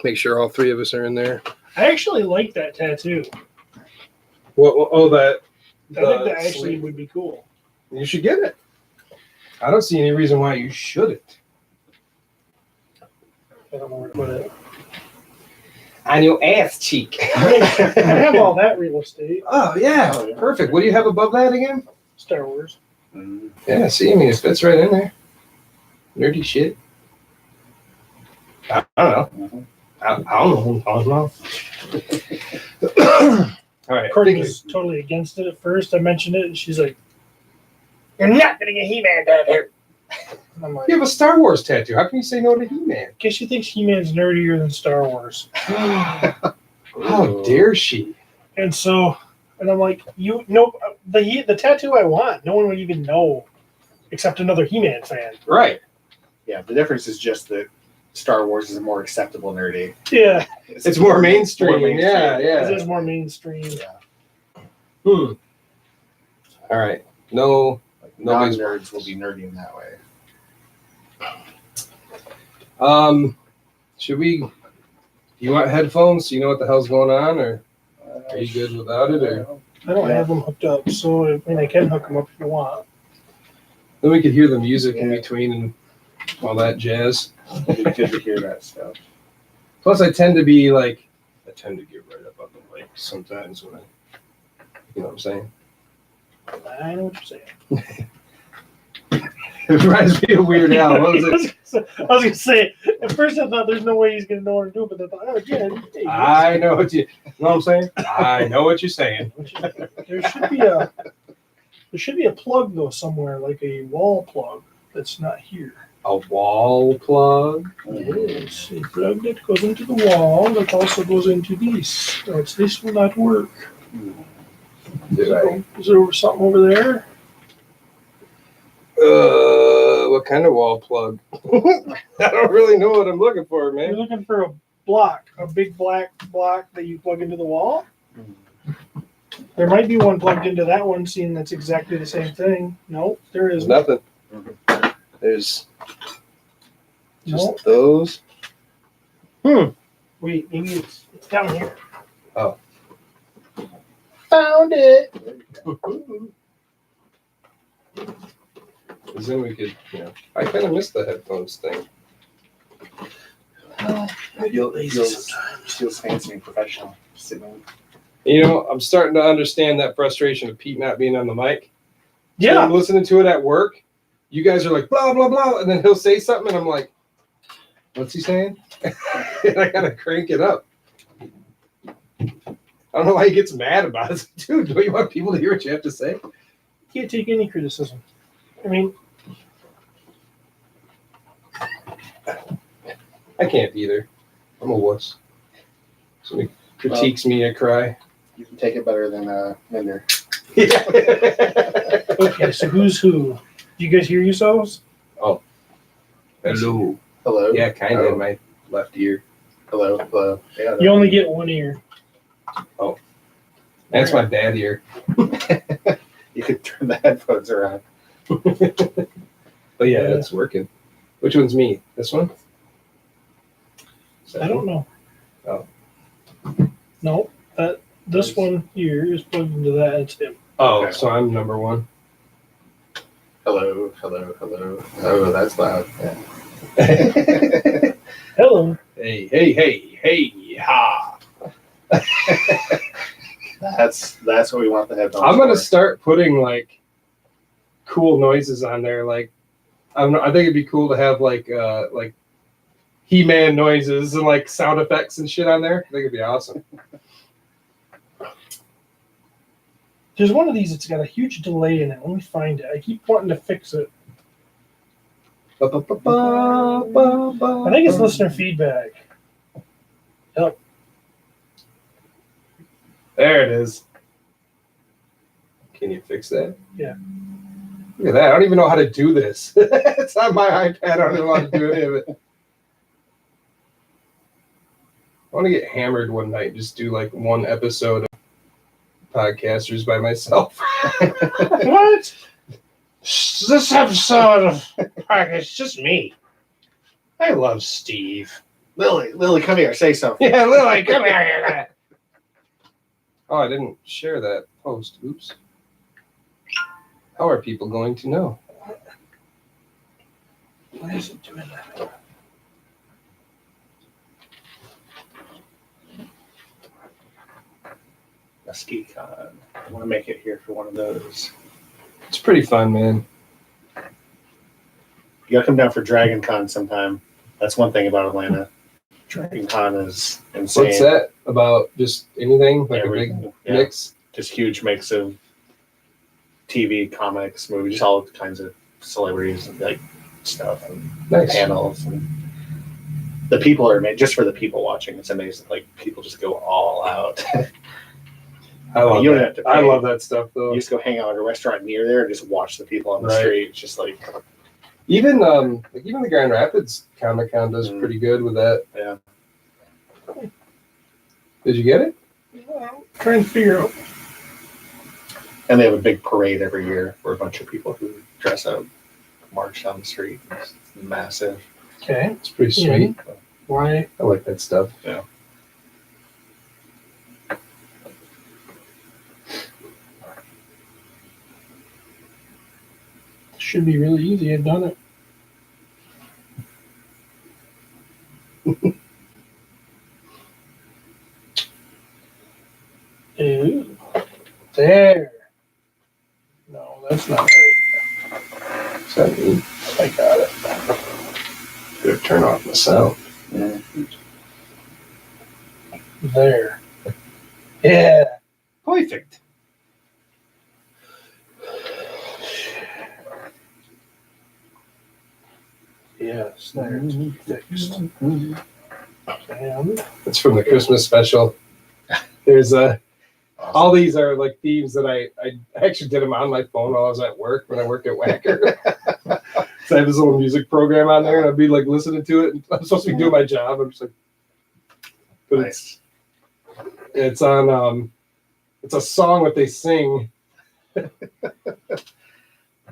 Make sure all three of us are in there. I actually like that tattoo. Well, oh, that. I think that actually would be cool. You should get it. I don't see any reason why you shouldn't. I don't know where to put it. On your ass cheek. I have all that real estate. Oh, yeah. Perfect. What do you have above that again? Star Wars. Yeah, see, I mean, it fits right in there. Nerdy shit. I don't know. I don't know. All right. Courtney was totally against it at first. I mentioned it, and she's like, "You're not getting a He-Man tattoo." And I'm like, You have a Star Wars tattoo. How can you say no to He-Man? guess she thinks He-Man's nerdier than Star Wars. How dare she? And so, and I'm like, you know, the tattoo I want, no one would even know except another He-Man fan. Right. Yeah, the difference is just that Star Wars is a more acceptable nerdy. Yeah. It's more mainstream. More mainstream. Yeah. It is more mainstream. Yeah. All right. No Non-nerds will be nerdy in that way. Should we? Do you want headphones so you know what the hell's going on, or are you good without it? Or I don't have them hooked up, so I mean I can hook them up if you want. then we could hear the music in between and all that jazz. It'd be good to hear that stuff. Plus, I tend to get right up on the mic sometimes when you know what I'm saying. I know what you're saying. It reminds me of Weird Al. What was it? I was gonna say at first I thought there's no way he's gonna know what to do, but then I thought, oh yeah, I know what you know what I'm saying? I know what you're saying. there should be a plug though somewhere, like a wall plug that's not here. A wall plug? Yes, a plug that goes into the wall that also goes into this. Else this will not work. Is there something over there? What kind of wall plug? I don't really know what I'm looking for, man. You're looking for a block, a big black block that you plug into the wall? There might be one plugged into that one, seeing that's exactly the same thing. Nope, there There's isn't. nothing. There's just Nope. those. Wait, maybe it's down here. Oh. Found it. Because then we could, I kind of missed the headphones thing. I feel lazy sometimes. Feels fancy and professional. Sitting. I'm starting to understand that frustration of Pete not being on the mic. Yeah. So I'm listening to it at work. You guys are like, blah, blah, blah. And then he'll say something, and I'm like, what's he saying? And I got to crank it up. I don't know why he gets mad about it. Dude, don't you want people to hear what you have to say? Can't take any criticism. I mean, I can't either. I'm a wuss. Somebody critiques me, I cry. You can take it better than Minder. okay, so who's who? Do you guys hear yourselves? Oh. Hello. Hello. Yeah, kind of in my left ear. Hello. Hello. Yeah, You only get one ear. That's my bad ear. You could turn the headphones around. But yeah, it's working. Which one's me? This one? I don't know. Oh. No, this one here is plugged into that. It's him. Oh, Okay. so I'm number one. Hello. Hello. Hello. Oh, that's loud. Yeah. Hello. Hey, ha. That's what we want the headphones. I'm gonna for. start putting like cool noises on there. Like, I think it'd be cool to have like He-Man noises and like sound effects and shit on there. I think it'd be awesome. There's one of these that's got a huge delay in it. Let me find it. I keep wanting to fix it. I think it's listener feedback. Yep. There it is. Can you fix that? Yeah. Look at that. I don't even know how to do this. It's on my iPad. I don't know how to do any of it. I want to get hammered one night and just do like one episode of Podcasters by myself. What? This episode of Podcast, just me. I love Steve. Lily, come here. Say something. Yeah, Lily, come here. Oh, I didn't share that post. Oops. How are people going to know? Why is it doing that? A ski con. I want to make it here for one of those. It's pretty fun, man. You gotta come down for Dragon Con sometime. That's one thing about Atlanta. Dragon Con is insane. What's that about? Just anything? Like a big Everything. Yeah. mix? Just huge mix of TV, comics, movies, just all kinds of celebrities and like stuff and Nice. panels. And the people are made just for the people watching. It's amazing. Like people just go all out. I love You don't that. have to pay. I love that stuff, though. You just go hang out at a restaurant near there and just watch the people on the Right. street. It's just like, Even even the Grand Rapids Comic Con does pretty good with that. yeah. Did you get it? Well, trying to figure out. And they have a big parade every year for a bunch of people who dress up, march down the street. It's massive. Okay. It's pretty sweet. Why? I like that stuff. Yeah. Should be really easy. I've done it. Ew. There. No, that's not right. What's that mean? I got it. Better turn off the sound. There. Yeah. Perfect. Yes, there's fixed. And It's from the Christmas special. There's all these are like themes that I actually did them on my phone while I was at work when I worked at Whacker. So I have this little music program on there, and I'd be like listening to it. And I'm supposed to be doing my job. I'm just like, but Nice. it's on it's a song that they sing.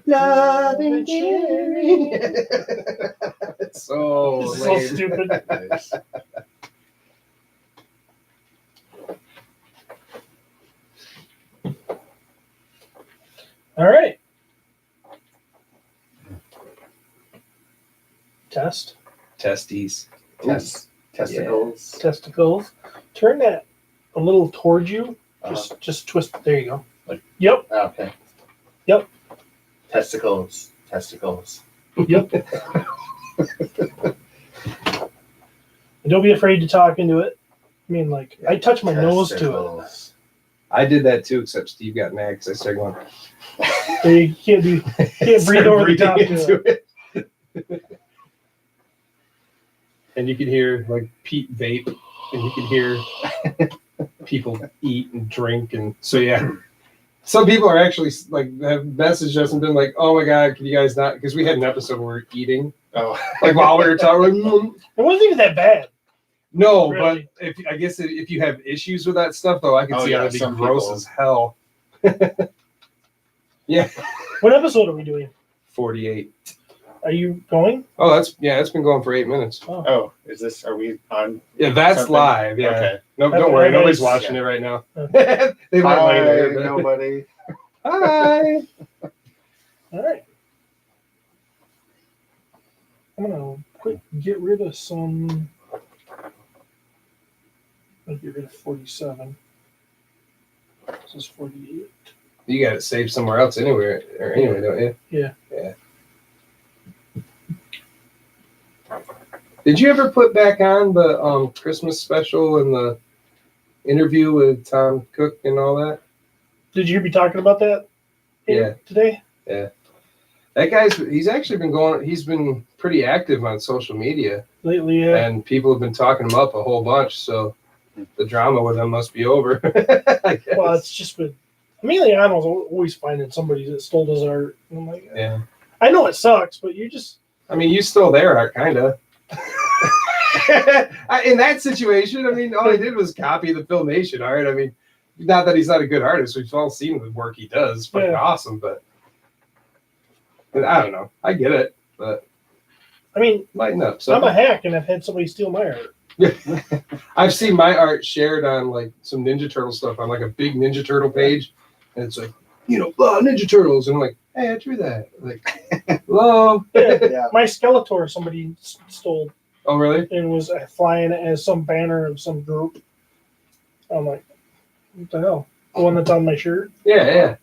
Love and caring. It's so This is so lame. stupid. Nice. All right. Test. Testes. Testicles. Testicles. Turn that a little towards you. Just twist it. There you go. Like- Yep. Okay. Yep. Testicles. Testicles. Yep. And don't be afraid to talk into it. I mean, like, I touch my nose to it. Testicles. I did that too, except Steve got mad because I started going. So you can't breathe over the top to it. it. And you can hear like Pete vape, and you can hear people eat and drink, and so yeah. Some people are actually like have messaged us and been like, "Oh my god, can you guys not?" Because we had an episode where we were eating, Oh. like while we were talking. Like, It wasn't even that bad. no, Really? but I guess if you have issues with that stuff, though, I can Oh, see yeah, how that'd be some gross people- as hell. Yeah, What episode are we doing? 48. Are you going? Oh, it's been going for 8 minutes. Oh, are we on? Yeah, that's Something? live. Yeah. Okay. No, Have- don't worry. have Nobody's I- watching yeah. it right now. Okay. They might Hi, later. but- nobody. Hi. All right. I'm gonna quick get rid of some. I'll get rid of 47. This is 48. You got it saved somewhere else anyway, don't you? Yeah. Yeah. Did you ever put back on the Christmas special and the interview with Tom Cook and all that? Did you be talking about that? Yeah. Today? That he's actually been he's been pretty active on social media, Lately, yeah. and people have been talking him up a whole bunch, so the drama with him must be over. I guess. Well, it's just been. Emiliano's always finding somebody that stole his art. And I'm like, Yeah. I know it sucks, but you just. I mean, you stole their art, kind of. In that situation, I mean, all he did was copy the Filmation art. I mean, not that he's not a good artist. We've all seen the work he does. It's fucking Yeah. awesome, but I don't know. I get it, but I mean, lighten up. I'm So a hack, and I've had somebody steal my art. I've seen my art shared on like some Ninja Turtle stuff on like a big Ninja Turtle page, and it's like, Ninja Turtles, and I'm like, hey, I drew that. Like, hello. Yeah. My Skeletor somebody stole Oh, really? and was flying as some banner of some group. I'm like, what the hell? The one that's on my shirt? Yeah.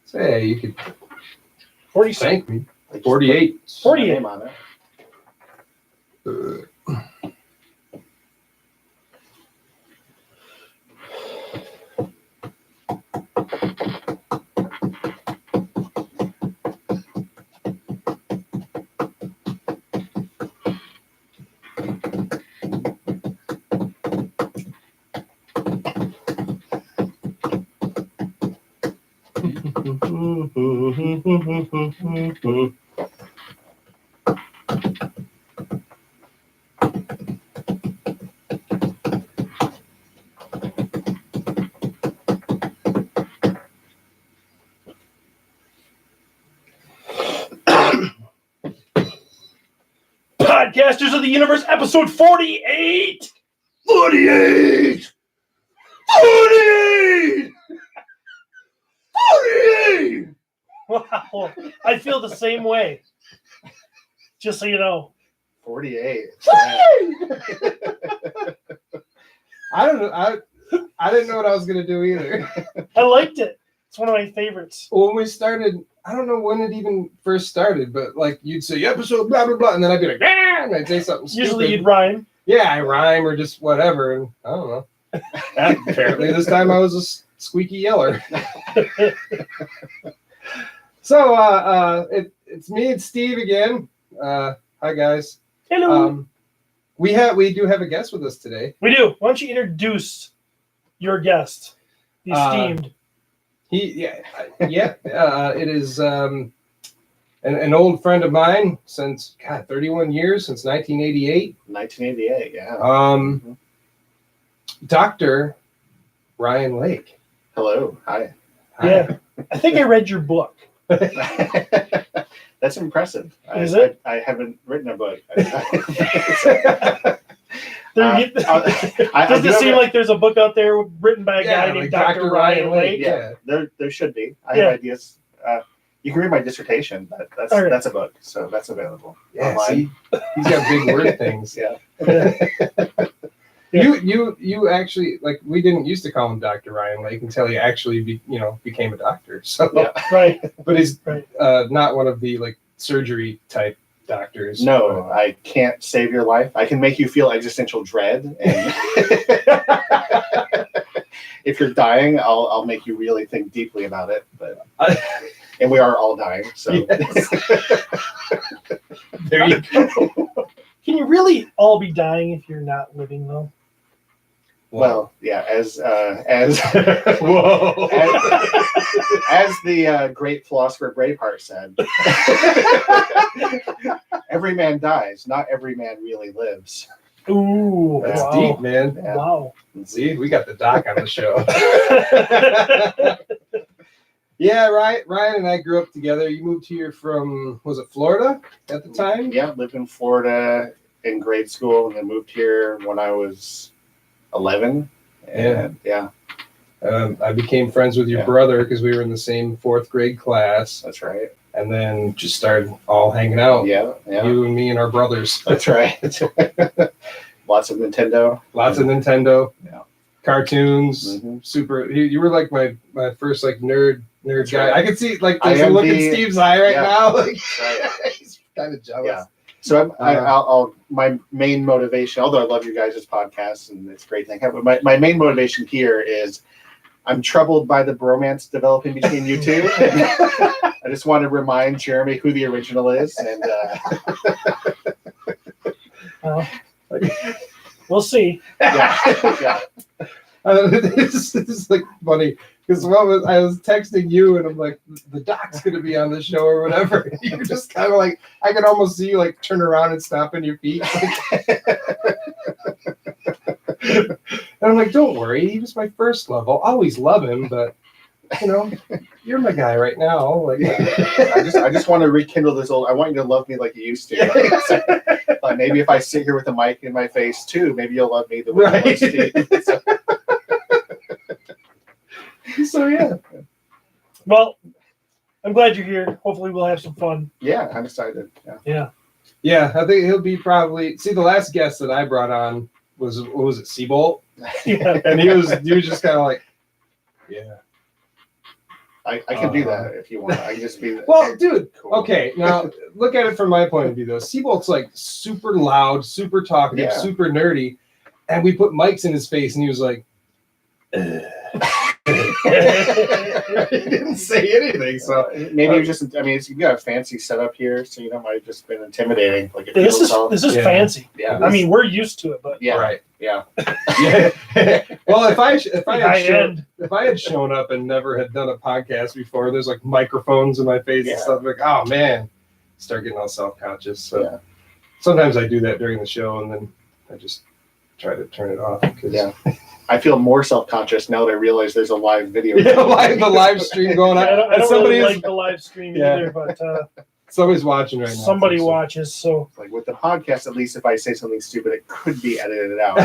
Say, you could 46. thank me. 48. 48. Name on it. Podcasters of the Universe, episode 48! 48! 48! 48! Wow, I feel the same way. Just so you know. 48. I don't know. I didn't know what I was gonna do either. I liked it. It's one of my favorites. When we started, I don't know when it even first started, but like you'd say episode blah blah blah, and then I'd be like, and I'd say something stupid. Usually you'd rhyme. Yeah, I rhyme or just whatever, and I don't know. Apparently this time I was a squeaky yeller. So it's me and Steve again. Hi guys. Hello. We do have a guest with us today. We do. Why don't you introduce your guest? The esteemed. It is an old friend of mine since 31 years, since 1988. 1988, yeah. Dr. Ryan Lake. Hello. Hi. Yeah. I think I read your book. That's impressive. Is it? I haven't written a book. Does it seem like there's a book out there written by a guy named Dr. Ryan Lake? Yeah, there should be. I have ideas. You can read my dissertation. That's a book, so that's available online. See, he's got big word things. Yeah. You actually, like, we didn't used to call him Dr. Ryan Lake until he actually became a doctor. So right. But he's not one of the like surgery type doctors. No, I can't save your life. I can make you feel existential dread, and if you're dying, I'll make you really think deeply about it. But and we are all dying, so yes. There you go. Can you really all be dying if you're not living though? Well, yeah, as whoa, as the great philosopher Braveheart said, every man dies, not every man really lives. Ooh, that's wow. deep, man. Yeah. Wow. See, we got the doc on the show. Yeah, Ryan and I grew up together. You moved here from, was it Florida at the time? Yeah, lived in Florida in grade school, and then moved here when I was 11. And I became friends with your brother because we were in the same 4th grade class. That's right. And then just started all hanging out. Yeah. You and me and our brothers. That's right. Lots of Nintendo. Yeah. Cartoons. Mm-hmm. Super. You were like my first like nerd That's guy. right. I can see like there's a look in Steve's eye right now. Like, right. he's kind of jealous. Yeah. So I'll my main motivation, although I love you guys' podcast and it's a great thing, but my main motivation here is I'm troubled by the bromance developing between you two. I just want to remind Jeremy who the original is, and we'll see. Yeah. This is like funny because I was texting you and I'm like, the doc's gonna be on the show or whatever. And you're just kind of like, I can almost see you like turn around and stop on your feet. And I'm like, don't worry, he was my first love. I'll always love him, but you're my guy right now. Like, I just want to rekindle this old. I want you to love me like you used to. Like maybe if I sit here with a mic in my face too, maybe you'll love me the way you love Steve. So yeah. Well, I'm glad you're here. Hopefully, we'll have some fun. Yeah, I'm excited. Yeah. Yeah, I think he'll be probably. See, the last guest that I brought on was what was it, Seabolt? Yeah. And he was just kind of like, yeah. I can do that if you want. I can just be. Well, dude. Cool. Okay, now look at it from my point of view though. Seabolt's like super loud, super talkative, Yeah. super nerdy, and we put mics in his face, and he was like. He didn't say anything, so maybe you just. I mean, you got a fancy setup here, so you know, might have just been intimidating. Like This is Yeah. fancy. Yeah. I mean, we're used to it, but Yeah. right. Yeah. Yeah. Well, if I high had end. if I had shown up and never had done a podcast before, there's like microphones in my face and Yeah. stuff. Like, oh man, start getting all self-conscious. So Yeah. sometimes I do that during the show, and then I just try to turn it off. Yeah. I feel more self-conscious now that I realize there's a live video. Yeah, the live stream going on. I don't And really somebody's like the live stream Yeah. either, but somebody's watching right now. somebody so- watches. So Like with the podcast, at least if I say something stupid, it could be edited out.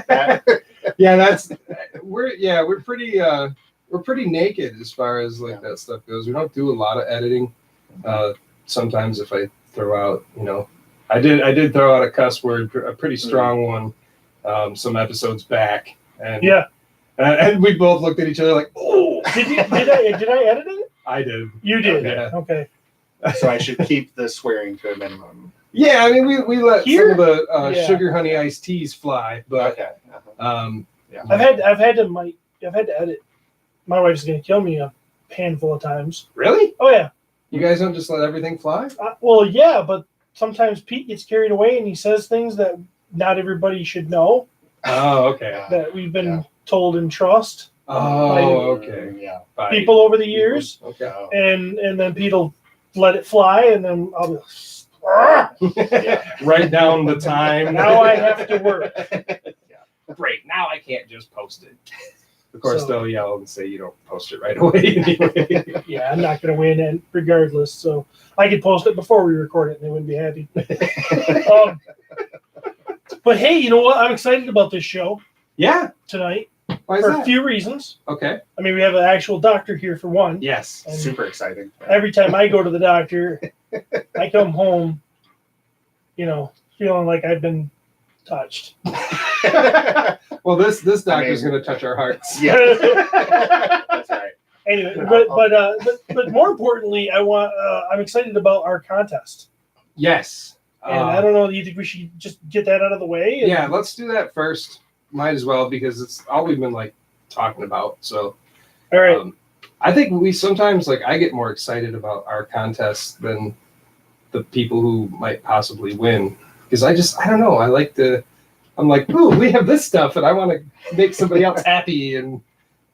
That- Yeah, we're pretty naked as far as like that stuff goes. We don't do a lot of editing. Sometimes if I throw out, I did throw out a cuss word, a pretty strong one, some episodes back, and yeah. and we both looked at each other like, oh, Did I edit it? I did. You did. Yeah. Okay. so I should keep the swearing to a minimum. Yeah, I mean we let Here? some of the Yeah. sugar honey iced teas fly, but Okay. Yeah. I've had to edit. My wife's gonna kill me a handful of times. really, Oh yeah. you guys don't just let everything fly? Well, yeah, but sometimes Pete gets carried away and he says things that not everybody should know Oh, okay. that we've been Yeah. told and trust Oh, okay. Yeah. Bye. people over the years, Okay. Oh. and then Pete will let it fly, and then I'll be like, "Ah, Write down the time. now I have to work. Great. Now I can't just post it. Of course, So- they'll yell and say you don't post it right away anyway. Yeah, I'm not going to win it regardless. So I could post it before we record it, and they wouldn't be happy. But hey, you know what? I'm excited about this show Yeah. tonight Why is for a that? few reasons. Okay. I mean, we have an actual doctor here for one. Yes. And Super exciting. every time I go to the doctor, I come home, feeling like I've been touched. Well, this doctor's I mean- going to touch our hearts. Yeah. That's right. Anyway, but more importantly, I'm excited about our contest. Yes. And I don't know. Do you think we should just get that out of the way? And- Yeah, let's do that first. Might as well because it's all we've been like talking about. So, All right. I think we sometimes I get more excited about our contests than the people who might possibly win because I don't know. I'm like, ooh, we have this stuff, and I want to make somebody else happy, and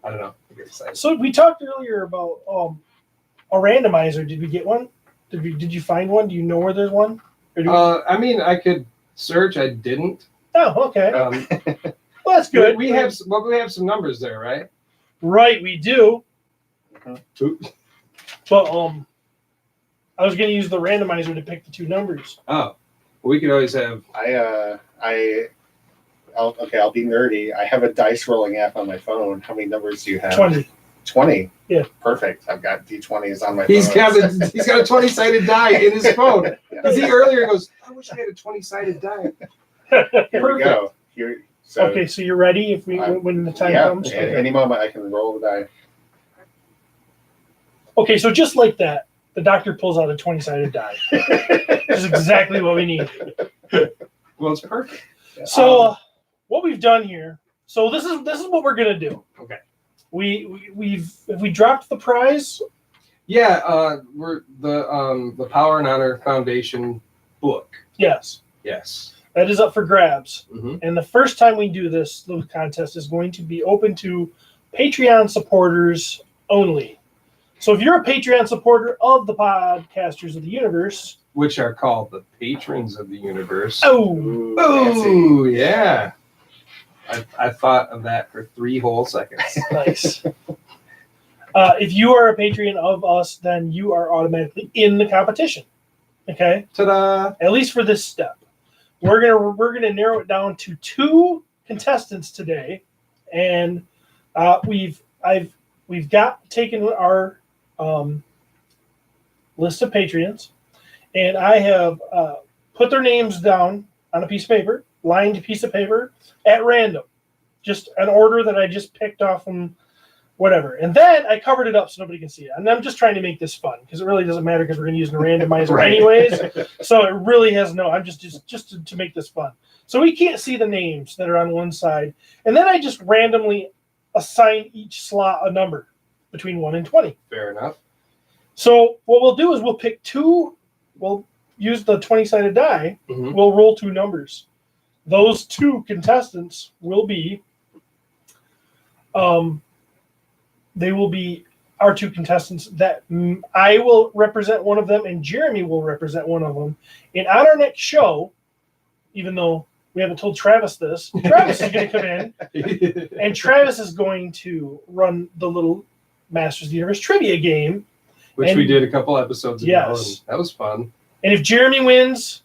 I don't know. I get excited. So we talked earlier about a randomizer. Did we get one? Did you find one? Do you know where there's one? Or do we- I mean, I could search. I didn't. oh, okay. Well, that's good. We have some numbers there, right? right. We do. Two. But I was going to use the randomizer to pick the two numbers. Oh, we could always have. I'll be nerdy. I have a dice rolling app on my phone. How many numbers do you have? 20. 20. Yeah. Perfect. I've got D20s on my He's phone. got a 20-sided die in his phone. Yeah. Because he earlier goes, I wish I had a 20-sided die. Here we go. Here. So, Okay, so you're ready if when the time yeah, comes? at Okay. any moment I can roll the die. Okay, so just like that, the doctor pulls out a 20-sided die. Which is exactly what we need. Well, it's perfect. So what we've done here, so this is what we're gonna do. Okay. We dropped the prize. Yeah, we're the Power and Honor Foundation book. Yes, Yes. that is up for grabs. Mm-hmm. And the first time we do this little contest is going to be open to Patreon supporters only. So if you're a Patreon supporter of the Podcasters of the Universe, Which are called the Patrons of the Universe. Ooh, fancy. Ooh, yeah. I thought of that for 3 whole seconds. nice. If you are a Patreon of us, then you are automatically in the competition. Okay? Ta-da! At least for this step. We're gonna narrow it down to 2 contestants today, and we've taken our list of Patreons, and I have put their names down on a piece of paper, lined piece of paper at random, just an order that I just picked off from whatever, and then I covered it up so nobody can see it. And I'm just trying to make this fun because it really doesn't matter because we're going to use a randomizer Right. anyways. So it really has no. I'm just to make this fun. So we can't see the names that are on one side, and then I just randomly assign each slot a number between 1 and 20. Fair enough. So what we'll do is we'll pick 2. We'll use the 20-sided die. Mhm. We'll roll 2 numbers. Those 2 contestants will be. They will be our 2 contestants that I will represent one of them and Jeremy will represent one of them. And on our next show, even though we haven't told Travis this, Travis is going to come in and Travis is going to run the little Masters of the Universe trivia game. Which we did a couple episodes ago. Yes. And that was fun. And if Jeremy wins,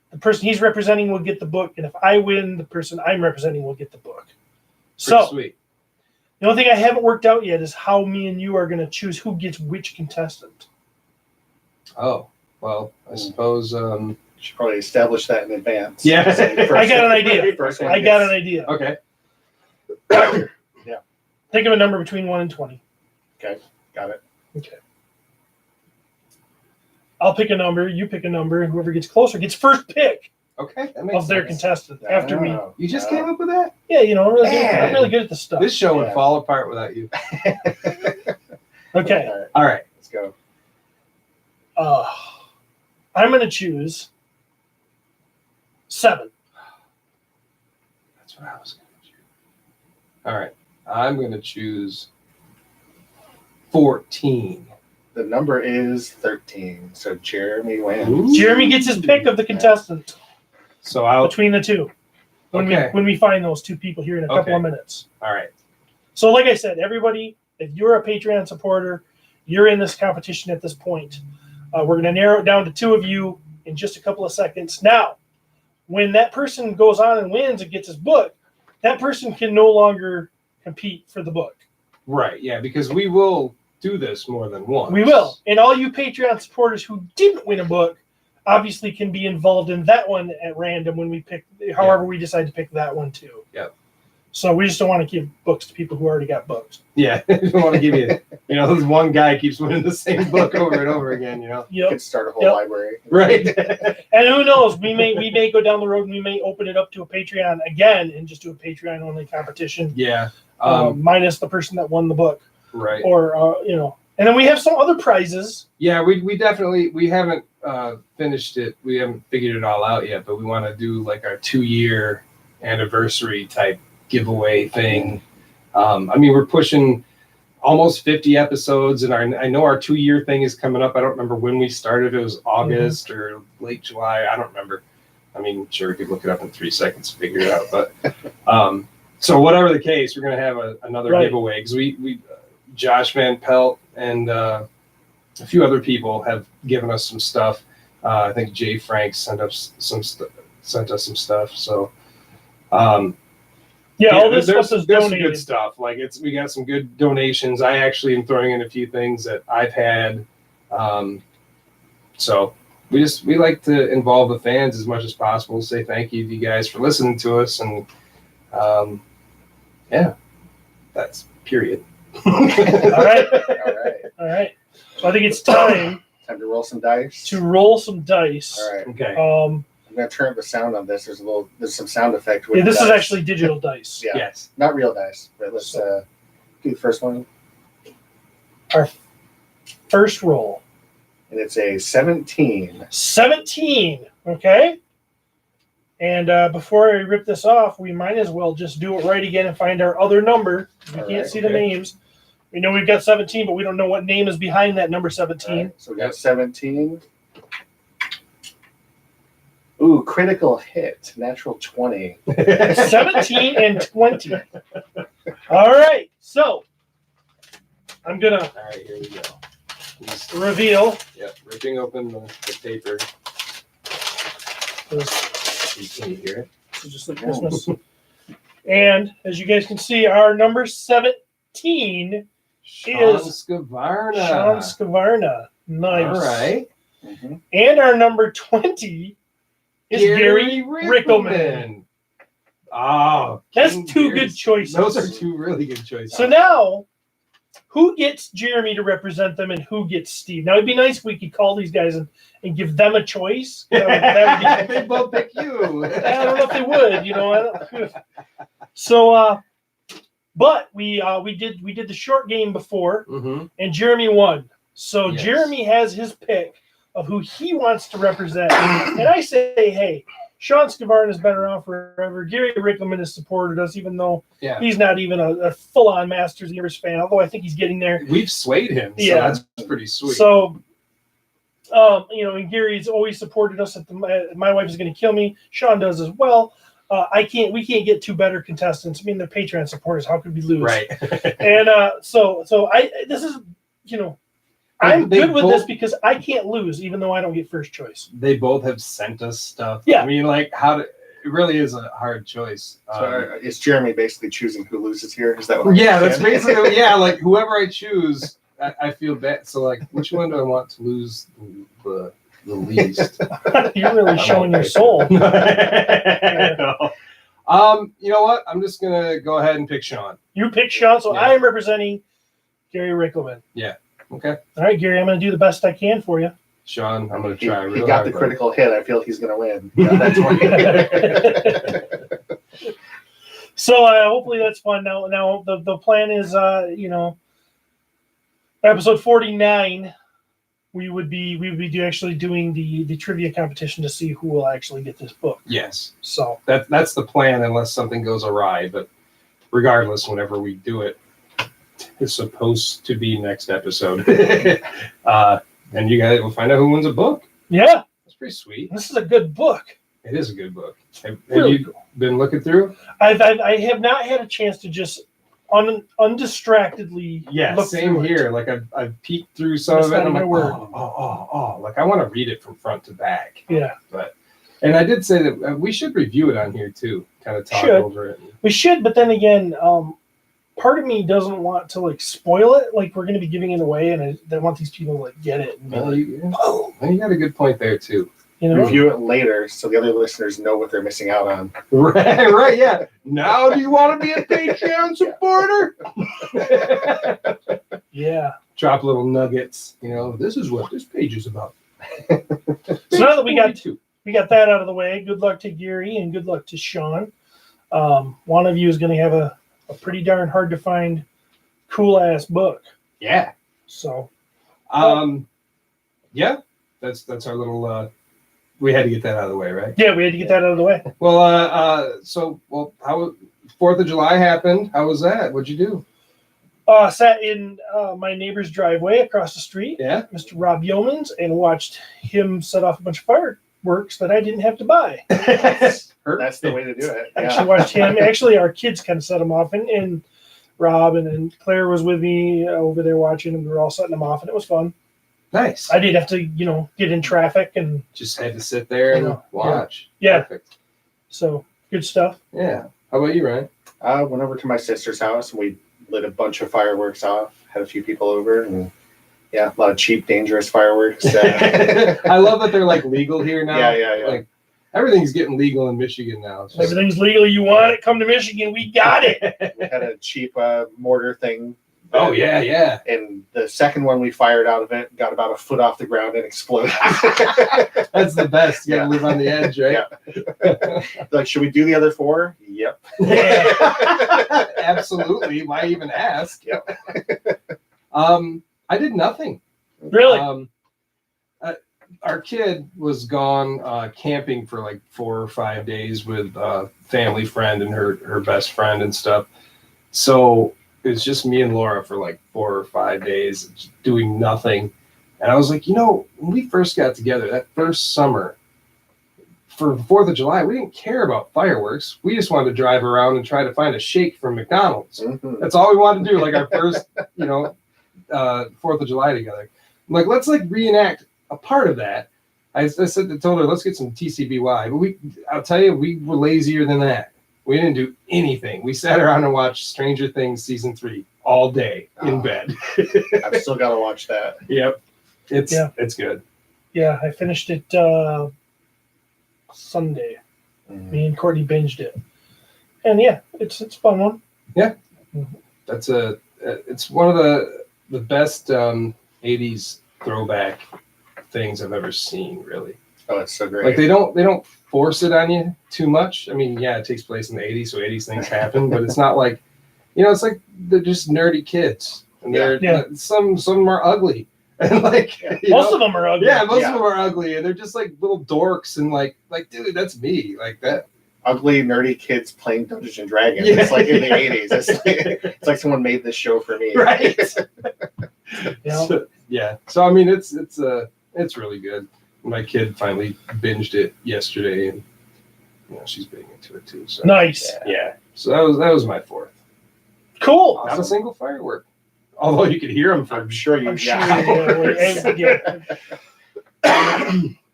the person he's representing will get the book. And if I win, the person I'm representing will get the book. Pretty sweet. The only thing I haven't worked out yet is how me and you are going to choose who gets which contestant. Oh, well, I suppose. Should probably establish that in advance. Yeah. I got an idea. First one I got gets- an idea. Okay. Yeah. Think of a number between 1 and 20. Okay, got it. Okay. I'll pick a number, you pick a number, and whoever gets closer gets first pick Okay. That makes of their sense. contestant after we. Oh, You just no. came up with that? Yeah, you know, I'm Man. really good at this stuff. This show would Yeah. fall apart without you. Okay. All right, All right. let's go. I'm going to choose 7. That's what I was going to choose. All right. I'm going to choose 14. The number is 13, so Jeremy wins. Ooh. Jeremy gets his pick of the contestant So I'll. between the 2. Okay. When we find those 2 people here in a couple of minutes. All right. So, like I said, everybody, if you're a Patreon supporter, you're in this competition at this point. We're going to narrow it down to 2 of you in just a couple of seconds. Now, when that person goes on and wins and gets his book, that person can no longer compete for the book. Right. Yeah, because we will do this more than once. We will. And all you Patreon supporters who didn't win a book obviously can be involved in that one at random when we pick, however we decide to pick that one too. Yep. So we just don't want to give books to people who already got books. Yeah. I don't want to give you, this one guy keeps winning the same book over and over again, You Yep. could start a whole Yep. library. Right. And who knows? We may go down the road and we may open it up to a Patreon again and just do a Patreon only competition, Yeah. minus the person that won the book, Right. or And then we have some other prizes. Yeah, we definitely, we haven't finished it. We haven't figured it all out yet, but we want to do like our 2-year anniversary type giveaway thing. We're pushing almost 50 episodes, and I know our 2-year thing is coming up. I don't remember when we started. It was August or late July. I don't remember. Sure, we could look it up in 3 seconds to figure it out. But so whatever the case, we're going to have another Right. giveaway because we Josh Van Pelt and a few other people have given us some stuff. I think Jay Frank sent us some stuff. So All this there's stuff is some donated. good stuff. Like we got some good donations. I actually am throwing in a few things that I've had. So we like to involve the fans as much as possible. Say thank you to you guys for listening to us, and that's period. All right. All right. All right. So I think it's time Time to roll some dice. to roll some dice. All right. Okay. I'm gonna turn up the sound on this. There's some sound effect with Yeah, this dice. is actually digital dice. Yeah. Yes. Not real dice. But let's do the first one. Our first roll. And it's a 17. 17. Okay. And before I rip this off, we might as well just do it right again and find our other number. We All can't right, see the okay. names. We know we've got 17, but we don't know what name is behind that number 17. All right, so we got 17. Ooh, critical hit. Natural 20. 17 and 20. All right. So I'm gonna All right, here we go. He's, reveal. ripping open the paper. This Can you hear it? is just like Christmas. And as you guys can see, our number 17 Sean is Scavarna. Sean Scavarna. Nice. All right. Mhm. And our number 20 is Gary Rickelman. Oh, That's King two Gary's- good choices. Those are two really good choices. So now, who gets Jeremy to represent them and who gets Steve? Now, it'd be nice if we could call these guys and give them a choice. That would be, they both pick you. I don't know if they would, you know. I don't, so, but we did the short game before, Mm-hmm. and Jeremy won. So Yes. Jeremy has his pick of who he wants to represent, and I say, hey, Sean Scavarna has been around forever. Gary Rickelman has supported us, even though he's not even a full-on Masters of the Universe fan. Although I think he's getting there. We've swayed him. So Yeah. that's pretty sweet. So, you know, and Gary's always supported us. My wife is going to kill me. Sean does as well. We can't get two better contestants. I mean, they're Patreon supporters. How could we lose? Right. And so this is, you know, I'm They good with both- this because I can't lose, even though I don't get first choice. They both have sent us stuff. Yeah. I mean, like, it really is a hard choice. So is Jeremy basically choosing who loses here? Is that what? I'm Yeah, that's understanding? basically, like, whoever I choose, I feel bad. So, like, which one do I want to lose the least? You're really showing your soul. No. You know what? I'm just going to go ahead and pick Sean. You pick Sean, so Yeah. I am representing Gary Rickelman. Okay. All right, Gary, I'm going to do the best I can for you. Sean, I'm going to try He real got hard. the buddy. critical hit. I feel he's going to win. Yeah, that's what So hopefully that's fun. Now the plan is, you know, episode 49, we would be actually doing the trivia competition to see who will actually get this book. Yes. So That's the plan unless something goes awry. But regardless, whenever we do it, it's supposed to be next episode. And you guys will find out who wins a book. yeah, That's pretty sweet. this is a good book. It is a good book. Have Really you been looking through? I have not had a chance to just undistractedly look Same through it. here. Like I've peeked through some That's of it and I'm not like, my word. oh. Like I want to read it from front to back. Yeah, And I did say that we should review it on here too. Kind of talk Should. over it. we should, but then again, part of me doesn't want to like spoil it. Like we're going to be giving it away, and I want these people to like get it. And be Well, like, you got a good point there too. you know, review it later so the other listeners know what they're missing out on. Right, yeah. Now do you want to be a Patreon supporter? yeah. Drop little nuggets. You know, this is what this page is about. So now that we got two. that out of the way, good luck to Gary and good luck to Sean. One of you is going to have a pretty darn hard to find cool ass book. Yeah. So Yeah. That's our little we had to get that out of the way, right? yeah, we had to get that out of the way. Well, how 4th of July happened. How was that? What'd you do? Sat in my neighbor's driveway across the street, Yeah. Mr. Rob Yeomans, and watched him set off a bunch of fireworks that I didn't have to buy. That's the way to do it. Actually Yeah. watched him. Actually, our kids kind of set them off, and Rob and Claire was with me over there watching, and we were all setting them off, and it was fun. Nice. I did have to, you know, get in traffic, and Just had to sit there and watch. Yeah. Perfect. so good stuff. Yeah. How about you, Ryan? I went over to my sister's house and we lit a bunch of fireworks off. Had a few people over and a lot of cheap, dangerous fireworks. I love that they're like legal here now. Yeah. Like everything's getting legal in Michigan now. It's just- Everything's legal. You want it? Come to Michigan. We got it. We had a cheap mortar thing. Oh yeah. And the second one we fired out of it got about a foot off the ground and exploded. That's the best. You gotta Yeah. live on the edge, right? Like, should we do the other 4? Yep. Absolutely. Why even ask? Yep. I did nothing. Really? Our kid was gone camping for like 4 or 5 days with a family friend and her best friend and stuff. So it was just me and Laura for like 4 or 5 days just doing nothing. And I was like, you know, when we first got together that first summer for the 4th of July, we didn't care about fireworks. We just wanted to drive around and try to find a shake from McDonald's. Mhm. That's all we wanted to do. Like our first, 4th of July together. I'm like, let's like reenact a part of that. I told her, let's get some TCBY. But I'll tell you, we were lazier than that. We didn't do anything. We sat around and watched Stranger Things season 3 all day in bed. I've still got to watch that. Yep. It's good. Yeah, I finished it Sunday. Me and Courtney binged it. And yeah, it's a fun one. Yeah. That's it's one of the best 80s throwback things I've ever seen, really. Oh, it's so great. Like they don't force it on you too much. I mean, yeah, it takes place in the 80s, so 80s things happen, but it's not like, it's like they're just nerdy kids. And some of them are ugly. And like most of them are ugly. Yeah, most of them are ugly, and they're just like little dorks and like dude, that's me. Like that. Ugly, nerdy kids playing Dungeons and Dragons. Yeah. It's like in the 80s. It's like someone made this show for me. Right. Yeah. So I mean, it's really good. My kid finally binged it yesterday, and she's big into it too. So nice. Yeah. So that was my 4th. Cool. Awesome. Not a single firework. Although you could hear them from. I'm sure you.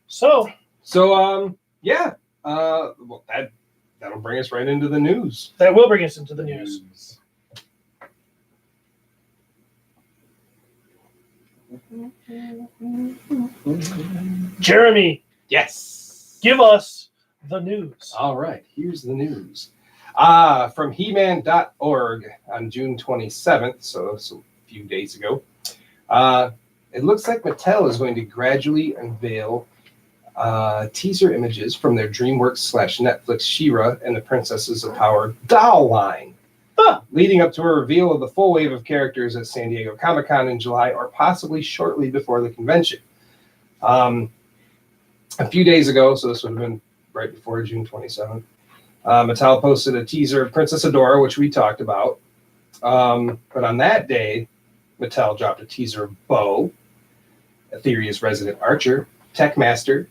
So yeah. Well, that'll bring us right into the news. That will bring us into the news. Jeremy. Yes. Give us the news. All right. Here's the news. From heman.org on June 27th, so a few days ago. It looks like Mattel is going to gradually unveil teaser images from their DreamWorks/Netflix She-Ra and the Princesses of Power doll line, leading up to a reveal of the full wave of characters at San Diego Comic-Con in July, or possibly shortly before the convention. A few days ago, so this would have been right before June 27th, Mattel posted a teaser of Princess Adora, which we talked about. But on that day, Mattel dropped a teaser of Bo, Etherea's resident archer, tech master,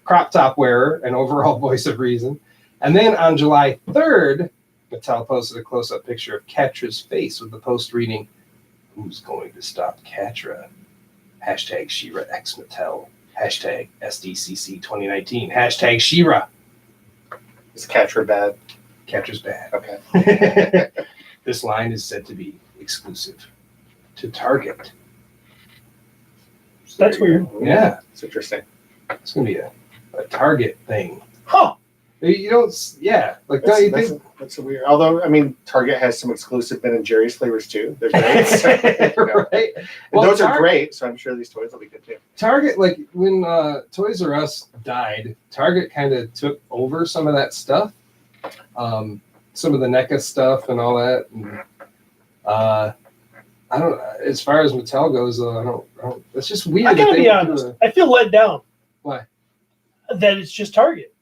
crop top wearer, and overall voice of reason. And then on July 3rd, Mattel posted a close-up picture of Catra's face with the post reading, "Who's going to stop Catra? Hashtag She-Ra X Mattel. Hashtag SDCC 2019. Hashtag She-Ra." Is Catra bad? Catra's bad. Okay. This line is said to be exclusive to Target. So that's weird. Yeah. It's interesting. It's going to be a Target thing. Huh. You don't, yeah. Like, don't you think? That's a weird. Although, I mean, Target has some exclusive Ben and Jerry's flavors too. They're great. Right. Well, those are great, so I'm sure these toys will be good too. Target, like when Toys R Us died, Target kind of took over some of that stuff, some of the NECA stuff and all that. And, I don't. As far as Mattel goes, though, I don't. It's just weird. I gotta be honest. I feel let down. Why? That it's just Target.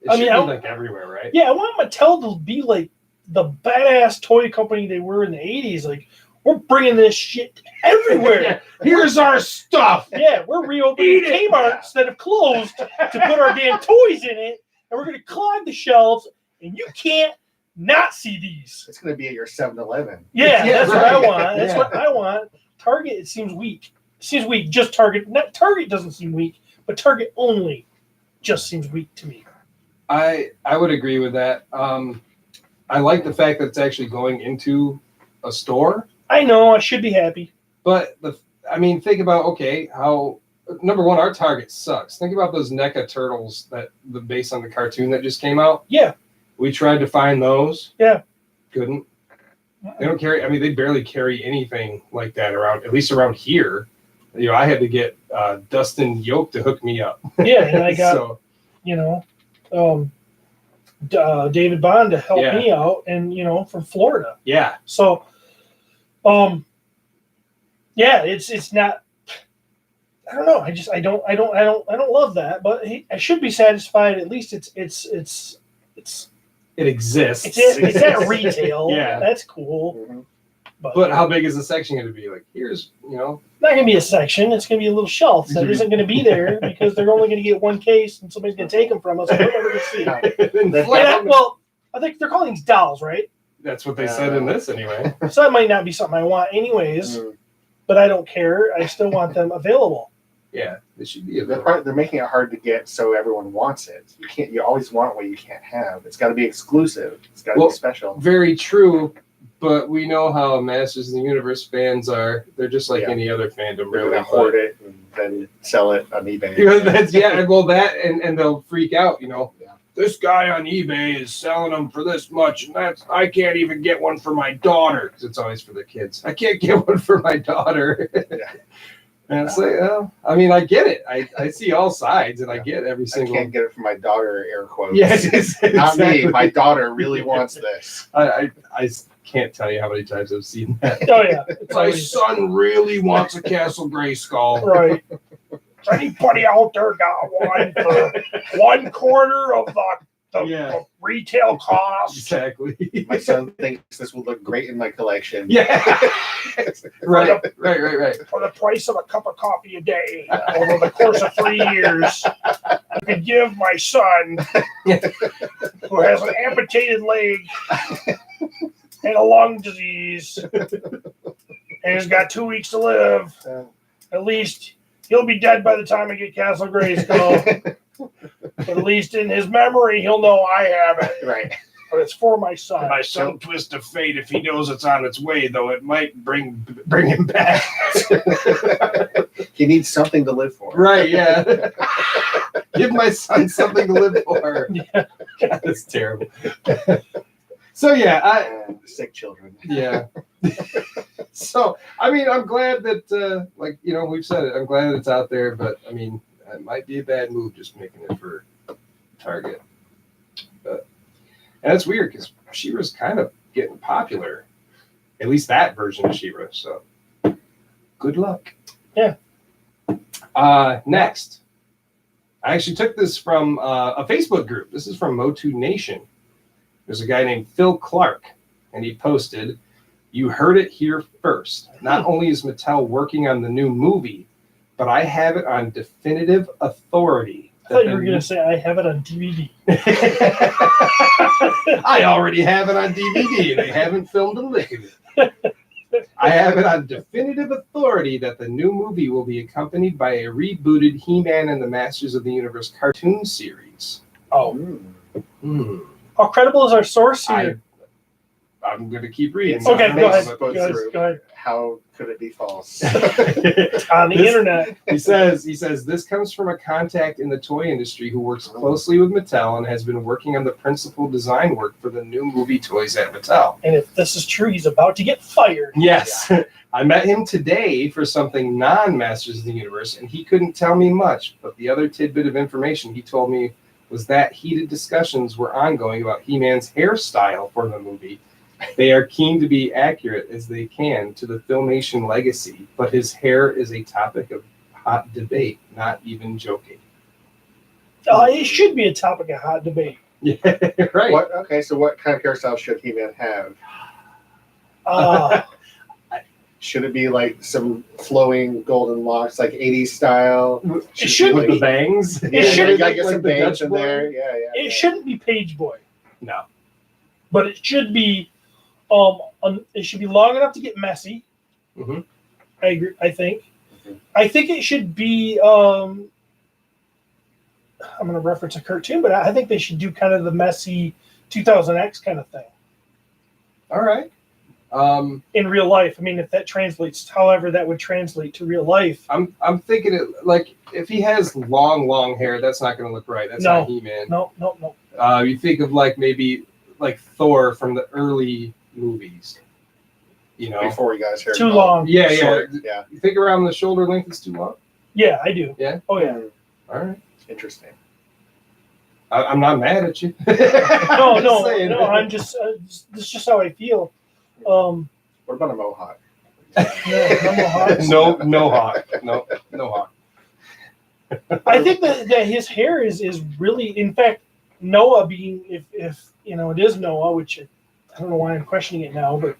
It should be like everywhere, right? Yeah, I want Mattel to be like the badass toy company they were in the 80s. Like, we're bringing this shit everywhere. Yeah. Here's our stuff. Yeah, we're reopening Kmart that have closed to put our damn toys in it, and we're going to clog the shelves, and you can't not see these. It's going to be at your 7-Eleven. Yeah, that's right. what I want. That's what I want. Target, it seems weak. It seems weak. Just Target. Not Target doesn't seem weak, but Target only just seems weak to me. I would agree with that. I like the fact that it's actually going into a store. I know, I should be happy. But think about how number one, our Target sucks. Think about those NECA turtles based on the cartoon that just came out. Yeah. We tried to find those. Yeah. Couldn't. They don't carry. I mean, they barely carry anything like that around. At least around here. I had to get Dustin Yoke to hook me up. Yeah, and I got David Bond to help me out, and from Florida. Yeah. So, it's not. I don't know. I don't love that, but I should be satisfied. At least it exists. It's at retail. Yeah, that's cool. Mm-hmm. But how big is the section going to be? Like, here's not going to be a section. It's going to be a little shelf that isn't going to be there because they're only going to get one case, and somebody's going to take them from us. We're never going to see them. Well, I think they're calling these dolls, right? That's what they said in this anyway. So that might not be something I want, anyways. but I don't care. I still want them available. Yeah, they should be available. They're making it hard to get so everyone wants it. You always want what you can't have. It's got to be exclusive. It's got to be special. Very true, but we know how Masters of the Universe fans are. They're just like any other fandom. They're really. going to hoard it and then sell it on eBay. And they'll freak out, This guy on eBay is selling them for this much, and I can't even get one for my daughter, because it's always for the kids. I can't get one for my daughter. And it's like, I get it. I see all sides, and I get every single. I can't get it for my daughter, air quotes. Yes, exactly. Not me. My daughter really wants this. I can't tell you how many times I've seen that. Oh yeah, My son really wants a Castle Grayskull. Right. Anybody out there got one for 1/4 of the retail cost? Exactly. My son thinks this will look great in my collection. Yeah. Right. For the price of a cup of coffee a day over the course of 3 years, I could give my son, who has an amputated leg and a lung disease and has got 2 weeks to live, at least he'll be dead by the time I get Castle Grayskull. But at least in his memory, he'll know I have it. Right. But it's for my son. By some twist of fate, if he knows it's on its way, though, it might bring him back. He needs something to live for. Right, yeah. Give my son something to live for. Yeah. God, that's terrible. So, yeah. Sick children. Yeah. So, I'm glad that, we've said it. I'm glad that it's out there, but, it might be a bad move just making it for Target. And it's weird because She-Ra's kind of getting popular. At least that version of She-Ra. So, good luck. Yeah. Next. I actually took this from a Facebook group. This is from Motu Nation. There's a guy named Phil Clark, and he posted, "You heard it here first. Not only is Mattel working on the new movie, but I have it on definitive authority." I thought you were going to say I have it on DVD. I already have it on DVD, and they haven't filmed a lick of it. I have it on definitive authority that the new movie will be accompanied by a rebooted He-Man and the Masters of the Universe cartoon series. Oh. How credible is our source here? I'm going to keep reading. Okay, go ahead. How could it be false? On the internet. He says, this comes from a contact in the toy industry who works closely with Mattel and has been working on the principal design work for the new movie toys at Mattel. And if this is true, he's about to get fired. Yes. I met him today for something non-Masters of the Universe, and he couldn't tell me much, but the other tidbit of information he told me was that heated discussions were ongoing about He-Man's hairstyle for the movie. They are keen to be accurate as they can to the Filmation legacy, but his hair is a topic of hot debate, not even joking. It should be a topic of hot debate. Yeah, right. So what kind of hairstyle should He-Man have? Should it be like some flowing golden locks, like 80s style? It should with be. The bangs. It should get like some the bangs Dutch in there. Yeah. It shouldn't be Page Boy. No. But it should be. It should be long enough to get messy. Mm-hmm. I agree. I think. Mm-hmm. I think it should be. I'm going to reference a cartoon, but I think they should do kind of the messy 2000X kind of thing. All right. In real life, if that translates, however that would translate to real life. I'm thinking it like if he has long hair, that's not going to look right. That's not He-Man. No. You think of maybe Thor from the early movies. Before he got his hair too long. Yeah. You think around the shoulder length is too long? Yeah, I do. Yeah. Oh yeah. All right. Interesting. I'm not mad at you. No. I'm just. This is just how I feel. What about a mohawk? No hawk. No hawk. I think that his hair is really, in fact, Noah being if it is Noah, which I don't know why I'm questioning it now, but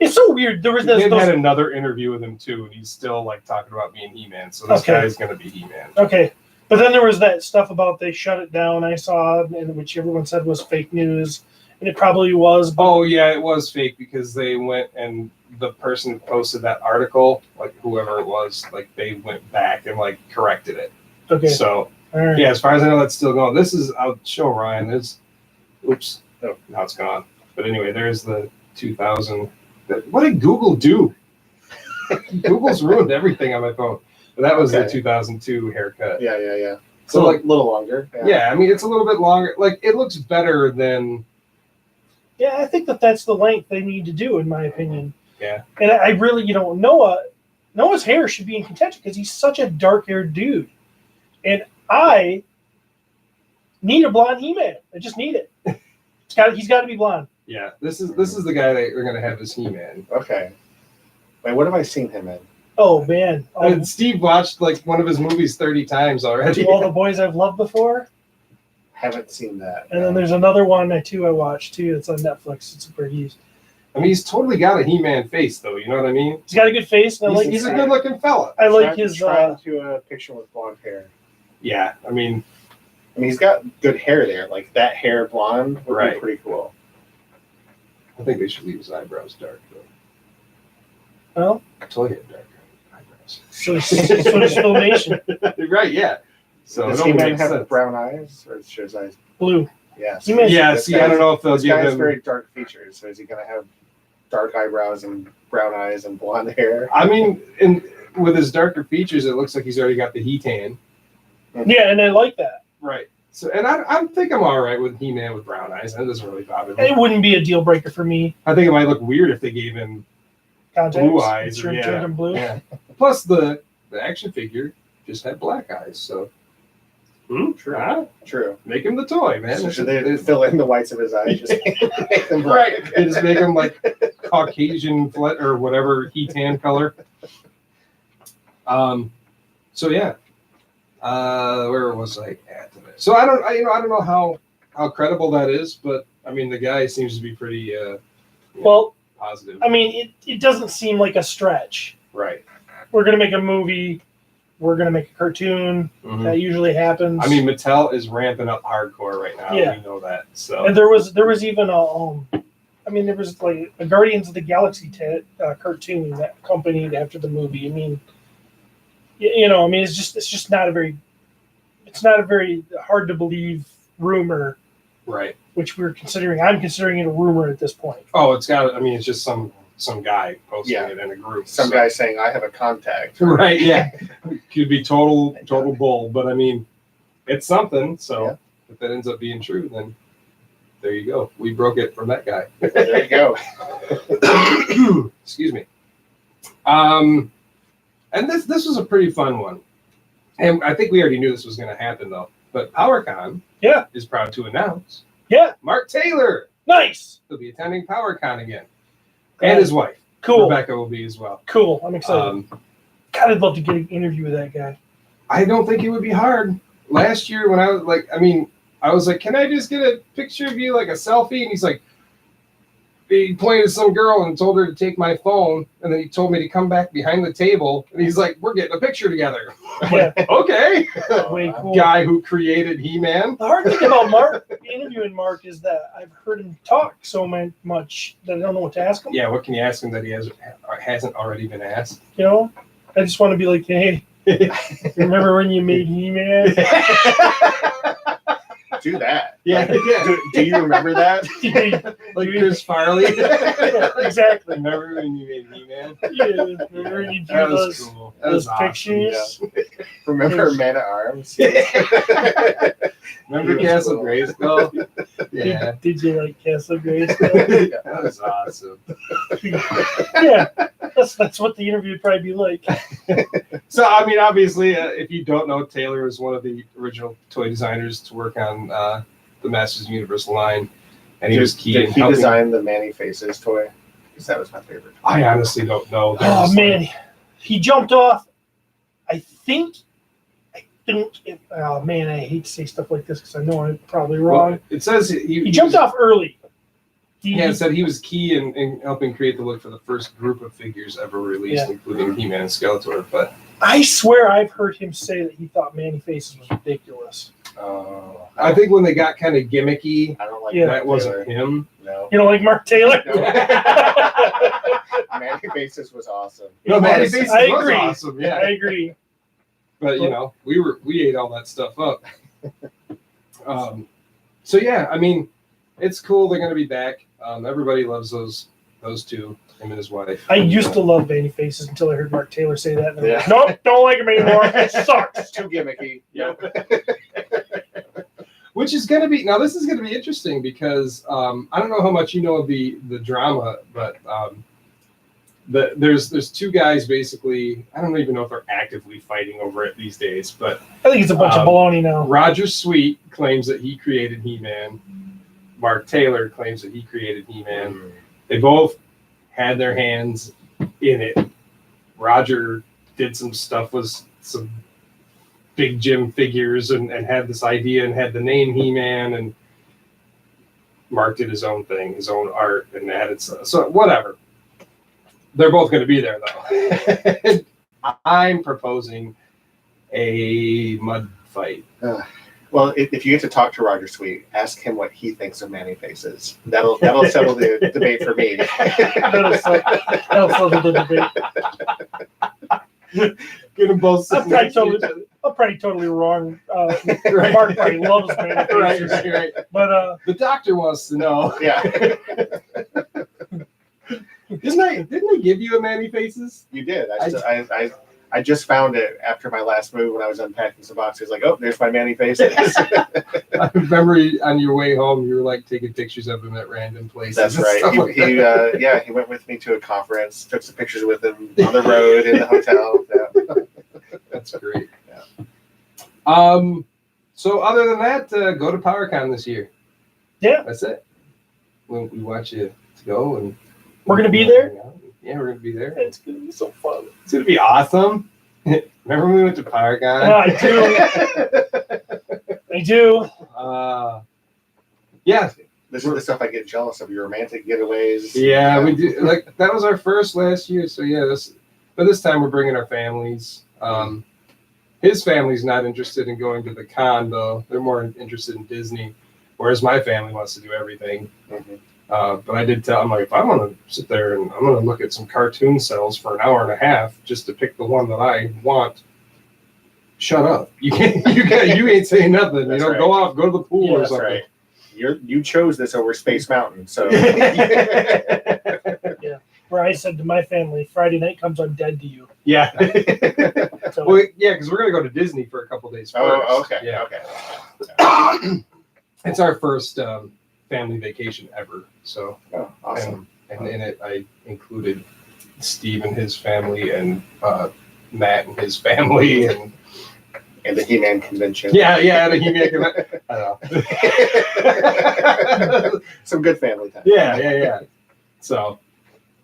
it's so weird. There was had another interview with him too, and he's still talking about being He-Man. So this guy is going to be He-Man. Okay, but then there was that stuff about they shut it down. I saw, and which everyone said was fake news, and it probably was. Oh yeah, it was fake because they went and the person who posted that article, like whoever it was, like they went back and like corrected it. Okay. So All right. yeah, as far as I know, that's still going. This is, I'll show Ryan. There's, oops, oh, now it's gone. But anyway, there's the 2000. What did Google do? Google's ruined everything on my phone. But that was the 2002 haircut. Yeah. So like a little longer. yeah, I mean it's a little bit longer. Like it looks better than. Yeah, I think that's the length they need to do, in my opinion. Yeah. And I really, Noah's hair should be in contention because he's such a dark-haired dude, and I need a blonde He-Man. I just need it. He's got to be blonde. Yeah, this is the guy that they're gonna have as He-Man. Okay. Wait, what have I seen him in? Oh man, And Steve watched like one of his movies 30 times already. All the Boys I've Loved Before. Haven't seen that. And then there's another one I watched too. It's on Netflix. It's where he's He's totally got a He-Man face though. You know what I mean? got a good face. And He's a good-looking fella. I like his. Trying to a picture with blonde hair. Yeah, I mean, he's got good hair there. Like that hair blonde would be pretty cool. I think they should leave his eyebrows dark though. Well, I told you he had dark eyebrows. So it's Filmation. Right? Yeah. So does it He-Man makes have sense. brown eyes, or is his eyes Blue. Yeah. He-Man- Yeah. See, I don't know if they'll This give guy has him. very dark features. So is he gonna have dark eyebrows and brown eyes and blonde hair? I mean, with his darker features, it looks like he's already got the He-Tan. Yeah, and I like that. Right. So, and I think I'm all right with He-Man with brown eyes. That doesn't really bother me. It wouldn't be a deal breaker for me. I think it might look weird if they gave him Contacts, blue eyes. turned him blue. Yeah. Plus, the action figure just had black eyes. So, True. make him the toy, man. So should they fill in the whites of his eyes? Just make them Right. black. They just make him like Caucasian or whatever He-Tan color. So yeah. Where was I at today? So I don't know how credible that is, but I mean the guy seems to be pretty Well, positive. I mean, it doesn't seem like a stretch. Right. We're gonna make a movie. We're gonna make a cartoon. Mhm. That usually happens. I mean, Mattel is ramping up hardcore right now. Yeah. We know that. So and there was even a there was like a Guardians of the Galaxy cartoon that accompanied after the movie. I mean, it's just not a very hard to believe rumor, right. which I'm considering it a rumor at this point. Oh, it's just some guy posting it in a group. Some guy saying, "I have a contact." Right. Yeah. Could be total bull, but I mean, it's something. So if that ends up being true, then there you go. We broke it from that guy. There you go. Excuse me. And this was a pretty fun one, and I think we already knew this was going to happen though. But PowerCon, is proud to announce, Mark Taylor, nice, will be attending PowerCon again, and his wife, cool, Rebecca, will be as well. Cool, I'm excited. God, I'd love to get an interview with that guy. I don't think it would be hard. Last year when I was like, can I just get a picture of you, like a selfie? And he's like, he pointed at some girl and told her to take my phone. And then he told me to come back behind the table. And he's like, we're getting a picture together. I'm like, okay. Way cool. Guy who created He-Man. The hard thing about interviewing Mark is that I've heard him talk so much that I don't know what to ask him. Yeah, what can you ask him that he hasn't already been asked? I just want to be like, hey, remember when you made He-Man? Do that. Yeah. Do you remember that? Like Chris Farley. Exactly. Remember when you made He-Man? Yeah, remember when you drew That was cool. That was those awesome. pictures? Yeah. Remember Man at Arms? Remember Castle Grayskull? Yeah. Did you like Castle Grayskull? That was awesome. Yeah, that's what the interview would probably be like. So, I mean, obviously, if you don't know, Taylor is one of the original toy designers to work on the Masters of the Universe line. And he was key in Did he helping. design the Manny Faces toy? Because that was my favorite. I honestly don't know. Oh, man. He jumped off. I think. Oh, man, I hate to say stuff like this because I know I'm probably wrong. Well, it says He jumped off early. It said he was key in helping create the look for the first group of figures ever released, including He-Man and Skeletor. But I swear I've heard him say that he thought Manny Faces was ridiculous. Oh, I think when they got kind of gimmicky, I don't like Yeah. that Taylor. wasn't him. No. You know, like Mark Taylor. No. Manny Faces was awesome. No, Manny was. Faces I was agree. awesome. Yeah, I agree. but you know, we ate all that stuff up. So yeah, I mean, it's cool. They're gonna be back. Everybody loves those two, him and his wife. I used to love Manny Faces until I heard Mark Taylor say that. And I'm like, Yeah. nope, don't like him anymore. It sucks. Too gimmicky. Yep. Which is going to be now. This is going to be interesting because I don't know how much you know of the drama, but there's two guys basically. I don't even know if they're actively fighting over it these days, but I think it's a bunch of baloney now. Roger Sweet claims that he created He-Man. Mark Taylor claims that he created He-Man. They both had their hands in it. Roger did some stuff with some Big Jim figures and had this idea and had the name He-Man, and Mark did his own thing, his own art, and added so whatever. They're both going to be there though. I'm proposing a mud fight. Well, if you get to talk to Roger Sweet, ask him what he thinks of Manny Faces. That'll settle the debate for me. That'll settle the debate. Get them both. I'm probably totally wrong. Right. Mark probably loves Manny Faces. Right. But The doctor wants to know. Yeah, Didn't they give you a Manny Faces? you did. I just found it after my last move when I was unpacking some boxes. Like, oh, there's my Manny Faces. I remember on your way home, you were like taking pictures of him at random places. That's and right. stuff like He that. he went with me to a conference, took some pictures with him on the road in the hotel. Yeah. That's great. Yeah. So other than that, go to PowerCon this year. Yeah. That's it. We want you to go, and We're gonna be there? Yeah, we're gonna be there. it's gonna be so fun. It's gonna be awesome. Remember when we went to PowerCon? I do. Yeah. This is the stuff I get jealous of. Your romantic getaways. Yeah, we do. Like that was our first last year, so yeah. But this time we're bringing our families. His family's not interested in going to the con though; they're more interested in Disney. Whereas my family wants to do everything. Mm-hmm. But I did tell him, like, if I want to sit there and I'm going to look at some cartoon cells for an hour and a half just to pick the one that I want, shut up. You ain't saying nothing. That's Go right. go to the pool or That's something. right. You chose this over Space Mountain, so Where I said to my family, Friday night comes, I'm dead to you. Yeah. So Well, yeah, because we're going to go to Disney for a couple days first. Oh, okay. Yeah. Okay. It's our first family vacation ever. So, Oh, awesome. and in it, I included Steve and his family and Matt and his family and And the He-Man convention. the He-Man convention. I know. Some good family time. Yeah. So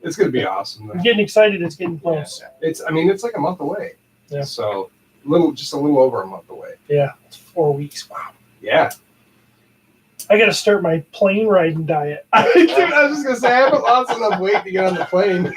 it's gonna be awesome. I'm getting excited. It's getting close. It's like a month away. Yeah. So just a little over a month away. Yeah. It's 4 weeks. Wow. Yeah. I got to start my plane riding diet. Dude, I was just gonna say I haven't lost enough weight to get on the plane.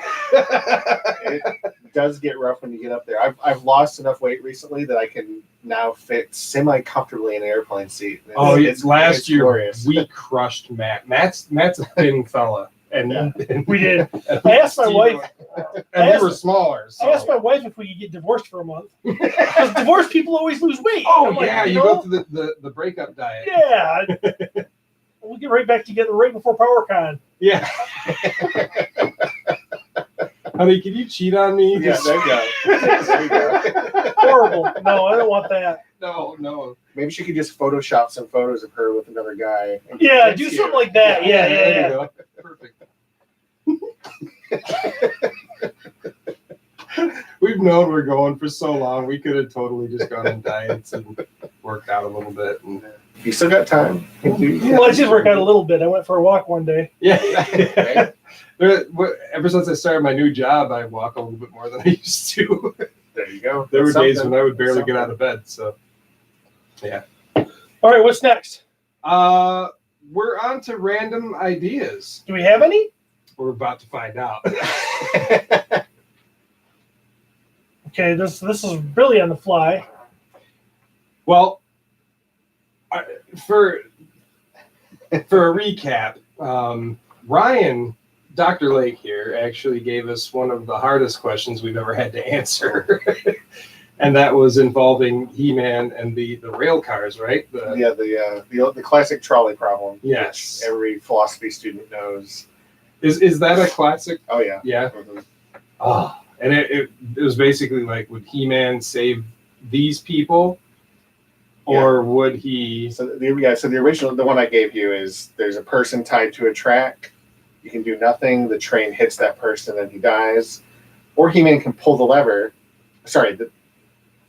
It does get rough when you get up there. I've lost enough weight recently that I can now fit semi-comfortably in an airplane seat. It's last year glorious. we crushed Matt. Matt's a thin fella, and, Yeah. and We did. I asked my wife. and we were smaller. So. I asked my wife if we could get divorced for a month. Because divorced people always lose weight. Oh I'm like, yeah, you know? go through the breakup diet. Yeah. We'll get right back together right before PowerCon. Yeah. Honey, can you cheat on me? Yeah, there you go. There you go. Horrible. No, I don't want that. No. Maybe she could just Photoshop some photos of her with another guy. Yeah, That's do cute. something like that. Yeah. There you go. Perfect. We've known we're going for so long. We could have totally just gone on diets and worked out a little bit. And You still got time. Well, I did work out a little bit. I went for a walk one day. yeah. Ever since I started my new job, I walk a little bit more than I used to. There you go. There were That's days something. when I would barely That's get out of bed. So, yeah. All right, what's next? We're on to random ideas. Do we have any? We're about to find out. Okay, this is really on the fly. Well, For a recap, Ryan, Dr. Lake here, actually gave us one of the hardest questions we've ever had to answer. And that was involving He-Man and the rail cars, right? The classic trolley problem. Yes. Which every philosophy student knows. Is that a classic? Oh yeah. Yeah. Mm-hmm. Oh, and it was basically like, would He-Man save these people, or would he? So the original, the one I gave you is there's a person tied to a track. You can do nothing. The train hits that person and he dies, or He-Man can pull the lever. Sorry,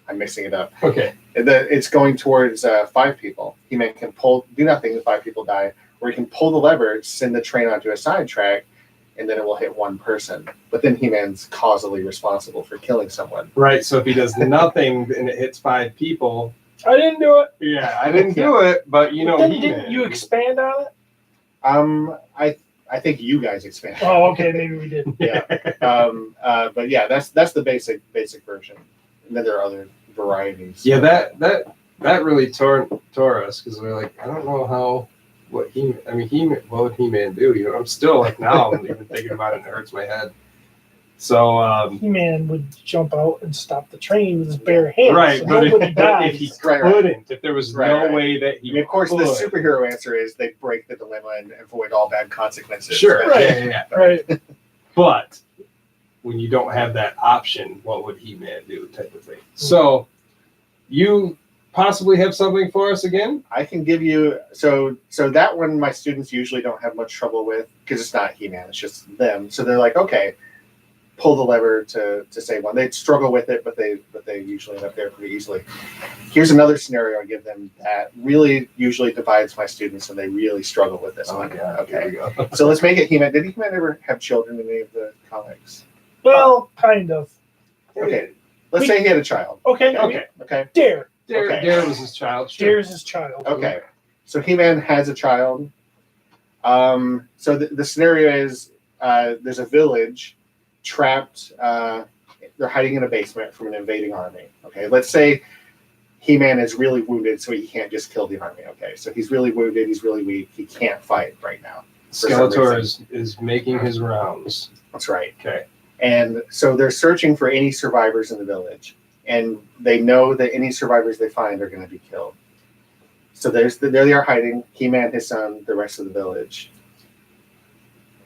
I'm mixing it up. Okay. It's going towards 5 people. He-Man can do nothing. The 5 people die, or he can pull the lever, send the train onto a side track, and then it will hit one person. But then He-Man's causally responsible for killing someone. Right. So if he does nothing and it hits 5 people. I didn't do it. Yeah, I didn't do it, but Then didn't you expand on it? I think you guys expanded. Oh, okay, maybe we did. Yeah. But yeah, that's the basic version. And then there are other varieties. Yeah, that really tore us, because we're like, I don't know what would He-Man do? You know, I'm still like, now I'm even thinking about it and it hurts my head. So He-Man would jump out and stop the train with his bare hands. Right, so but nobody dies. if he couldn't, if there was no way that he I mean, of course, could. the superhero answer is they break the dilemma and avoid all bad consequences. Sure, Right. yeah. Right. But when you don't have that option, what would He-Man do, type of thing? So you possibly have something for us again? I can give you so that one my students usually don't have much trouble with, because it's not He-Man, it's just them. So they're like, okay, pull the lever to save one. They struggle with it, but they usually end up there pretty easily. Here's another scenario I give them that really usually divides my students, and they really struggle with this one. God, Okay. here we go. So let's make it He-Man. Did He-Man ever have children in any of the comics? Well, kind of. Okay. Let's say he had a child. Okay. Okay. Dare. Okay. Dare was his child. Sure. Dare's his child. Okay. So He-Man has a child. So the scenario is there's a village trapped. They're hiding in a basement from an invading army. Okay. Let's say He-Man is really wounded, so he can't just kill the army. Okay. So he's really wounded. He's really weak. He can't fight right now. Skeletor is making his rounds. That's right. Okay. And so they're searching for any survivors in the village. And they know that any survivors they find are going to be killed. So there they are hiding, He-Man, his son, the rest of the village.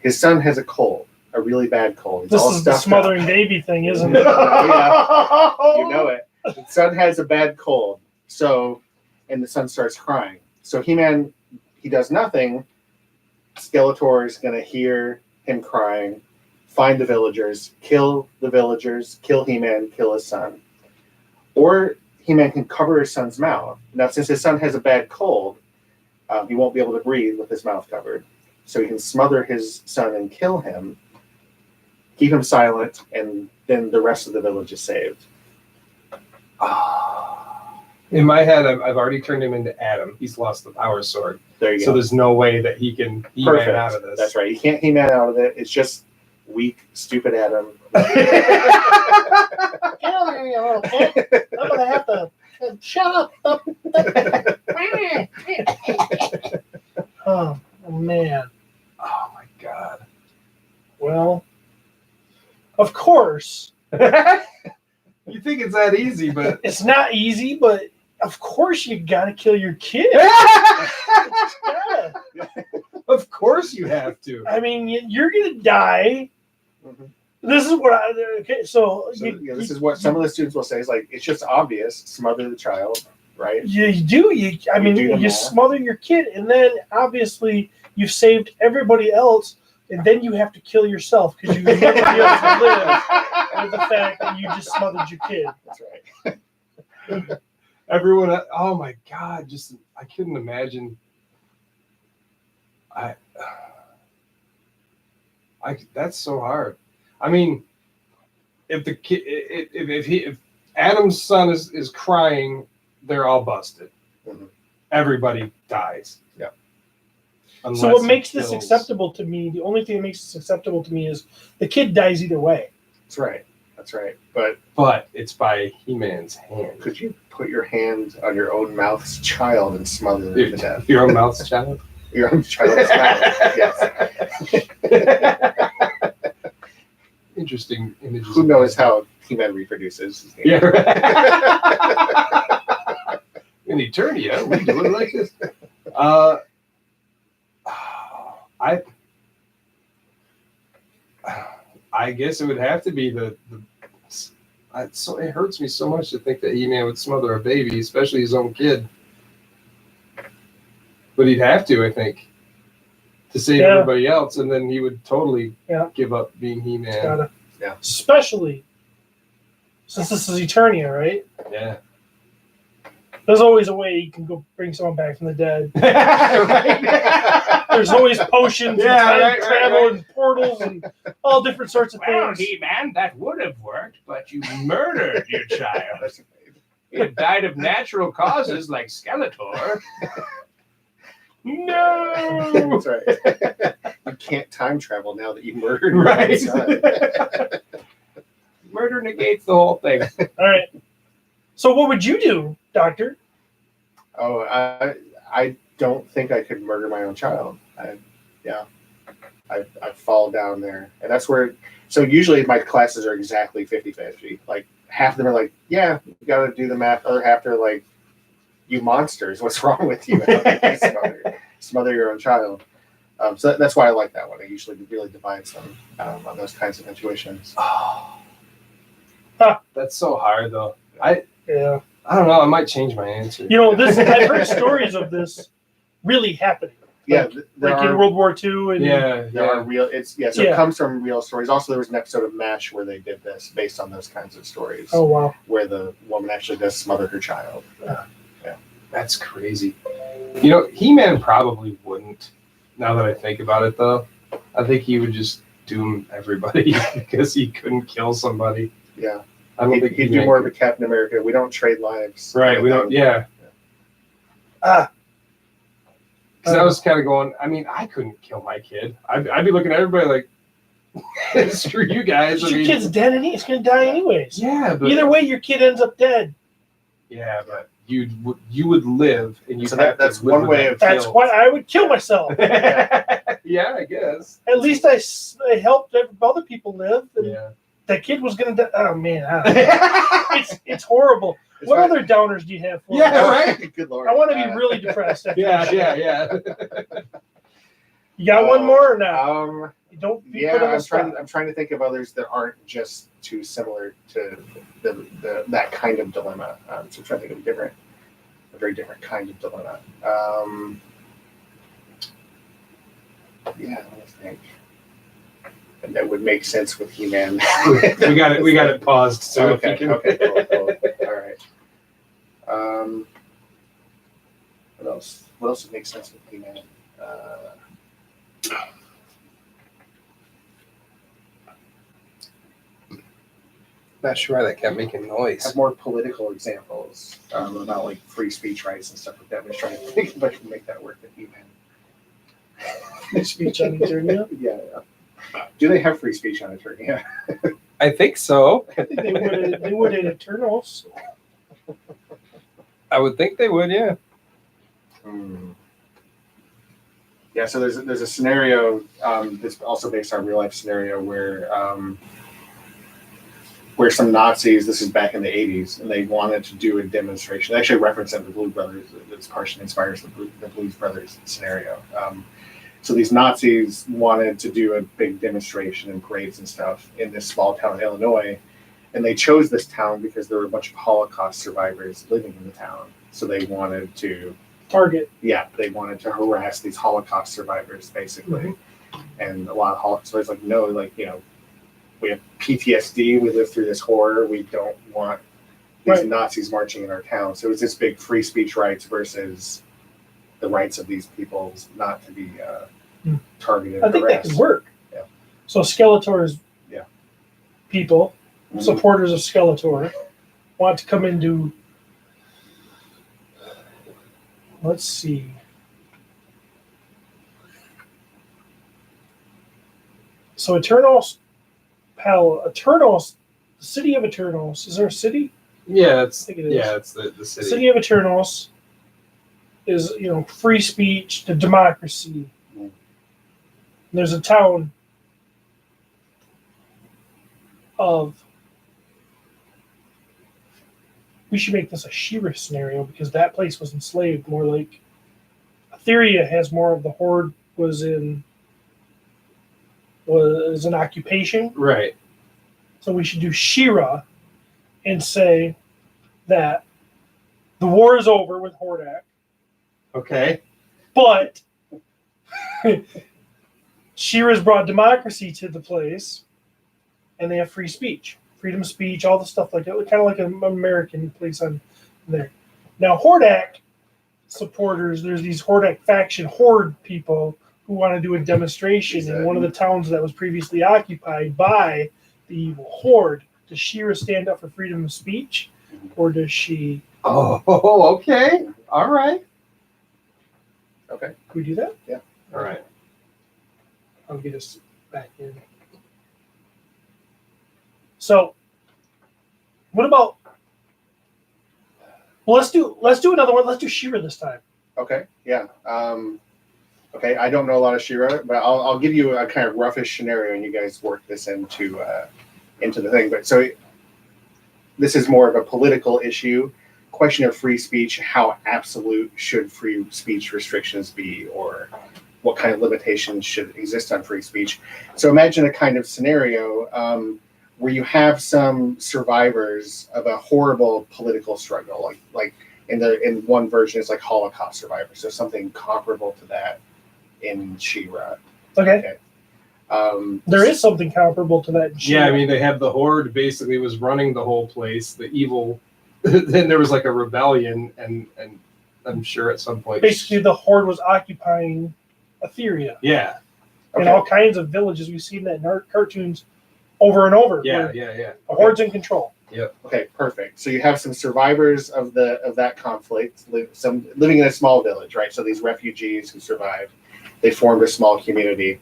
His son has a cold, a really bad cold. He's This all is the stuffed smothering up. baby thing, isn't it? Yeah, you know it. The son has a bad cold. And the son starts crying. So He-Man, he does nothing. Skeletor is going to hear him crying, find the villagers, kill He-Man, kill his son. Or He-Man can cover his son's mouth. Now, since his son has a bad cold, he won't be able to breathe with his mouth covered. So he can smother his son and kill him, keep him silent, and then the rest of the village is saved. In my head, I've already turned him into Adam. He's lost the power sword. There you So go. there's no way that he can He-Man Perfect. out of this. That's right. You can't He-Man out of it. It's just weak, stupid Adam. Get over here, you little kid. I'm going to have to shut up. Oh, man. Oh my God. Well, of course. You think it's that easy, but It's not easy, but of course you got to kill your kid. Yeah. of course you have to. I mean, you're going to die. Mhm. This is what I. Okay, so. This is what some of the students will say is like, it's just obvious, smother the child, right? You do. I mean, do the you math. smother your kid, and then obviously you've saved everybody else, and then you have to kill yourself because you would never be able to live with the fact that you just smothered your kid. That's right. Everyone, oh my God, just I couldn't imagine. That's so hard. I mean, if the kid, if Adam's son is crying, they're all busted. Mhm. Everybody dies. Yeah. So what Unless makes he this kills- acceptable to me? The only thing that makes this acceptable to me is the kid dies either way. That's right. That's right. But but it's by He-Man's hand. could you put your hand on your own mouth's child and smother them to death? Your own mouth's child? Your own child's mouth. Yes. Interesting images. Who knows how He-Man reproduces? Yeah. In Eternia, we do it like this. I guess it would have to be so it hurts me so much to think that He-Man would smother a baby, especially his own kid. But he'd have to, I think, to save everybody else, and then he would totally give up being He-Man. Yeah. Especially since this is Eternia, right? Yeah. There's always a way you can go bring someone back from the dead. Right. There's always potions and time travel and portals and all different sorts of Well, things. He-Man, that would have worked, but you murdered your child. He had died of natural causes like Skeletor. No! That's right. You can't time travel now that you murdered your Right. son. Murder negates the whole thing. All right. So what would you do, Doctor? Oh, I don't think I could murder my own child. I fall down there. And that's where, so usually my classes are exactly 50-50. Like half of them are like, yeah, you got to do the math. Other half are like, you monsters, what's wrong with you? Smother your own child. So that's why I like that one. I usually really divides them on those kinds of situations. Oh. That's so hard, though. Yeah. I don't know. I might change my answer. You know, I've heard stories of this really happening. Yeah, Like in World War II. And there are real. It comes from real stories. Also, there was an episode of MASH where they did this based on those kinds of stories. Oh wow! Where the woman actually does smother her child. Yeah, that's crazy. You know, He-Man probably wouldn't. Now that I think about it, though, I think he would just doom everybody because he couldn't kill somebody. Yeah, I don't think he'd do more of a Captain America. We don't trade lives. Right. We don't. Yeah. Because I was kind of going, I mean, I couldn't kill my kid. I'd be looking at everybody like, screw you guys. Your kid's dead and he's going to die anyways. Yeah, but either way, your kid ends up dead. Yeah, but you would live, and you. So that's one way of. That's why I would kill myself. Yeah, I guess. At least I helped other people live. And yeah. That kid was going to die. Oh man, it's horrible. What other downers do you have for me? Right. Good Lord. I want to be really depressed. Yeah. You got one more or no? You don't. I'm trying to think of others that aren't just too similar to that kind of dilemma. So I'm trying to think of a very different kind of dilemma. Let me think. And that would make sense with He-Man. we got it paused. So okay, cool. All right. What else? What else would make sense with He-Man? Not sure why that kept making noise. Have more political examples about like free speech rights and stuff like that. I'm just trying to think if I can make that work with He-Man. Free speech on Eternia? Yeah. Do they have free speech on Eternia? I think so. I think they would in Eternals. I would think they would, yeah. Yeah, so there's a scenario that's also based on a real life scenario where some Nazis, this is back in the 80s, and they wanted to do a demonstration. They actually referenced the Blues Brothers. This partially inspires the Blues Brothers scenario. So these Nazis wanted to do a big demonstration and parades and stuff in this small town in Illinois, and they chose this town because there were a bunch of Holocaust survivors living in the town. So they wanted to target. Yeah, they wanted to harass these Holocaust survivors, basically. Mm-hmm. And a lot of Holocaust survivors like, no, like, you know, we have PTSD. We lived through this horror. We don't want these Nazis marching in our town. So it was this big free speech rights versus the rights of these people not to be targeted. I think that could work. Yeah. So Skeletor's people, supporters of Skeletor, want to come into. Let's see. So Eternals the city of Eternos. Is there a city? Yeah, it's I think it is. yeah, it's the city. City of Eternos is, free speech, the democracy. Mm. There's a town of. We should make this a She-Ra scenario because that place was enslaved. More like Etheria has more of the Horde was an occupation. Right. So we should do She-Ra and say that the war is over with Hordak, Okay. but She-Ra's brought democracy to the place, and they have free speech, freedom of speech, all the stuff like that, kind of like an American place on there. Now, Hordak supporters, there's these Hordak faction Horde people who want to do a demonstration in one of the towns that was previously occupied by the evil Horde. Does She-Ra stand up for freedom of speech, or does she? Oh, okay. All right. Okay. Can we do that? All right. I'll get us back in. So, what about? Well, let's do another one. Let's do She-Ra this time. Okay. Yeah. Okay. I don't know a lot of She-Ra, but I'll give you a kind of roughish scenario, and you guys work this into the thing. But so this is more of a political issue. Question of free speech: how absolute should free speech restrictions be, or what kind of limitations should exist on free speech? So imagine a kind of scenario where you have some survivors of a horrible political struggle, like in one version it's like Holocaust survivors, so something comparable to that in She-Ra. Okay. There is something comparable to that. In She-Ra. Yeah, I mean, they had the Horde basically was running the whole place. The evil. Then there was like a rebellion, and I'm sure at some point. Basically, the Horde was occupying Etheria. Yeah. In all kinds of villages. We've seen that in cartoons over and over. Yeah. The Horde's in control. Yep. Okay, perfect. So you have some survivors of that conflict, some living in a small village, right? So these refugees who survived, they formed a small community,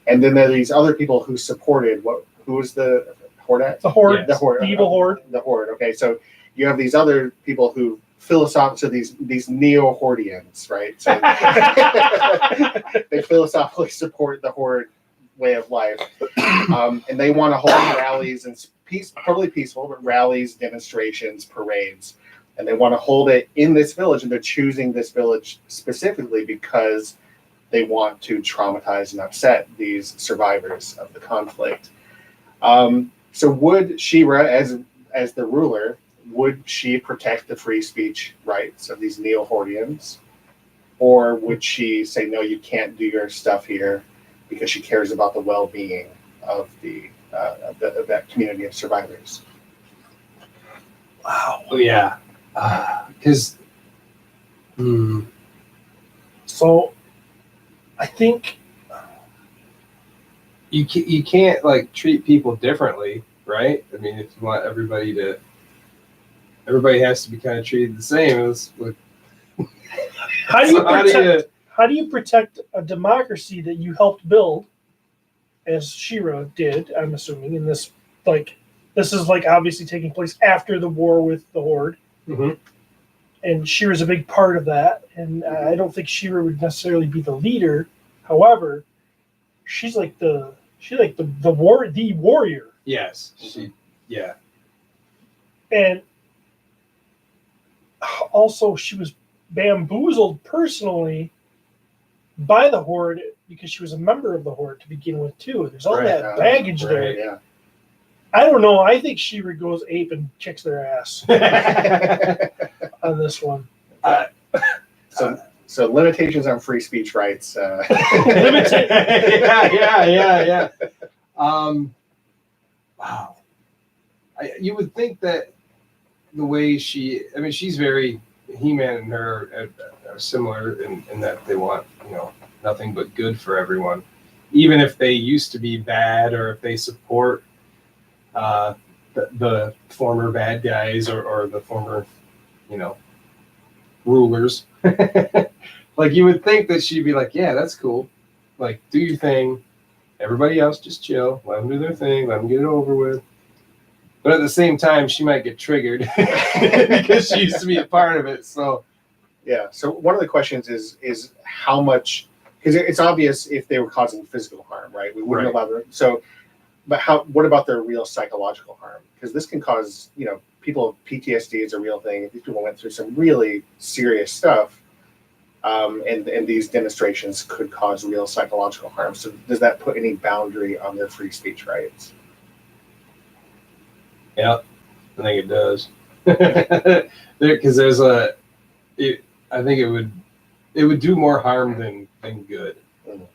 and then there are these other people who supported who was the Horde? The Horde. Yes. The Horde. The evil Horde. The Horde. Okay, so you have these other people who these neo-Hordians, right? So they philosophically support the Horde way of life, and they want to hold rallies and totally peaceful, but rallies, demonstrations, parades, and they want to hold it in this village, and they're choosing this village specifically because they want to traumatize and upset these survivors of the conflict. So would She-Ra, as the ruler, would she protect the free speech rights of these neo-Hordians? Or would she say, no, you can't do your stuff here because she cares about the well-being of that community of survivors? Wow. Oh, yeah. Because. So, I think you can't like treat people differently, right? I mean, if you want everybody has to be kind of treated the same. how do you protect a democracy that you helped build, as She-Ra did? I'm assuming in this this is obviously taking place after the war with the Horde, and She-Ra's a big part of that. And I don't think She-Ra would necessarily be the leader. However, she's the warrior. Yes. And also, she was bamboozled personally by the Horde because she was a member of the Horde to begin with, too. There's all that baggage there. Yeah. I don't know. I think She-Ra goes ape and kicks their ass on this one. So limitations on free speech rights. Yeah. Wow. You would think that the way she's very, He-Man and her are similar in that they want, nothing but good for everyone. Even if they used to be bad, or if they support the former bad guys or the former, rulers. Like, you would think that she'd be like, yeah, that's cool. Like, do your thing. Everybody else just chill. Let them do their thing. Let them get it over with. But at the same time, she might get triggered because she used to be a part of it. So Yeah. So one of the questions is how much, because it's obvious if they were causing physical harm, right? We wouldn't allow them. So, but what about their real psychological harm? Because this can cause, people, PTSD is a real thing. These people went through some really serious stuff. And these demonstrations could cause real psychological harm. So does that put any boundary on their free speech rights? yeah, I think it does. Because I think it would do more harm than good.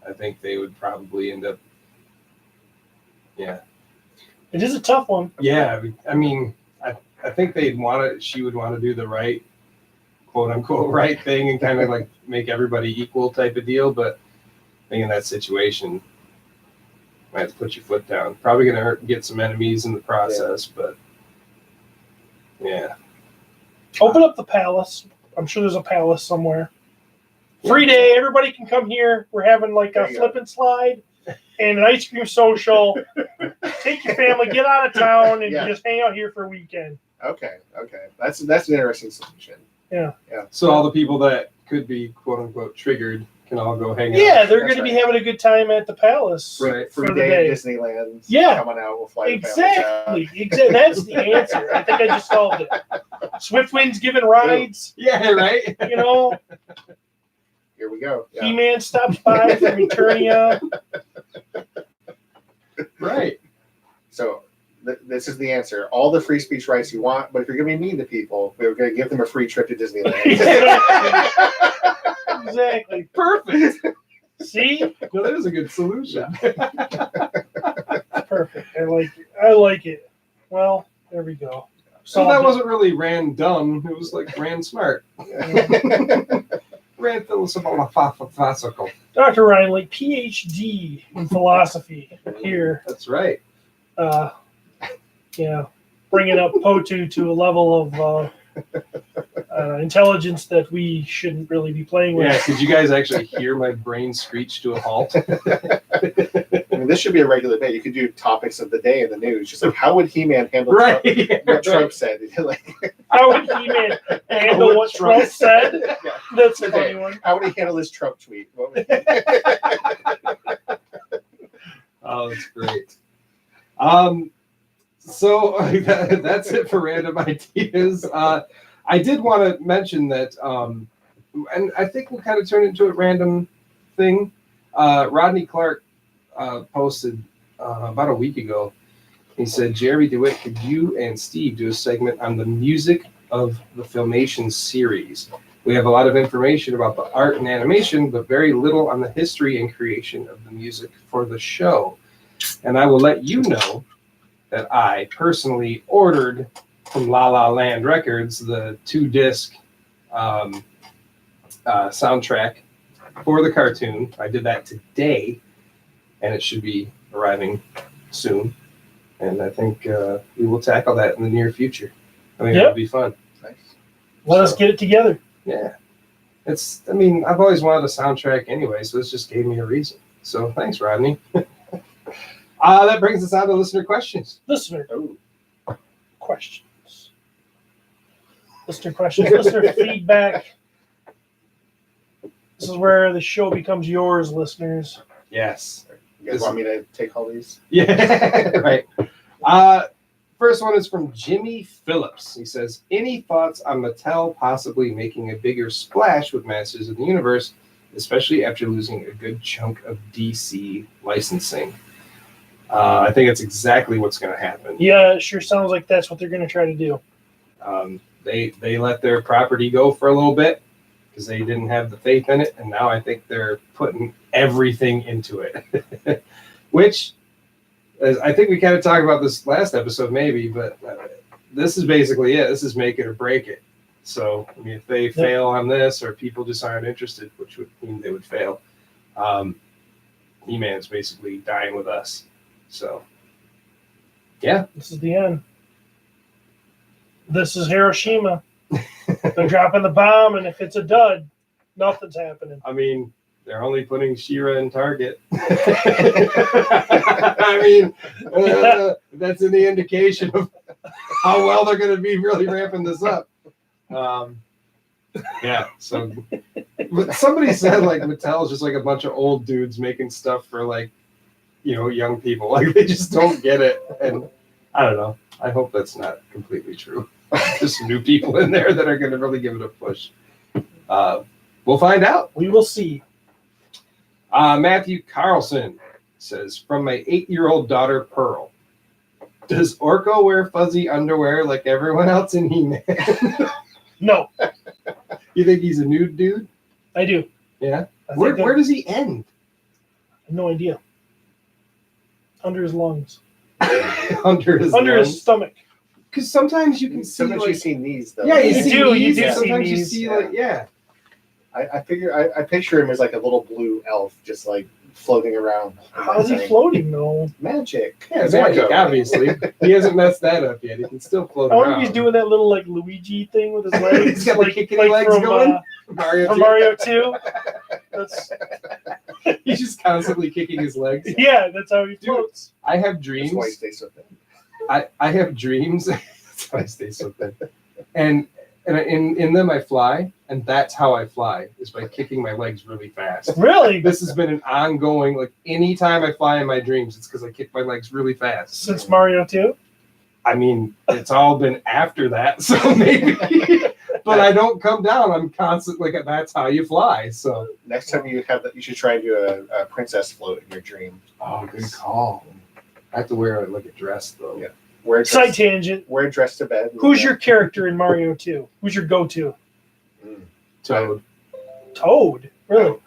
I think they would probably end up. Yeah. It is a tough one. Yeah, I mean, I think she would want to do the right, quote unquote, right thing and kind of like make everybody equal type of deal. But I think in that situation, might have to put your foot down. Probably going to get some enemies in the process, but yeah. Open up the palace. I'm sure there's a palace somewhere. Free day. Everybody can come here. We're having like a flip and slide and an ice cream social. Take your family, get out of town, and just hang out here for a weekend. Okay. That's an interesting solution. Yeah. So all the people that could be quote unquote triggered can all go hang out. Yeah, they're going to be having a good time at the palace. Right. Free day at Disneyland. Yeah. Come on out. We'll fly Exactly. That's the answer. I think I just solved it. Swiftwind's giving rides. Yeah, right. Here we go. Yeah. He-Man stops by from Eternia. Right. So this is the answer. All the free speech rights you want, but if you're going to be mean to people, we're going to give them a free trip to Disneyland. Exactly. Perfect. See? No, that is a good solution. Perfect. I like it. Well, there we go. So that wasn't really ran dumb. It was like ran smart. Ran philosophical. Dr. Ryan, like PhD in philosophy here. That's right. Bringing up POTU to a level of intelligence that we shouldn't really be playing with. Yeah, did you guys actually hear my brain screech to a halt? I mean, this should be a regular day. You could do topics of the day in the news. Just like, how would He-Man handle Right. what Trump said? How would He-Man handle what Trump said? Yeah. That's a funny one. How would he handle this Trump tweet? Oh, that's great. So that's it for random ideas. I did want to mention that, and I think we'll kind of turn it into a random thing. Rodney Clark posted about a week ago. He said, Jeremy DeWitt, could you and Steve do a segment on the music of the Filmation series? We have a lot of information about the art and animation, but very little on the history and creation of the music for the show. And I will let you know that I personally ordered from La La Land Records the 2-disc soundtrack for the cartoon. I did that today, and it should be arriving soon. And I think we will tackle that in the near future. I mean, it'll be fun. Nice. Let us get it together. Yeah. I've always wanted a soundtrack anyway, so this just gave me a reason. So thanks, Rodney. That brings us on to listener questions. Listener questions. Listener feedback. This is where the show becomes yours, listeners. Yes. You guys want me to take all these? Yeah, right. First one is from Jimmy Phillips. He says, any thoughts on Mattel possibly making a bigger splash with Masters of the Universe, especially after losing a good chunk of DC licensing? I think that's exactly what's going to happen. Yeah, it sure sounds like that's what they're going to try to do. They let their property go for a little bit because they didn't have the faith in it, and now I think they're putting everything into it. Which, I think we kind of talked about this last episode maybe, but this is basically it. This is make it or break it. So, I mean, if they fail on this or people just aren't interested, which would mean they would fail, He-Man's basically dying with us. So, yeah. This is the end. This is Hiroshima. They're dropping the bomb, and if it's a dud, nothing's happening. I mean, they're only putting She-Ra in Target. I mean, that's any indication of how well they're going to be really ramping this up. Yeah. So, but somebody said like Mattel is just like a bunch of old dudes making stuff for like, young people. Like they just don't get it, and I don't know. I hope that's not completely true. Just new people in there that are going to really give it a push. We'll find out. We will see. Matthew Carlson says, from my 8-year-old daughter, Pearl, does Orko wear fuzzy underwear like everyone else in He-Man? No, You think he's a nude dude? I do. Yeah. I Where think does he end? no idea. Under his lungs. Under his stomach. Because sometimes you can see Sometimes like, you see knees though. yeah, You see do knees, see and sometimes you knees, see yeah. like, yeah. I picture him as like a little blue elf, just like floating around. How's he floating though? Magic. Yeah, He's magic, Orko. obviously. He hasn't messed that up yet. He can still float I wonder around. if he's doing that little like Luigi thing with his legs. He's got the like, kicking like legs from, going. Mario, from 2. Mario 2. That's He's just constantly kicking his legs. yeah, that's how he floats. I have That's dreams. why he stays so thin. I have dreams. That's why I stay so thin. And in them I fly, and that's how I fly, is by kicking my legs really fast. Really? This has been an ongoing, like anytime I fly in my dreams, it's because I kick my legs really fast. Since Mario 2? I mean, it's all been after that, so maybe. But I don't come down. I'm constantly like, that's how you fly. So Next time you have that, you should try and do a princess float in your dream. oh, good call. I have to wear like a dress though. Yeah. Wear Side dress, tangent. wear dress to bed. Who's your character in Mario 2? Who's your go-to? Toad. Toad. Really?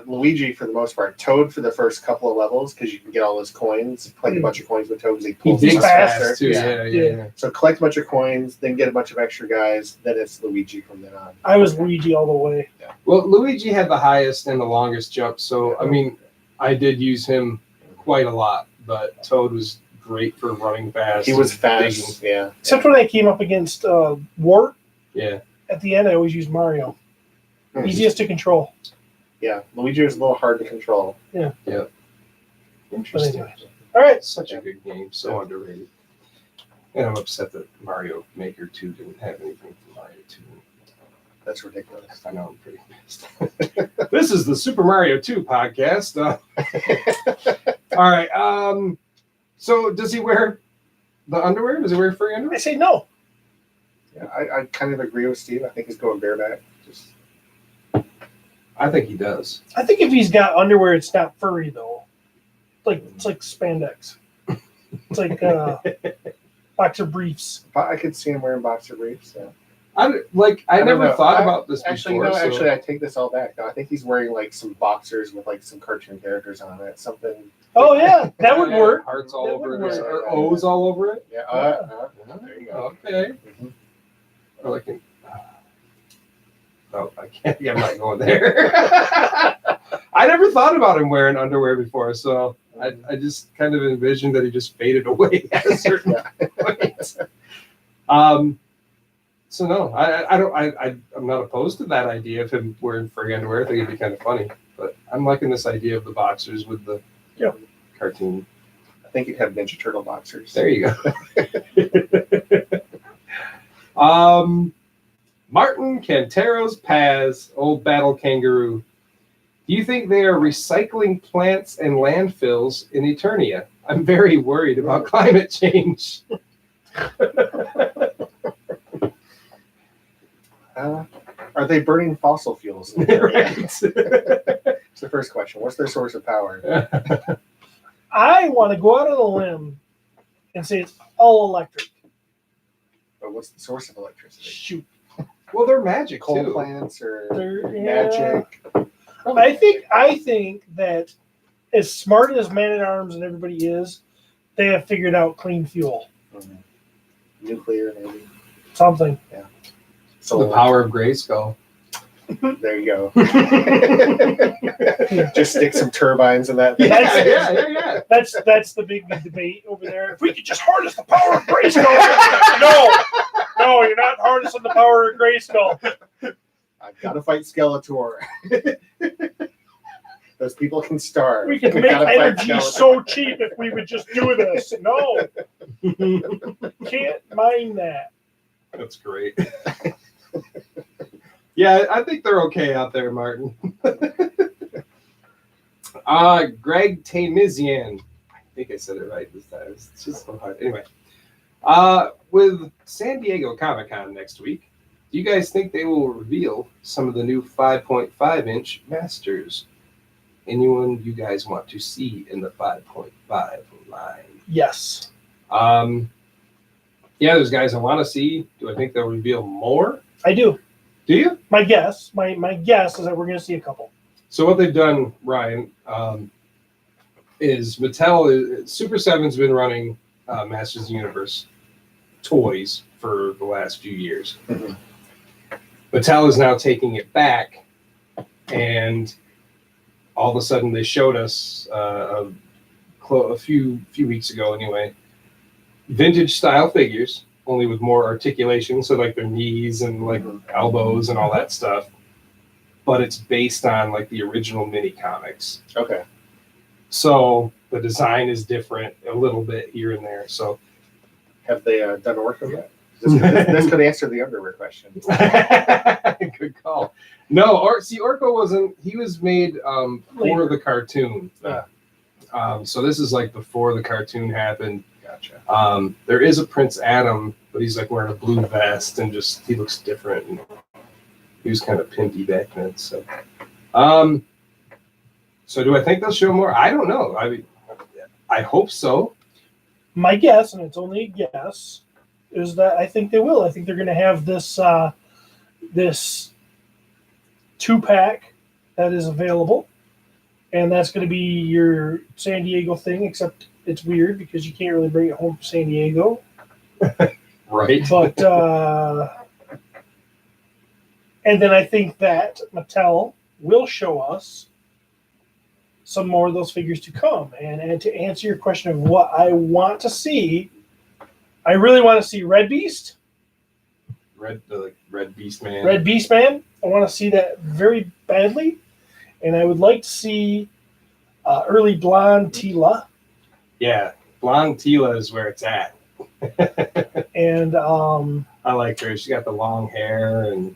Luigi for the most part. Toad for the first couple of levels because you can get all those coins. Collect a bunch of coins with Toad because he He pulls digs He's much fast. fast too. Yeah. Yeah. So collect a bunch of coins, then get a bunch of extra guys. Then it's Luigi from then on. I was Luigi all the way. Well, Luigi had the highest and the longest jump, so I mean, I did use him quite a lot. But Toad was great for running fast. He was and fast. digging. Yeah. Except when I came up against Wart, Yeah. at the end I always used Mario. Easiest to control. Yeah. Luigi was a little hard to control. Interesting. But anyway. All right. Such a good game, so underrated. And I'm upset that Mario Maker 2 didn't have anything from Mario 2. That's ridiculous. I know I'm pretty pissed. This is the Super Mario 2 podcast. All right. So does he wear the underwear? Does he wear furry I underwear? say no. Yeah, I kind of agree with Steve. I think he's going bareback. Just I think he does. I think if he's got underwear, it's not furry though. It's like spandex. It's like boxer briefs. but I could see him wearing boxer briefs. Yeah. I don't never know. thought about this Actually, before. no. so- Actually, I take this all back. No, I think he's wearing like some boxers with like some cartoon characters on it. Something. Oh yeah, that would Yeah, work. Hearts all That over would it, work. or O's all over it. Yeah. There you go. Okay. Mhm. Or like an, oh, I can't. Yeah, I'm not going there. I never thought about him wearing underwear before, so I just kind of envisioned that he just faded away at a certain point. So no, I'm not opposed to that idea of him wearing furry underwear. I think it'd be kind of funny, but I'm liking this idea of the boxers with the cartoon. I think you'd have Ninja Turtle boxers. There you go. Martin Canteros Paz, old battle kangaroo. Do you think they are recycling plants and landfills in Eternia? I'm very worried about climate change. Are they burning fossil fuels? Right. It's the first question. What's their source of power? I want to go out on a limb and say it's all electric. Or what's the source of electricity? Shoot. Well, they're magic Coal too. plants or Yeah. magic? I think that as smart as Man at Arms and everybody is, they have figured out clean fuel. Mhm. Nuclear, maybe. Something. So The power of Grayskull. there you go. Just stick some turbines in that. thing. Yeah. That's the big debate over there. If we could just harness the power of Grayskull. No, you're not harnessing the power of Grayskull. I've got to fight Skeletor. Those people can starve. We could We've make gotta fight energy skeletons. so cheap if we would just do this. No, can't mind that. That's great. Yeah, I think they're okay out there, Martin. Greg Tamizian. I think I said it right this time. It's just so hard. Anyway, with San Diego Comic-Con next week, do you guys think they will reveal some of the new 5.5-inch Masters? Anyone you guys want to see in the 5.5 line? Yes. Yeah, there's guys I want to see. Do I think they'll reveal more? I do. Do you? My guess is that we're going to see a couple. So what they've done, Ryan, is Mattel, Super 7's been running Masters of the Universe toys for the last few years. Mhm. Mattel is now taking it back, and all of a sudden they showed us a few weeks ago anyway, vintage style figures, only with more articulation, so like their knees and like elbows and all that stuff. But it's based on like the original mini comics. Okay. So the design is different a little bit here and there. So Have they done Orko yet? This could answer the underwear question. good call. No, Orko wasn't. He was made for Later. the cartoon. So this is like before the cartoon happened. Gotcha. There is a Prince Adam, but he's like wearing a blue vest and just he looks different. And he was kind of pimpy back then. So, so do I think they'll show more? I don't know. I hope so. My guess, and it's only a guess, is that I think they will. I think they're going to have this this 2-pack that is available, and that's going to be your San Diego thing. Except it's weird because you can't really bring it home from San Diego. Right. But and then I think that Mattel will show us some more of those figures to come. And to answer your question of what I want to see, I really want to see Red Beast. Red Beast Man. Red Beast Man. I want to see that very badly. And I would like to see early blonde Tila. Yeah, blonde Tila is where it's at. And I like her. She got the long hair and.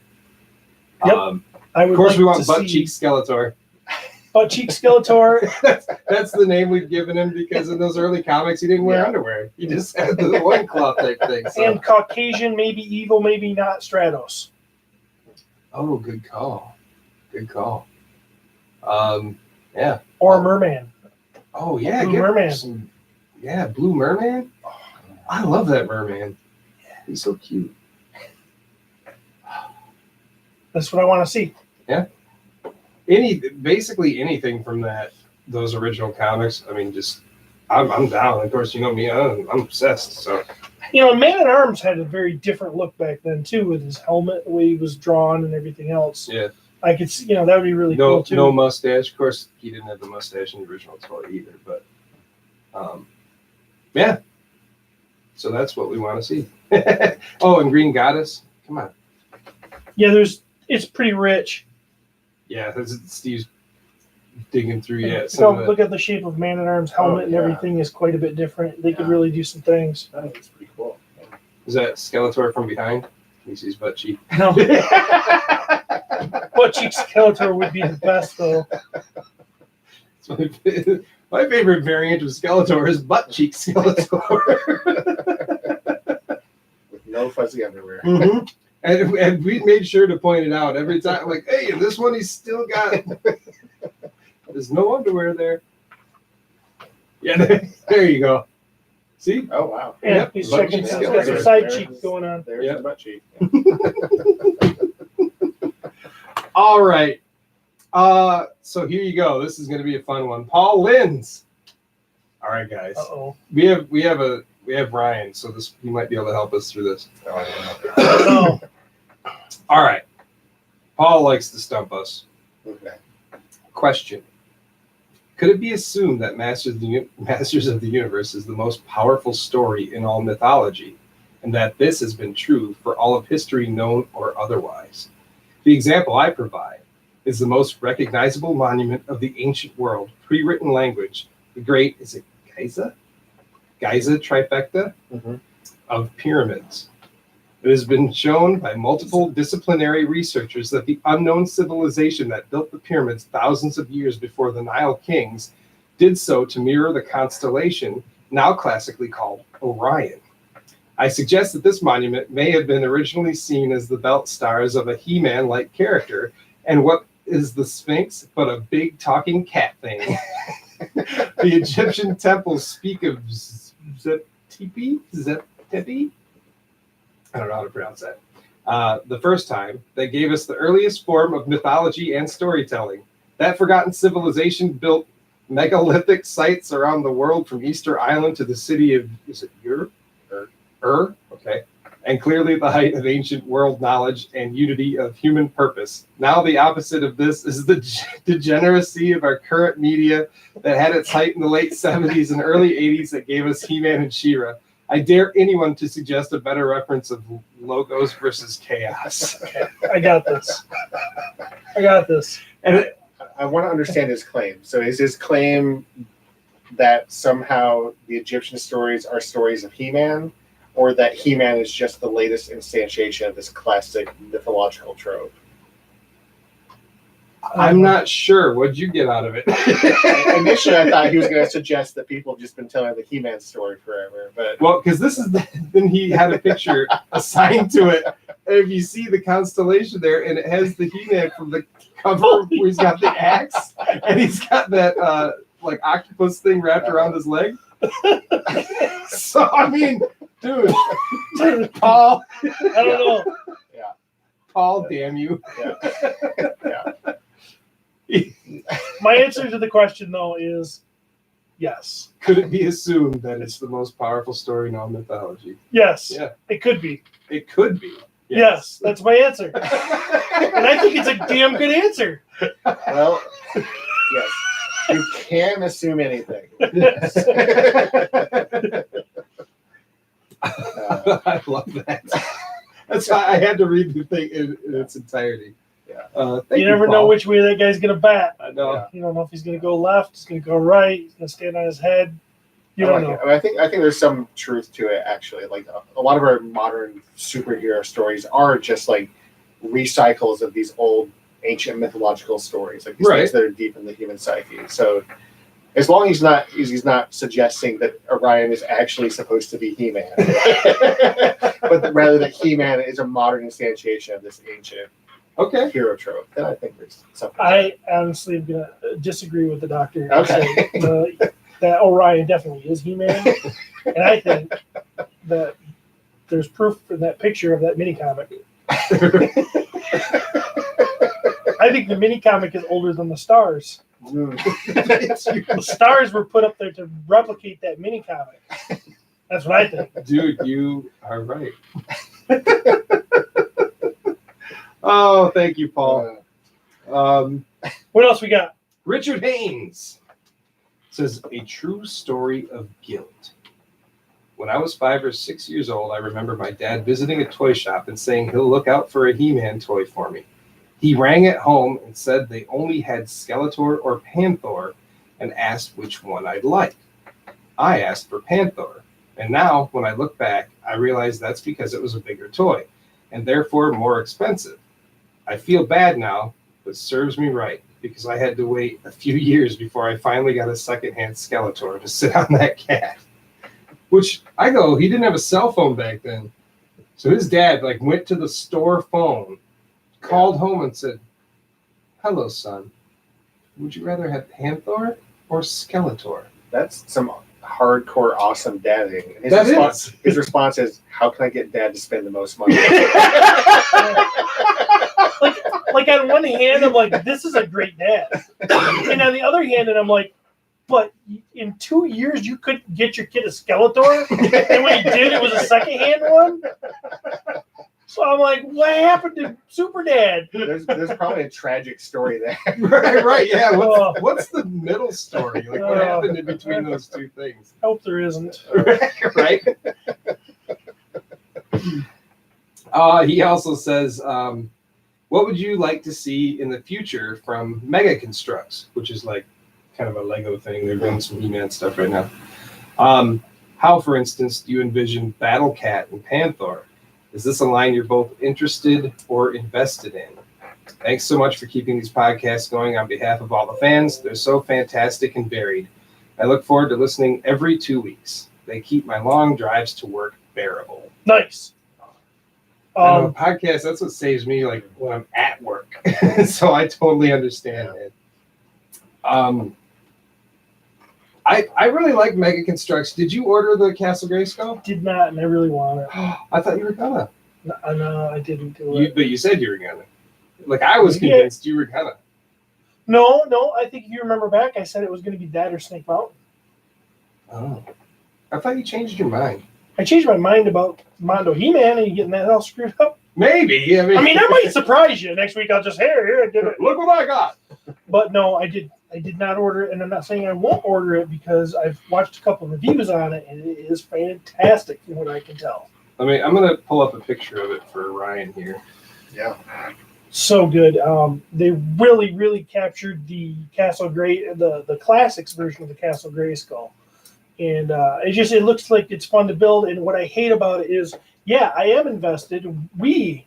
Yep. Of course, we want to Butt see Cheek Skeletor. Butt Cheek Skeletor. That's the name we've given him because in those early comics he didn't wear underwear. He just had the loincloth type thing. So. And Caucasian, maybe evil, maybe not Stratos. Oh, good call. Good call. Yeah. Or Merman. Oh yeah, Blue get Merman. some- yeah, Blue Merman. I love that merman. He's so cute. That's what I want to see. Basically anything from those original comics. I mean, just I'm down. Of course, you know me. I'm obsessed. So You know, Man at Arms had a very different look back then too, with his helmet, the way he was drawn, and everything else. yeah, I could see, that would be really no cool too. no mustache. Of course, he didn't have the mustache in the original toy either. But yeah. So that's what we want to see. Oh, and Green Goddess. Come on. Yeah, it's pretty rich. Yeah, Steve's digging through. Yeah, some of the- Look at the shape of Man at Arms helmet and yeah. everything is quite a bit different. They could Yeah. really do some things. I think it's pretty cool. is that Skeletor from behind? He sees butt cheek. No, Butt Cheek Skeletor would be the best though. My favorite variant of Skeletor is butt cheek Skeletor. With no fuzzy underwear. Mm-hmm. And we made sure to point it out every time. Like, hey, in this one, he's still got. There's no underwear there. Yeah, there you go. See? Oh wow. Yeah, Yep. he's Butt checking. cheek He's Skeletor. got some side cheek going on. There's Yep. the butt cheek. All right. So here you go. This is going to be a fun one. Paul Linz. All right, guys. Uh-oh. We have Ryan, so he might be able to help us through this. No. All right. Paul likes to stump us. Okay. Question. Could it be assumed that Masters of the Universe is the most powerful story in all mythology, and that this has been true for all of history, known or otherwise? The example I provide is the most recognizable monument of the ancient world, pre-written language. The great, is it Giza? Giza trifecta of pyramids. It has been shown by multiple disciplinary researchers that the unknown civilization that built the pyramids thousands of years before the Nile kings did so to mirror the constellation now classically called Orion. I suggest that this monument may have been originally seen as the belt stars of a He-Man-like character, and what is the Sphinx but a big talking cat thing? The Egyptian temples speak of Zep-Tepi? I don't know how to pronounce that. The first time, they gave us the earliest form of mythology and storytelling. That forgotten civilization built megalithic sites around the world from Easter Island to the city of, is it Ur? Okay. And clearly the height of ancient world knowledge and unity of human purpose. Now the opposite of this is the degeneracy of our current media that had its height in the late 70s and early 80s that gave us He-Man and She-Ra. I dare anyone to suggest a better reference of logos versus chaos. Okay, I got this. And I want to understand his claim. So is his claim that somehow the Egyptian stories are stories of He-Man, or that He-Man is just the latest instantiation of this classic mythological trope? I'm not sure. What'd you get out of it? Initially, I thought he was going to suggest that people have just been telling the He-Man story forever. But well, because this is then he had a picture assigned to it. And if you see the constellation there, and it has the He-Man from the cover where he's got the axe, and he's got that like octopus thing wrapped around his leg. So I mean, dude, Paul, I don't know. yeah, Paul, damn you. Yeah. My answer to the question, though, is yes. Could it be assumed that it's the most powerful story in all mythology? Yes. Yeah. It could be. It could be. Yes, that's my answer. And I think it's a damn good answer. Well, yes. You can assume anything. I love that. That's why I had to read the thing in its entirety. Yeah. You never know which way that guy's going to bat. I know. Yeah. You don't know if he's going to go left, he's going to go right, he's going to stand on his head. You don't know. I think there's some truth to it, actually. Like a lot of our modern superhero stories are just like recycles of these old ancient mythological stories, like these things that are deep in the human psyche. So as long as he's not suggesting that Orion is actually supposed to be He-Man, but rather that He-Man is a modern instantiation of this ancient hero trope, then I think there's something. I honestly am going to disagree with the doctor. Okay. That Orion definitely is He-Man. And I think that there's proof in that picture of that mini comic. I think the mini comic is older than the stars. The stars were put up there to replicate that mini comic. That's what I think. Dude, you are right. Oh, thank you, Paul. What else we got? Richard Haynes says, a true story of guilt. When I was 5 or 6 years old, I remember my dad visiting a toy shop and saying he'll look out for a He-Man toy for me. He rang at home and said they only had Skeletor or Panther and asked which one I'd like. I asked for Panther, and now, when I look back, I realize that's because it was a bigger toy, and therefore more expensive. I feel bad now, but serves me right, because I had to wait a few years before I finally got a secondhand Skeletor to sit on that cat. Which, I go, he didn't have a cell phone back then. So his dad, went to the store phone, called home and said, hello, son. Would you rather have Panther or Skeletor? That's some hardcore awesome dadding. His response is, how can I get dad to spend the most money? Like on one hand, I'm like, this is a great dad. And on the other hand, I'm like, but in 2 years, you couldn't get your kid a Skeletor? And when he did, it was a secondhand one? So I'm like, what happened to Super Dad? There's probably a tragic story there. Right, yeah. What's the middle story? What happened in between those two things? I hope there isn't. Right? He also says, What would you like to see in the future from Mega Constructs, which is like kind of a Lego thing? They're doing some He-Man stuff right now. How, for instance, do you envision Battle Cat and Panther? Is this a line you're both interested or invested in? Thanks so much for keeping these podcasts going on behalf of all the fans. They're so fantastic and varied. I look forward to listening every 2 weeks. They keep my long drives to work bearable. Nice. I know, podcast, that's what saves me like when I'm at work. So I totally understand it. I really like Mega Constructs. Did you order the Castle Grayskull? Did not, and I really want it. I thought you were gonna. No, I didn't do it. But you said you were gonna. Like I was convinced you were gonna. No. I think if you remember back, I said it was going to be that or Snake Mountain. Oh, I thought you changed your mind. I changed my mind about Mondo He-Man, and you getting that all screwed up. Maybe. I mean, that might surprise you. Next week, I'll just here I did it. Look what I got. But no, I did not order it, and I'm not saying I won't order it because I've watched a couple of reviews on it, and it is fantastic from what I can tell. I mean, I'm gonna pull up a picture of it for Ryan here. Yeah. So good. They really, really captured the Castle Gray, the classics version of the Castle Grayskull. And it looks like it's fun to build. And what I hate about it is, yeah, I am invested. Me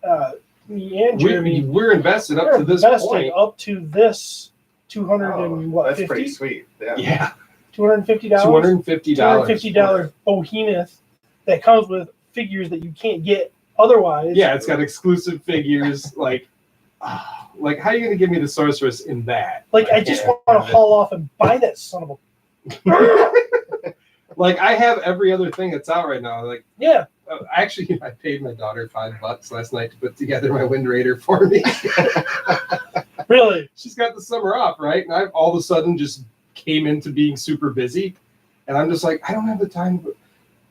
and Jeremy, we're invested up to this point. Up to this 200 and what? That's 50? pretty sweet. Yeah. $250. $250 behemoth that comes with figures that you can't get otherwise. Yeah, it's got exclusive figures. Like how are you gonna give me the sorceress in that? I just want to haul off and buy that son of a. Like I have every other thing that's out right now. Like yeah. Actually, I paid my daughter $5 last night to put together my Wind Raider for me. Really? She's got the summer off, right? And I all of a sudden just came into being super busy, and I'm just like, I don't have the time. But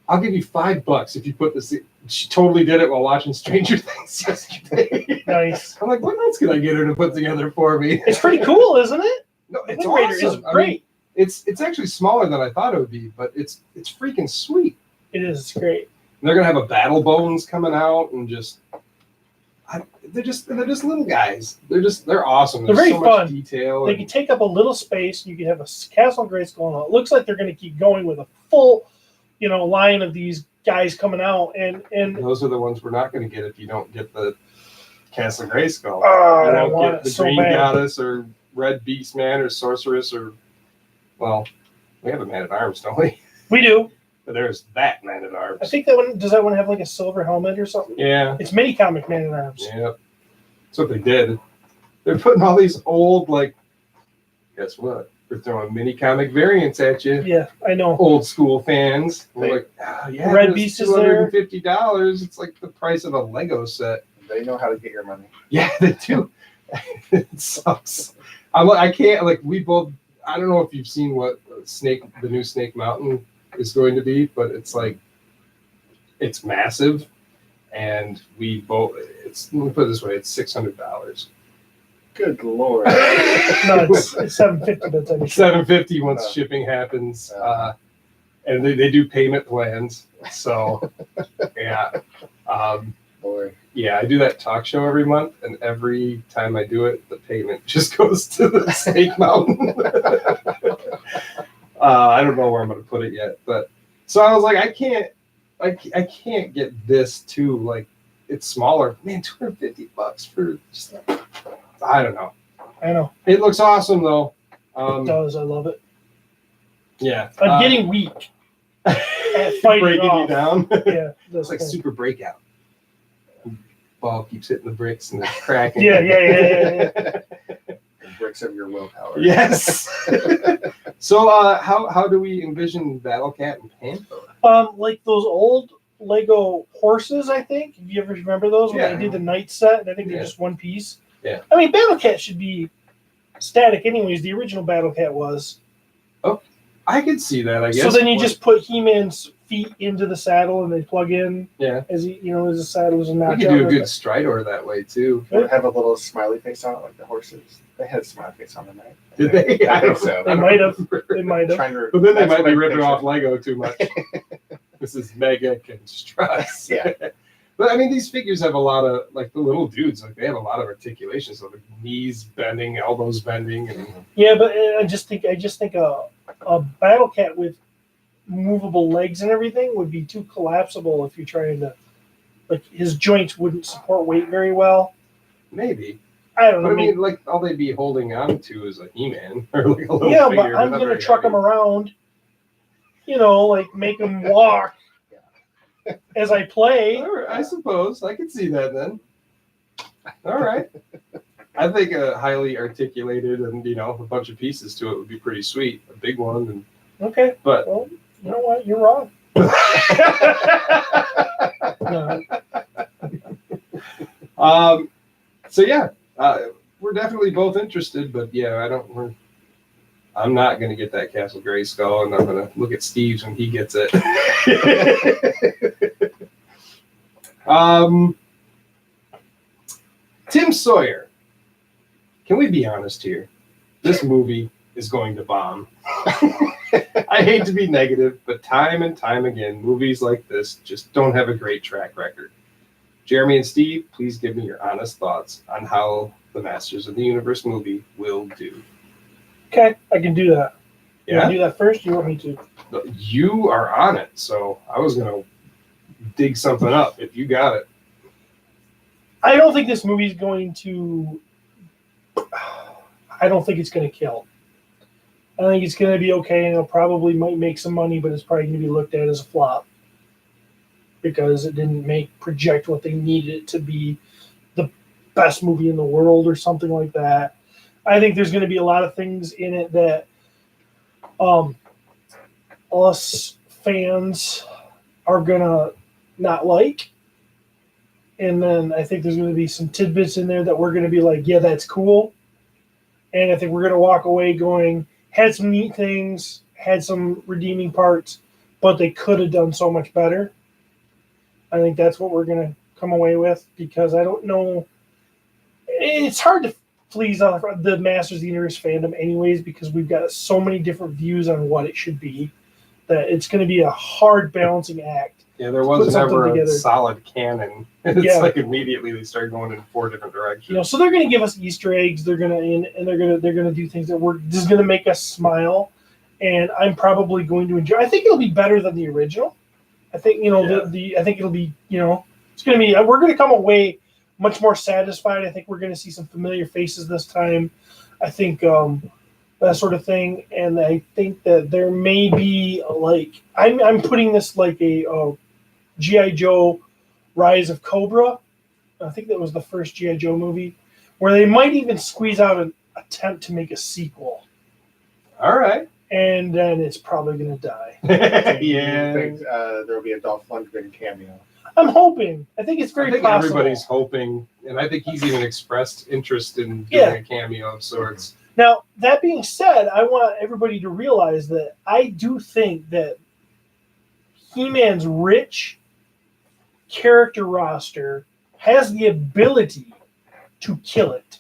I'll give you $5 if you put this. She totally did it while watching Stranger Things yesterday. Nice. I'm like, what else can I get her to put together for me? It's pretty cool, isn't it? No, it's Wind Raider awesome. is great. It's actually smaller than I thought it would be, but it's freaking sweet. It is. It's great. And they're gonna have a Battle Bones coming out, and they're just little guys. They're awesome. They're There's very fun. Much detail. They can take up a little space. You can have a Castle Grayskull. And it looks like they're going to keep going with a full, line of these guys coming out, and those are the ones we're not going to get if you don't get the Castle Grayskull. I don't want get it the so Green bad. Goddess or Red Beastman or Sorceress or, well, we have a Man at Arms, don't we? We do. But there's that Man at Arms. I think that one does. That one have like a silver helmet or something? Yeah. It's mini comic Man at Arms. Yep. That's what they did. They're putting all these old, guess what? They're throwing mini comic variants at you. Yeah, I know. Old school fans. They're like, yeah, Red Beast is there. $250. It's like the price of a Lego set. They know how to get your money. Yeah, they do. It sucks. I can't, we both, I don't know if you've seen what the new Snake Mountain is going to be, but it's it's massive. And we both, let me put it this way, it's $600. Good Lord. No, it's $750. That's $750 once shipping happens. And they do payment plans. So, yeah. Boy. Yeah, I do that talk show every month, and every time I do it, the payment just goes to the Snake Mountain. I don't know where I'm going to put it yet, but so I was like, I can't get this too. It's smaller. Man, $250 for just, I don't know. I know. It looks awesome though. It does. I love it. Yeah. I'm getting weak at fighting breaking off. you down. Yeah, it's like Super Breakout. Ball keeps hitting the bricks and it's cracking. Yeah. The bricks of your willpower. Yes. So how do we envision Battle Cat and Panther? Like those old Lego horses, I think. If you ever remember those when they did the night set, and I think they're just one piece. Yeah. I mean, Battle Cat should be static anyways. The original Battle Cat was. Oh, I could see that, I guess. So then you just put He-Man's feet into the saddle and they plug in. Yeah. As as a saddle is a notch. We could do a good Stridor that way too. Would have a little smiley face on it, like the horses. They had a smiley face on them, right? Did they? I think so. They might have. They might have. But then they might be ripping off Lego too much. This is Mega Constructs. Yeah. But I mean, these figures have a lot of like the little dudes. Like they have a lot of articulation, so the knees bending, elbows bending, and Yeah, but I just think a battle cat with movable legs and everything would be too collapsible if you're trying to, like, his joints wouldn't support weight very well. maybe. I don't know. But I mean, like all they'd be holding on to is a He-Man or like a little yeah, figure. but I'm not gonna very truck heavy. him around. You know, like make him walk as I play. All right, I suppose I could see that then. All right. I think a highly articulated and a bunch of pieces to it would be pretty sweet. A big one, and Okay. but Well, you know what? You're wrong. No. So yeah, we're definitely both interested, but yeah, I'm not gonna get that Castle Grayskull, and I'm gonna look at Steve's when he gets it. Tim Sawyer. Can we be honest here? This movie is going to bomb. I hate to be negative, but time and time again, movies like this just don't have a great track record. Jeremy and Steve, please give me your honest thoughts on how the Masters of the Universe movie will do. Okay, I can do that. You Yeah? want to do that first? You want me to? You are on it, so I was going to dig something up if you got it. I don't think this movie's going to. I don't think it's going to kill. I think it's going to be okay, and it probably might make some money, but it's probably going to be looked at as a flop because it didn't project what they needed it to be, the best movie in the world or something like that. I think there's going to be a lot of things in it that us fans are going to not like. And then I think there's going to be some tidbits in there that we're going to be like, yeah, that's cool. And I think we're going to walk away going, had some neat things, had some redeeming parts, but they could have done so much better. I think that's what we're going to come away with because I don't know. It's hard to please the Masters of the Universe fandom anyways because we've got so many different views on what it should be that it's going to be a hard balancing act. Yeah, there was never a together. solid canon. It's Yeah. like immediately they start going in 4 different directions. So they're going to give us Easter eggs. They're going to do things that this is going to make us smile, and I'm probably going to enjoy. I think it'll be better than the original. I think I think it'll be it's going to be. We're going to come away much more satisfied. I think we're going to see some familiar faces this time. I think that sort of thing, and I think that there may be like I'm putting this like a G.I. Joe Rise of Cobra. I think that was the first G.I. Joe movie, where they might even squeeze out an attempt to make a sequel. All right. And then it's probably going to die. Yeah. I think there'll be a Dolph Lundgren cameo. I'm hoping. I think it's very possible. Everybody's hoping, and I think he's even expressed interest in doing a cameo of sorts. Now, that being said, I want everybody to realize that I do think that He-Man's rich character roster has the ability to kill it.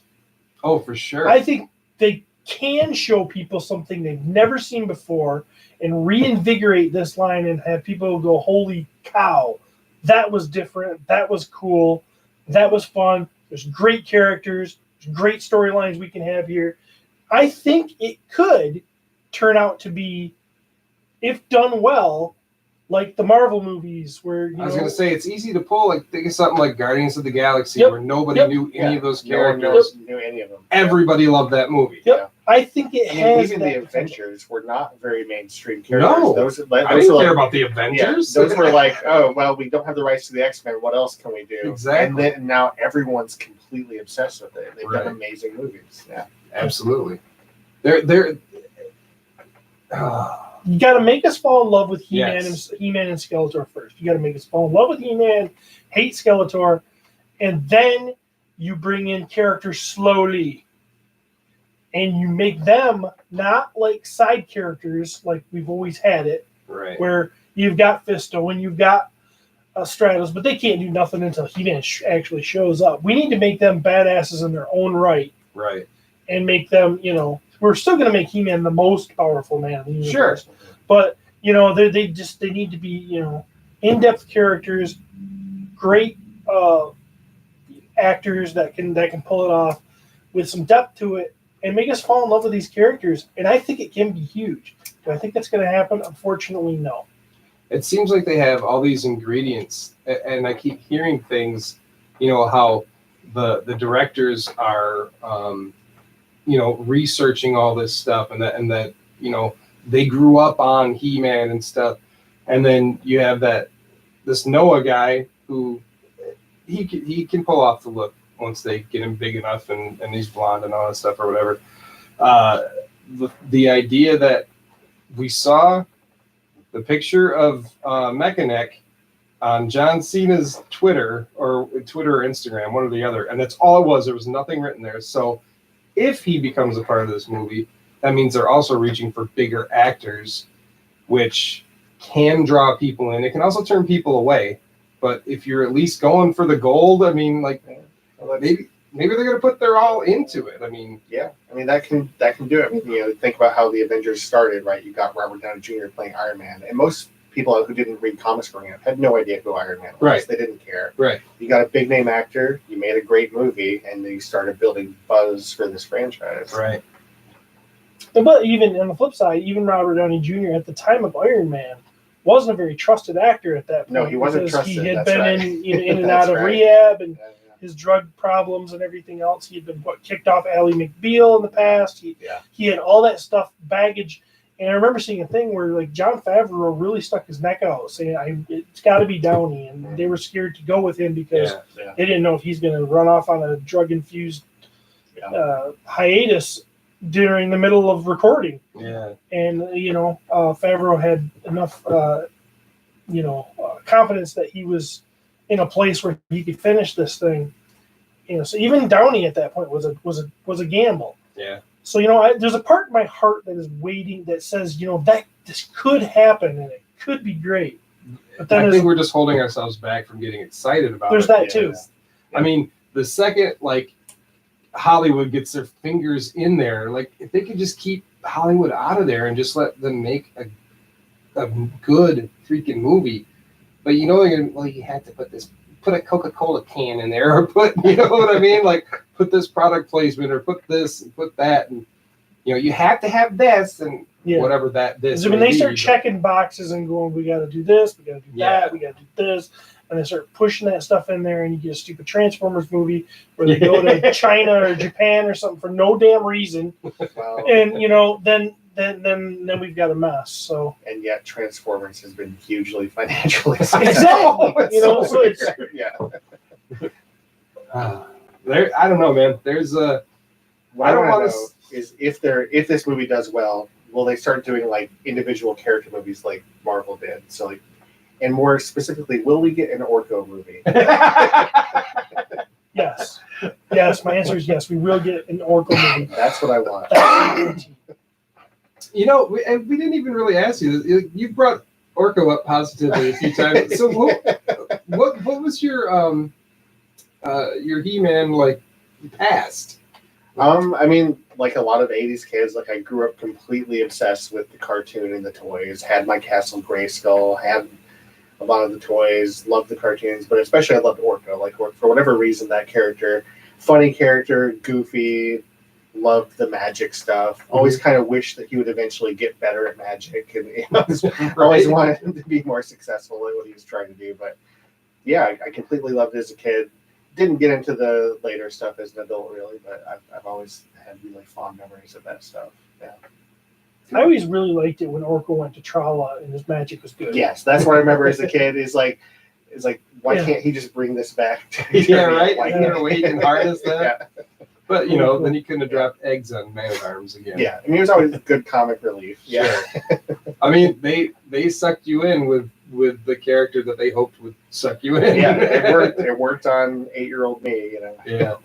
Oh, for sure. I think they can show people something they've never seen before and reinvigorate this line and have people go, holy cow, that was different, that was cool, that was fun, there's great characters, there's great storylines we can have here. I think it could turn out to be, if done well, like the Marvel movies where I was going to say it's easy to pull. Like think of something like Guardians of the Galaxy, where nobody knew any of those characters. No one knew any of them. Everybody loved that movie. Yep. Yeah. I think it has. Even that the potential. Avengers were not very mainstream characters. No, those I didn't care about the Avengers. Yeah, those were like, oh well, we don't have the rights to the X-Men. What else can we do? Exactly. And then now everyone's completely obsessed with it. They've done amazing movies. Yeah, absolutely. They're. You got to make us fall in love with He-Man, Yes. and He-Man and Skeletor first. You got to make us fall in love with He-Man, hate Skeletor, and then you bring in characters slowly, and you make them not like side characters like we've always had it, right? Where you've got Fisto and you've got Stratos, but they can't do nothing until He-Man actually shows up. We need to make them badasses in their own right, right, and make them, we're still going to make He-Man the most powerful man in the universe. Sure. But, they need to be, in-depth characters, great actors that can pull it off with some depth to it and make us fall in love with these characters. And I think it can be huge. Do I think that's going to happen? Unfortunately, no. It seems like they have all these ingredients, and I keep hearing things, how the directors are, researching all this stuff, and that they grew up on He-Man and stuff, and then you have this Noah guy who he can pull off the look once they get him big enough and he's blonde and all that stuff or whatever. The idea that we saw the picture of Mechanic on John Cena's Twitter or Instagram, one or the other, and that's all it was. There was nothing written there. So if he becomes a part of this movie, that means they're also reaching for bigger actors, which can draw people in. It can also turn people away. But if you're at least going for the gold, I mean, like maybe they're going to put their all into it. I mean, yeah, I mean that can do it. I mean, think about how the Avengers started, right? You got Robert Downey Jr. playing Iron Man, and most people who didn't read comics growing up had no idea who Iron Man was. Right. They didn't care. Right. You got a big name actor, you made a great movie, and you started building buzz for this franchise. Right. But even on the flip side, even Robert Downey Jr. at the time of Iron Man wasn't a very trusted actor at that point. No, he wasn't trusted. He had That's been right. in and out of rehab and Yeah. his drug problems and everything else. He had been kicked off Ally McBeal in the past. He had all that stuff, baggage. And I remember seeing a thing where like Jon Favreau really stuck his neck out, saying it's got to be Downey, and they were scared to go with him because they didn't know if he's going to run off on a drug-infused hiatus during the middle of recording. Yeah. And Favreau had enough confidence that he was in a place where he could finish this thing. So even Downey at that point was a gamble. Yeah. So there's a part in my heart that is waiting that says that this could happen and it could be great. But then I think we're just holding ourselves back from getting excited about there's it. that too. I mean, the second Hollywood gets their fingers in there, like if they could just keep Hollywood out of there and just let them make a good freaking movie. But you had to put a Coca-Cola can in there, or put, what I mean? Like put this product placement, or put this and put that, and you have to have this and whatever this. When they start checking boxes and going, we got to do this, we got to do that, we got to do this, and they start pushing that stuff in there, and you get a stupid Transformers movie where they go to China or Japan or something for no damn reason, and then we've got a mess. So and yet Transformers has been hugely financially successful. Exactly. I don't know, man. There's a. What I don't want to is if this movie does well, will they start doing like individual character movies like Marvel did? So like, and more specifically, will we get an Orko movie? Yes. My answer is yes. We will get an Orko movie. That's what I want. We didn't even really ask you. You brought Orko up positively a few times. So what was your He-Man past? I mean, like a lot of 80s kids, like I grew up completely obsessed with the cartoon and the toys. Had my Castle Grayskull, had a lot of the toys, loved the cartoons, but especially I loved Orko. Like for whatever reason, that character, funny character, goofy, loved the magic stuff. Always kind of wished that he would eventually get better at magic, and always wanted him to be more successful at what he was trying to do. But yeah, I completely loved it as a kid. Didn't get into the later stuff as an adult, really, but I've always had really fond memories of that stuff. Yeah. I always really liked it when Orko went to Trala and his magic was good. Yes, that's what I remember as a kid. Is like, why can't he just bring this back? Right. Why can't wait and harness that? Yeah. But then he couldn't have dropped eggs on Man-at-Arms again. Yeah, I mean, he was always a good comic relief. Yeah. Sure. I mean, they sucked you in with the character that they hoped would suck you in. Yeah, it worked. It worked on 8-year-old me. Yeah,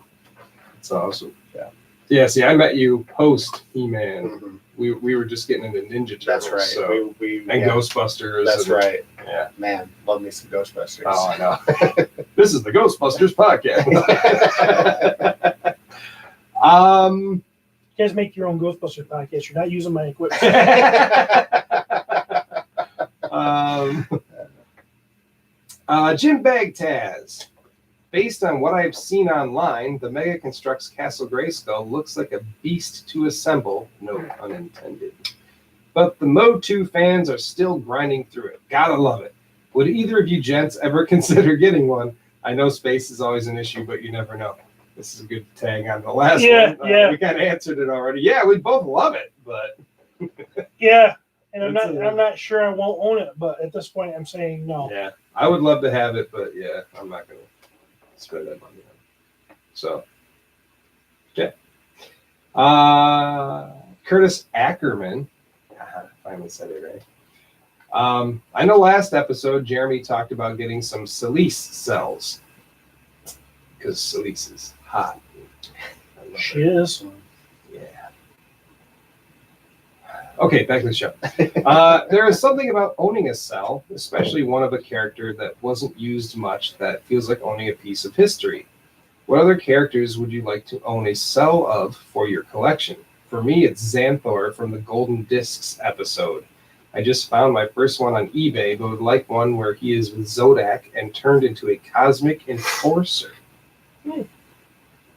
it's awesome. Yeah. Yeah. See, I met you post He-Man. Mm-hmm. We were just getting into Ninja Turtles. That's right. So, we Ghostbusters. That's right. Yeah. Man, love me some Ghostbusters. Oh, I know. This is the Ghostbusters podcast. You guys make your own Ghostbusters podcast. You're not using my equipment. Jim Bagtaz. Based on what I've seen online, the Mega Constructs Castle Grayskull looks like a beast to assemble, no pun intended. But the Mode 2 fans are still grinding through it. Gotta love it. Would either of you gents ever consider getting one? I know space is always an issue, but you never know. This is a good tag on the last one. Yeah. We kind of answered it already. Yeah, we both love it, but Yeah, and I'm That's not sure I won't own it, but at this point I'm saying no. yeah, I would love to have it, but yeah, I'm not gonna spend that money on it. So, yeah. Curtis Ackerman, finally said it right. I know last episode Jeremy talked about getting some Celeste cells because Celeste is hot. I love She her. is. Yeah. Okay, back to the show. There is something about owning a cell, especially one of a character that wasn't used much, that feels like owning a piece of history. What other characters would you like to own a cell of for your collection? For me, it's Xanthor from the Golden Discs episode. I just found my first one on eBay, but would like one where he is with Zodak and turned into a cosmic enforcer.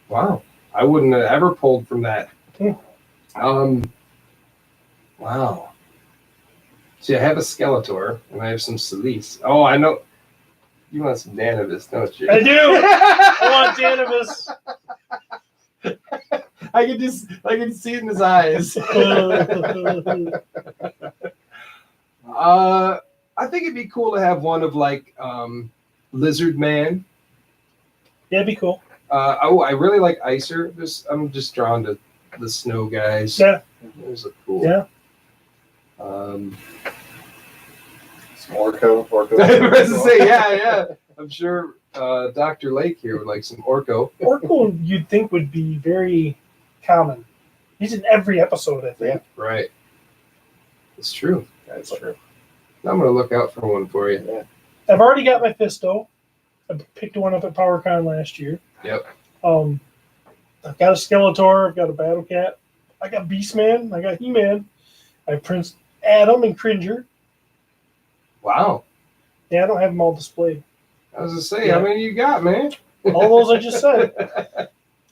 Wow. I wouldn't have ever pulled from that. Wow. See, I have a Skeletor, and I have some Celeste. Oh, I know. You want some Danavis, don't you? I do. I want Danavis. I can see it in his eyes. I think it'd be cool to have one of like Lizard Man. Yeah, it'd be cool. I really like Icer. I'm just drawn to the snow guys. Yeah. Those look cool. Yeah. Some Orko. I was to say, yeah. I'm sure Dr. Lake here would like some Orko. Orko, you'd think would be very common. He's in every episode, I think. Right. It's true. That's true. I'm gonna look out for one for you. Yeah. I've already got my Fisto. I picked one up at PowerCon last year. Yep. I've got a Skeletor. I've got a Battle Cat. I got Beastman. I got He-Man. I have Prince Adam and Cringer. Wow. Yeah, I don't have them all displayed. I was gonna say, how many you got, man? All those I just said.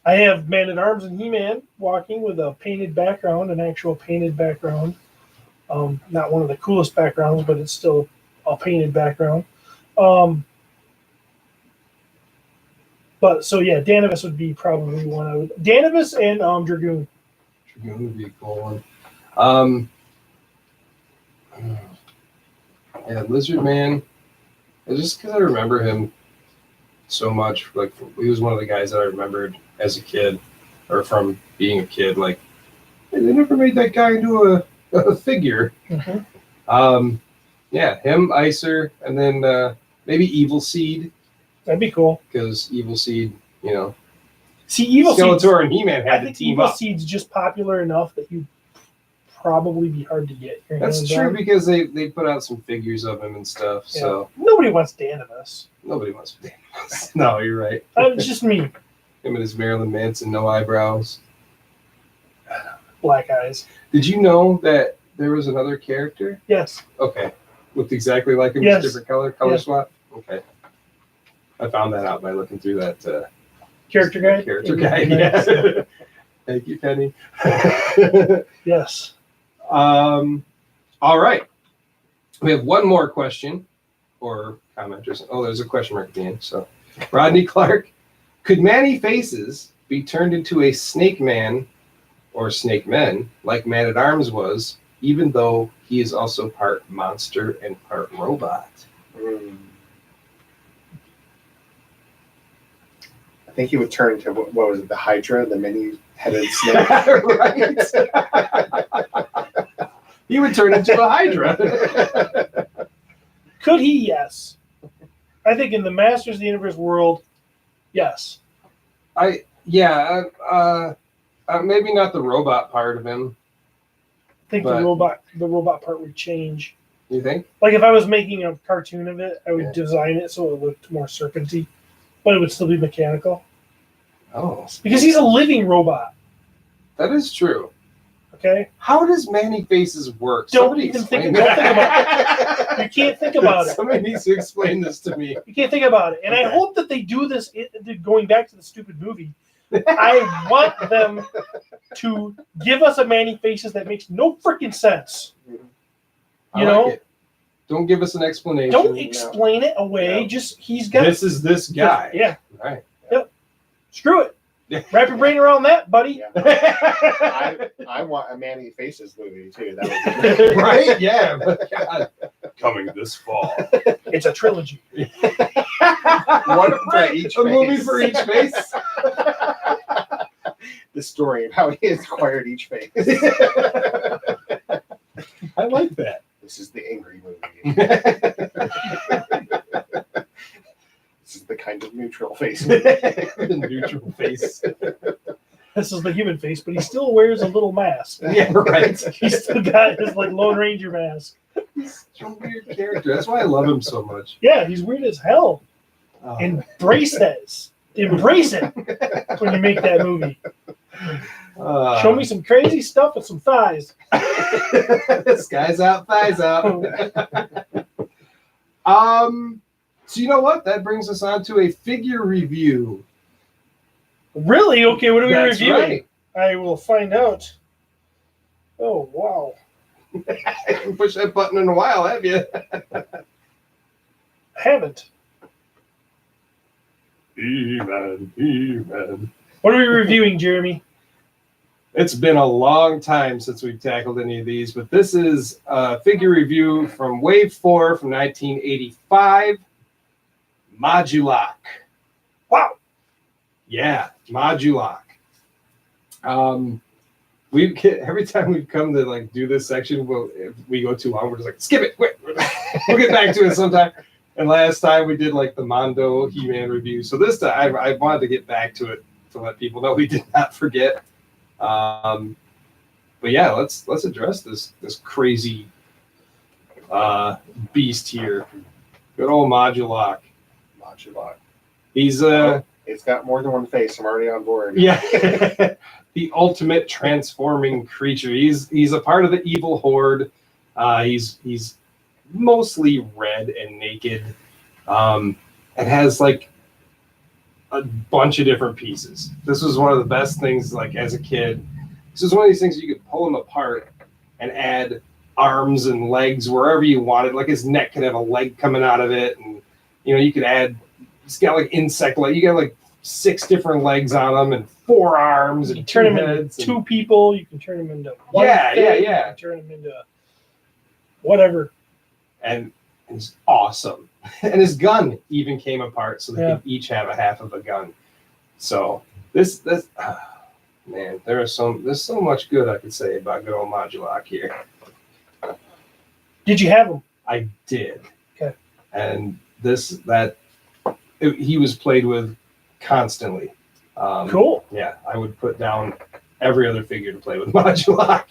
I have Man-at-Arms and He-Man walking with a painted background, an actual painted background. Not one of the coolest backgrounds, but it's still a painted background. But so yeah, Danavis would be probably one I would. Danavis and Dragoon. Dragoon would be a cool one. Yeah, Lizard Man. It's just because I remember him so much. Like he was one of the guys that I remembered as a kid, or from being a kid. Like hey, they never made that guy into a figure. Mm-hmm. Yeah, him, Icer, and then maybe Evil Seed. That'd be cool. Because Evil Seed, See, Evil Seed. Skeletor and He-Man I had to think team Evil up. Seed's just popular enough that you'd probably be hard to get your That's hands true on. because they put out some figures of him and stuff. Yeah. So Nobody wants Danavis. nobody wants to be. No, you're right. It's just me. Him and his Marilyn Manson, no eyebrows. Black eyes. Did you know that there was another character? Yes. Okay. Looked exactly like him, Yes. just different color Yes. swap? Okay. I found that out by looking through that Character guide? Character guide, yeah. Thank you, Penny. Yes. All right. We have one more question or comment or something. Oh, there's a question mark at the end. So, Rodney Clark, could Manny Faces be turned into a snake man or snake men like Man at Arms was, even though he is also part monster and part robot? I think he would turn to what was it, the Hydra, the many-headed snake. Right. He would turn into a Hydra. Could he? Yes. I think in the Masters of the Universe world, yes. Maybe not the robot part of him. I think But- the robot part would change. You think? Like if I was making a cartoon of it, I would design it so it looked more serpenty, but it would still be mechanical. Oh, Because he's a living robot. that is true. Okay? How does Manny Faces work? Don't Somebody even explain think- don't think that. You can't think about it. Somebody needs to explain this to me. You can't think about it. And I Okay. hope that they do this, going back to the stupid movie. I want them to give us a Manny Faces that makes no freaking sense. I You like know? it. Don't give us an explanation. Don't explain it away. No. Just, he's got... This is this guy. Yeah. Right. Screw it. Yeah. Wrap your brain around that, buddy. Yeah. I want a Manny Faces movie too. That would be great. Right? Yeah. But God, coming this fall. It's a trilogy. One for each A movie face. for each face. The story of how he acquired each face. I like that. This is the angry movie. This is the kind of neutral face. The neutral face. This is the human face, but he still wears a little mask. Yeah, right. He's still got his like Lone Ranger mask. He's a weird character. That's why I love him so much. Yeah, he's weird as hell. Oh. Embrace that. Embrace it when you make that movie. Show me some crazy stuff with some thighs. Skies out, thighs out. So you know what? That brings us on to a figure review. Really? Okay, what are we That's reviewing? right. I will find out. Oh, wow. You haven't pushed that button in a while, have you? I haven't. He-Man. What are we reviewing, Jeremy? It's been a long time since we've tackled any of these, but this is a figure review from Wave 4 from 1985. Modulok. Wow. Yeah, Modulok. We get every time we come to like do this section, if we go too long, we're just like skip it. Quick. We'll get back to it sometime. And last time we did like the Mondo He-Man review, so this time I wanted to get back to it to let people know we did not forget. But yeah, let's address this crazy beast here. Good old Modulok. He's It's got more than one face. I'm already on board. yeah, the ultimate transforming creature. He's a part of the evil horde. He's mostly red and naked, and has like a bunch of different pieces. This was one of the best things. Like as a kid, this was one of these things you could pull him apart and add arms and legs wherever you wanted. Like his neck could have a leg coming out of it, and you could add. He's got like insect leg. You got like 6 different legs on him and 4 arms You and can turn 2 him into heads. 2 people. You can turn him into one Yeah, thing, yeah. You can turn him into whatever. And he's awesome. And his gun even came apart, so they could each have a half of a gun. So this man, there's so much good I could say about good old Modulok here. Did you have him? I did. Okay. And he was played with constantly. Cool. Yeah, I would put down every other figure to play with Modulok.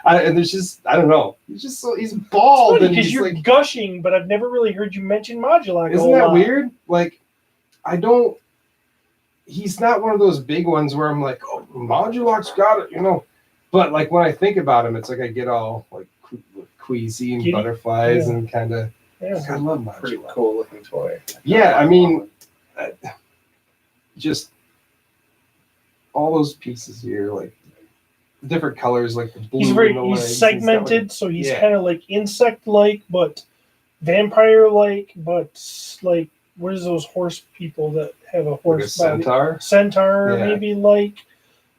And there's just, I don't know. He's bald. And Because he's you're like, gushing, but I've never really heard you mention Modulok. isn't that weird? Like, he's not one of those big ones where I'm like, oh, Modulok's got it, But like when I think about him, it's like I get all like queasy and Giddy? butterflies Yeah. and kind of, Yeah. I love Pretty Modulok. cool looking toy. Yeah, I mean, just all those pieces here, like different colors, like the blue. He's in the legs. he's segmented, so he's Yeah. kind of like insect-like, but vampire-like, but like where's those horse people that have a like a horse body? centaur. Centaur, Yeah. maybe like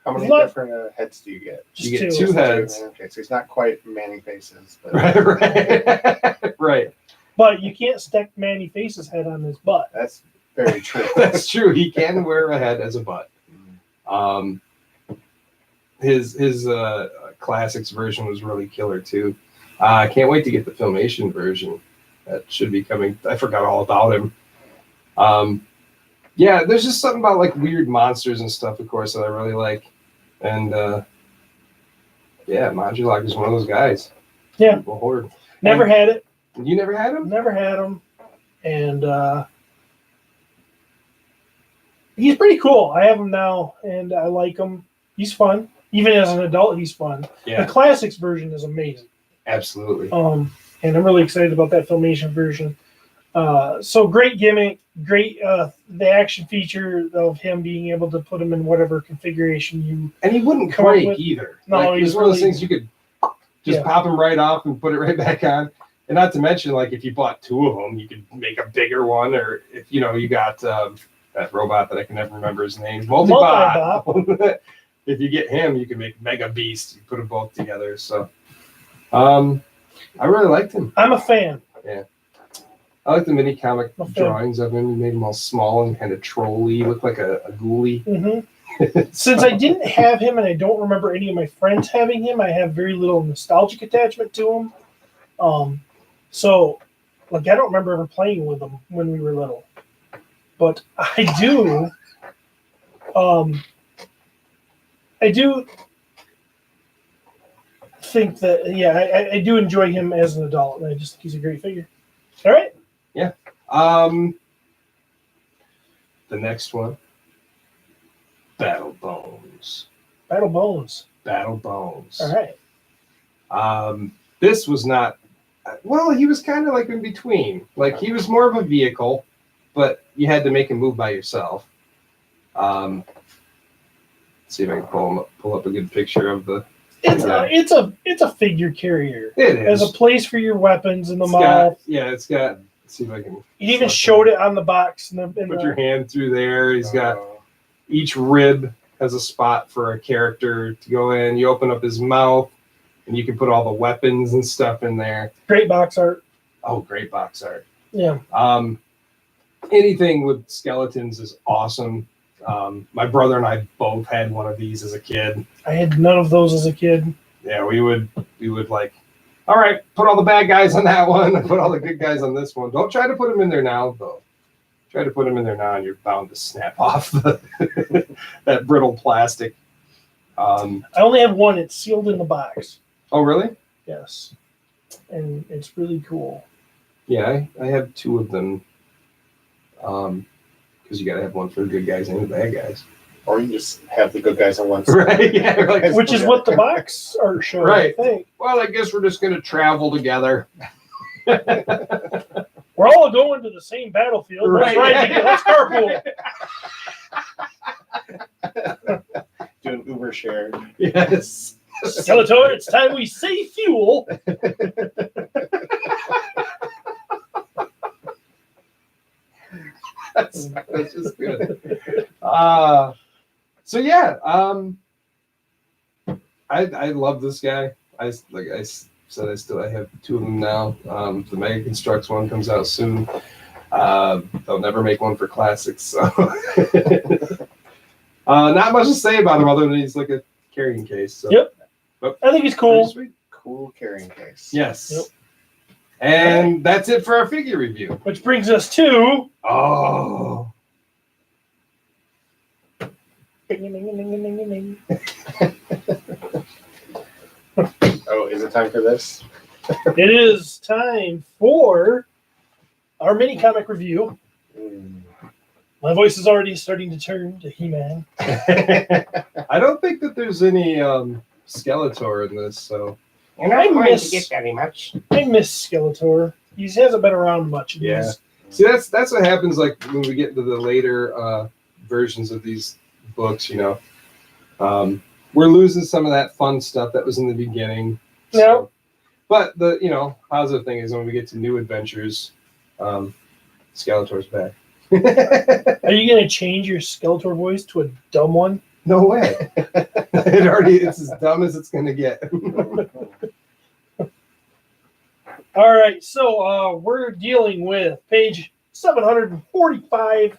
How many Look. different heads do you get? just You get 2. 2 heads. Okay, so he's not quite Manny Faces, but Right. Right. But you can't stack Manny Face's head on his butt. that's very true. That's true. He can wear a head as a butt. His classics version was really killer too. I can't wait to get the Filmation version. That should be coming. I forgot all about him. Yeah, there's just something about like weird monsters and stuff, of course, that I really like. And yeah, Modulok is one of those guys. Yeah. Evil horde. Never had it. You never had him? Never had him. And he's pretty cool. I have him now, and I like him. He's fun. even as an adult, he's fun. Yeah, The classics version is amazing. absolutely. And I'm really excited about that Filmation version. So great gimmick, great the action feature of him being able to put him in whatever configuration you. And he wouldn't come up break with- either. No, Like, he's he's one of those really- things you could just Yeah. pop him right off and put it right back on. And not to mention, like, if you bought two of them, you could make a bigger one. Or if you got that robot that I can never remember his name, Multibot. If you get him, you can make Mega Beast. You put them both together. So, I really liked him. I'm a fan. I like the mini comic Okay. drawings of him. He made them all small and kind of trolly, look like a ghoulie. Since I didn't have him, and I don't remember any of my friends having him, I have very little nostalgic attachment to him. So, like, I don't remember ever playing with him when we were little, but I do. I do think that I do enjoy him as an adult, and I just think he's a great figure. All right. The next one, Battle Bones. Battle Bones. Battle Bones. All right. This was not. Well, he was kind of like in between. Like, he was more of a vehicle, but you had to make him move by yourself. Let's see if I can pull up a good picture of the. It's a figure carrier. It As is. a place for your weapons in the It's mouth. it's got. Let's see if I can. It even showed it on the box. Put your hand through there. He's got each rib has a spot for a character to go in. You open up his mouth, and you can put all the weapons and stuff in there. Great box art. Oh, great box art. Yeah. Anything with skeletons is awesome. My brother and I both had one of these as a kid. I had none of those as a kid. Yeah, we would like, all right, put all the bad guys on that one, put all the good guys on this one. Don't try to put them in there now, though. Try to put them in there now, and you're bound to snap off that brittle plastic. I only have one. It's sealed in the box. Oh, really? Yes. And it's really cool. Yeah, I have two of them. Because you got to have one for the good guys and the bad guys. Or you just have the good guys on one side. Right, yeah. Like, Which is what the box art showed, Right. I think. well, I guess we're just going to travel together. We're all going to the same battlefield. Right. Let's carpool. Do an Uber share. Yes. Skeletor, it's time we save fuel. That's just good. So yeah, I love this guy. I said I have two of them now. The Mega Constructs one comes out soon. They'll never make one for classics, so not much to say about him other than he's like a carrying case. So. Yep. I think he's cool. Pretty sweet. Cool carrying case. Yes. Yep. And that's it for our figure review. Which brings us to Oh. Oh, is it time for this? it is time for our mini comic review. My voice is already starting to turn to He-Man. I don't think that there's any Skeletor in this, so You're not going to get very much. I miss Skeletor. He hasn't been around much. In Yeah. these. See, that's what happens like when we get into the later versions of these books, we're losing some of that fun stuff that was in the beginning. No. But the positive thing is when we get to new adventures, Skeletor's back. Are you going to change your Skeletor voice to a dumb one? No way. It's as dumb as it's gonna get. All right, so we're dealing with page 745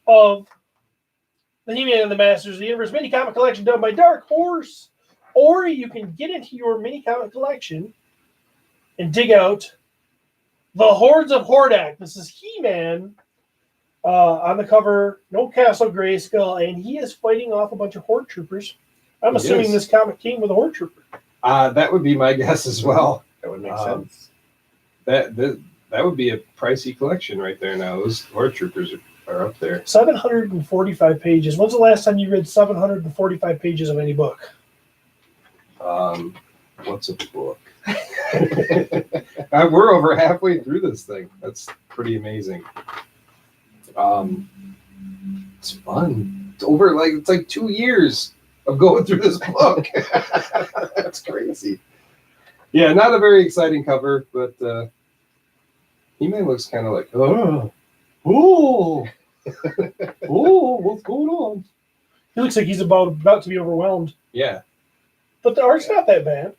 of the He-Man and the Masters of the Universe mini comic collection done by Dark Horse. Or you can get into your mini comic collection and dig out the Hordes of Hordak. This is He-Man on the cover, no Castle Grayskull, and he is fighting off a bunch of Horde troopers. I'm He assuming is. this comic came with a Horde trooper. That would be my guess as well. That would make sense. That would be a pricey collection right there. Now those Horde troopers are are up there. 745 pages. When's the last time you read 745 pages of any book? What's a book? We're over halfway through this thing. That's pretty amazing. It's fun. It's like 2 years of going through this book. That's crazy. Yeah, not a very exciting cover, but He-Man looks kind of like, oh, what's going on? He looks like he's about to be overwhelmed. Yeah. But the art's not that bad.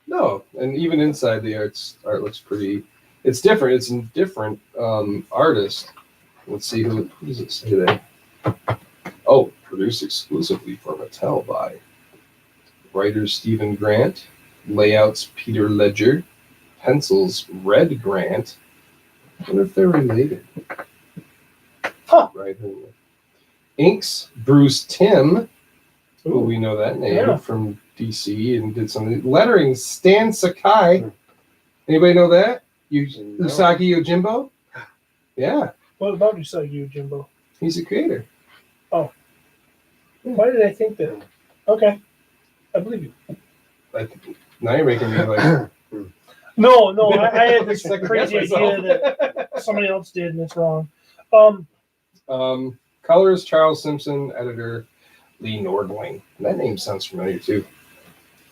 No, and even inside the art looks pretty. It's different. It's a different artist. Let's see who does it say there. Oh, produced exclusively for Mattel by writers Stephen Grant, layouts Peter Ledger, pencils Red Grant. I wonder if they're related. Huh. Right. Inks Bruce Timm. Oh, we know that name from DC and did something. Lettering Stan Sakai. Anybody know that? Usagi Yojimbo? Yeah. What about Usagi Yojimbo? He's a creator. Oh. Why did I think that? Okay. I believe you. Now you're making me like... No, I had this Second crazy guess idea myself. that somebody else did, and it's wrong. Colors Charles Simpson, editor Lee Nordling. That name sounds familiar too.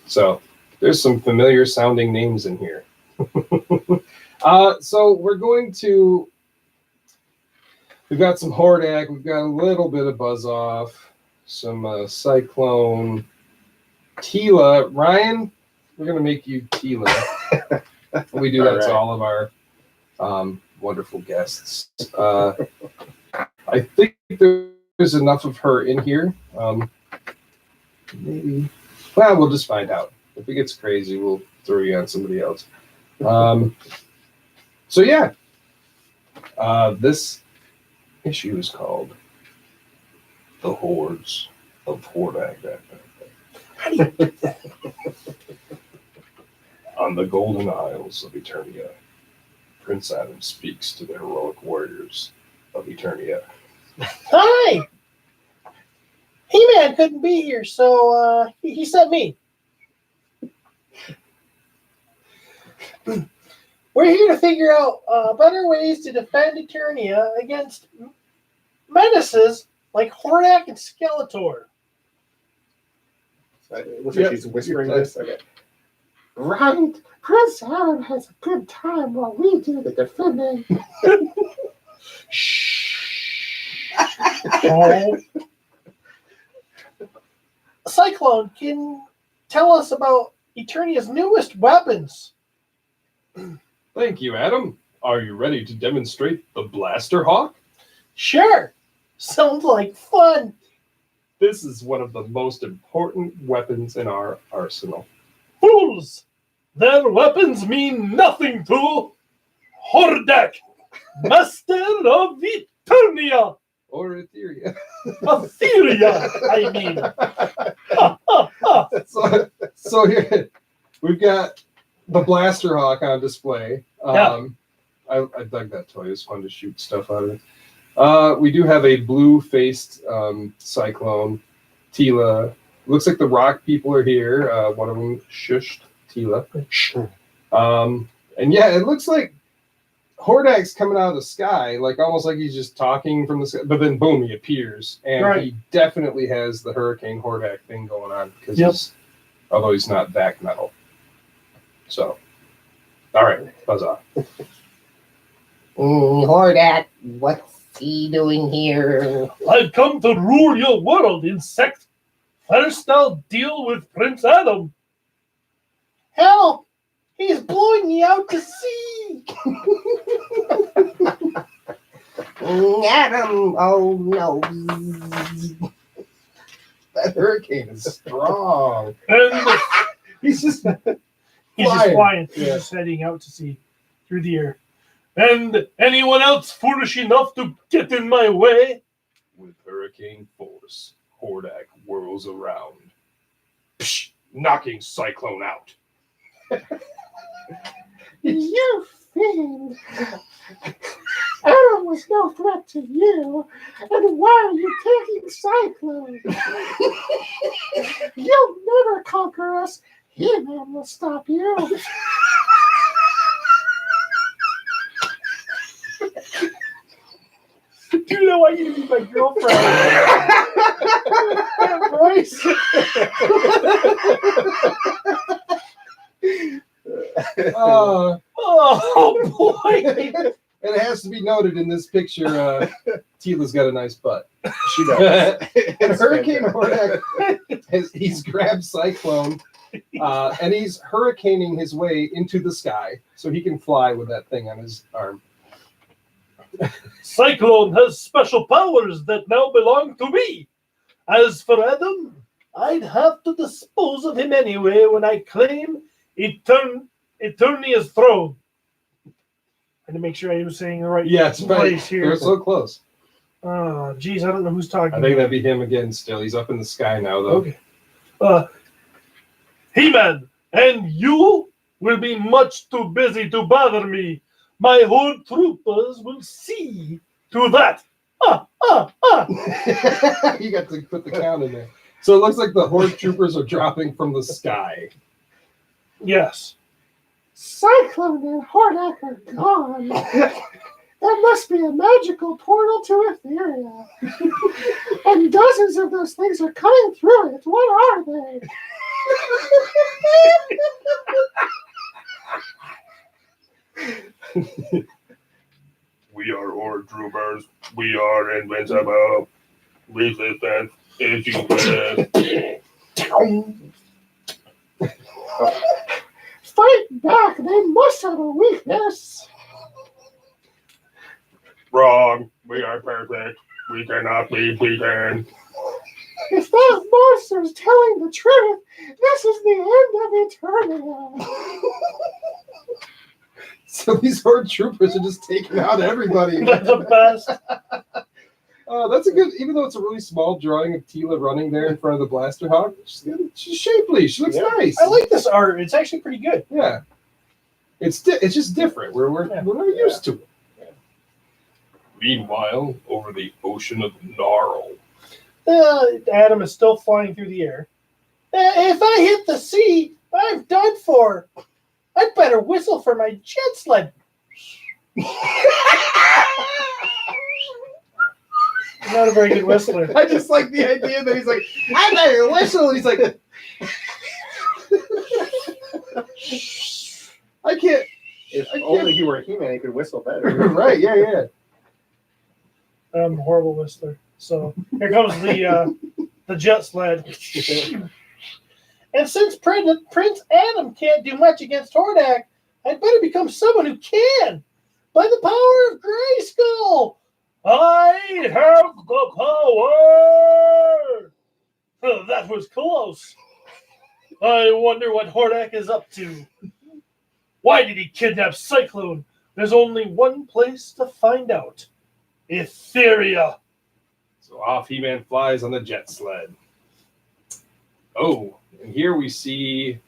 So there's some familiar sounding names in here. So we're going to. We've got some Hordak. We've got a little bit of Buzz Off, some Cyclone, Tila. Ryan, we're gonna make you Tila. We do that to all of our wonderful guests. I think there's enough of her in here. Maybe. Well, we'll just find out. If it gets crazy, we'll throw you on somebody else. So yeah, this issue is called "The Hordes of Hordak." On the Golden Isles of Eternia, Prince Adam speaks to the heroic warriors of Eternia. Hi! He-Man couldn't be here, so he sent me. We're here to figure out better ways to defend Eternia against menaces like Hordak and Skeletor. Looks like she's whispering this. Okay. Right. Prince Adam has a good time while we do the defending. Shh. Oh. Cyclone can tell us about Eternia's newest weapons. Thank you, Adam. Are you ready to demonstrate the Blaster Hawk? Sure. Sounds like fun. This is one of the most important weapons in our arsenal. Fools! Their weapons mean nothing to Hordak, Master of Eternia. Or Etheria. Etheria, I mean. So here, we've got the Blaster Hawk on display. I dug that toy. It was fun to shoot stuff out of it. We do have a blue-faced Cyclone, Tila. Looks like the Rock people are here. One of them shushed Tila. And yeah, it looks like Hordak's coming out of the sky, like almost like he's just talking from the sky, but then boom, he appears. And he definitely has the Hurricane Hordak thing going on, because although he's not back metal. So, all right, buzz off. Hordak, what's he doing here? I've come to rule your world, insect. First, I'll deal with Prince Adam. Hell, he's blowing me out to sea. Adam, oh no. That hurricane is strong. And He's just he's just flying. He's just heading out to sea through the air. And anyone else foolish enough to get in my way? With hurricane force, Hordak whirls around, knocking Cyclone out. You fiend. Adam was no threat to you. And why are you taking Cyclone? You'll never conquer us. He-Man will stop you. Dude, I want you to be my girlfriend. Voice. Oh boy! And it has to be noted in this picture, Tila's got a nice butt. She does. And Hurricane Hordak, he's grabbed Cyclone, and he's hurricaning his way into the sky so he can fly with that thing on his arm. Cyclone has special powers that now belong to me. As for Adam, I'd have to dispose of him anyway when I claim Eternia's throne. I had to make sure I was saying the right Yes, right. place here. They're so close. Oh, geez, I don't know who's talking. I think that'd be him again still. He's up in the sky now, though. Okay. He-Man, and you will be much too busy to bother me. My whole troopers will see to that. You got to put the count in there. So it looks like the Horde troopers are dropping from the sky. Yes. Cyclone and Hordak are gone. That must be a magical portal to Etheria. And dozens of those things are coming through it. What are they? We are Horde troopers. We are invincible. Resistance is useless. Fight back! They must have a weakness. Wrong. We are perfect. We cannot be beaten. If that monster's telling the truth, this is the end of Eternia. So these Horde troopers are just taking out everybody. That's the best. That's a good, even though it's a really small drawing of Tila running there in front of the Blaster Hawk, she's shapely. She looks nice. I like this art. It's actually pretty good. Yeah. It's just different. We're not used to it. Meanwhile, over the ocean of Gnarl. Adam is still flying through the air. If I hit the sea, I'm done for. I'd better whistle for my jet sled. Not a very good whistler. I just like the idea that he's like, I better whistle. And he's like, I can't. If only he were a He-Man, he could whistle better. Right, yeah. I'm a horrible whistler. So here comes the jet sled. And since Prince Adam can't do much against Hordak, I'd better become someone who can. By the power of Grayskull, I have the power. That was close. I wonder what Hordak is up to. Why did he kidnap Cyclone? There's only one place to find out. Etheria. So off He-Man flies on the jet sled. Oh, and here we see,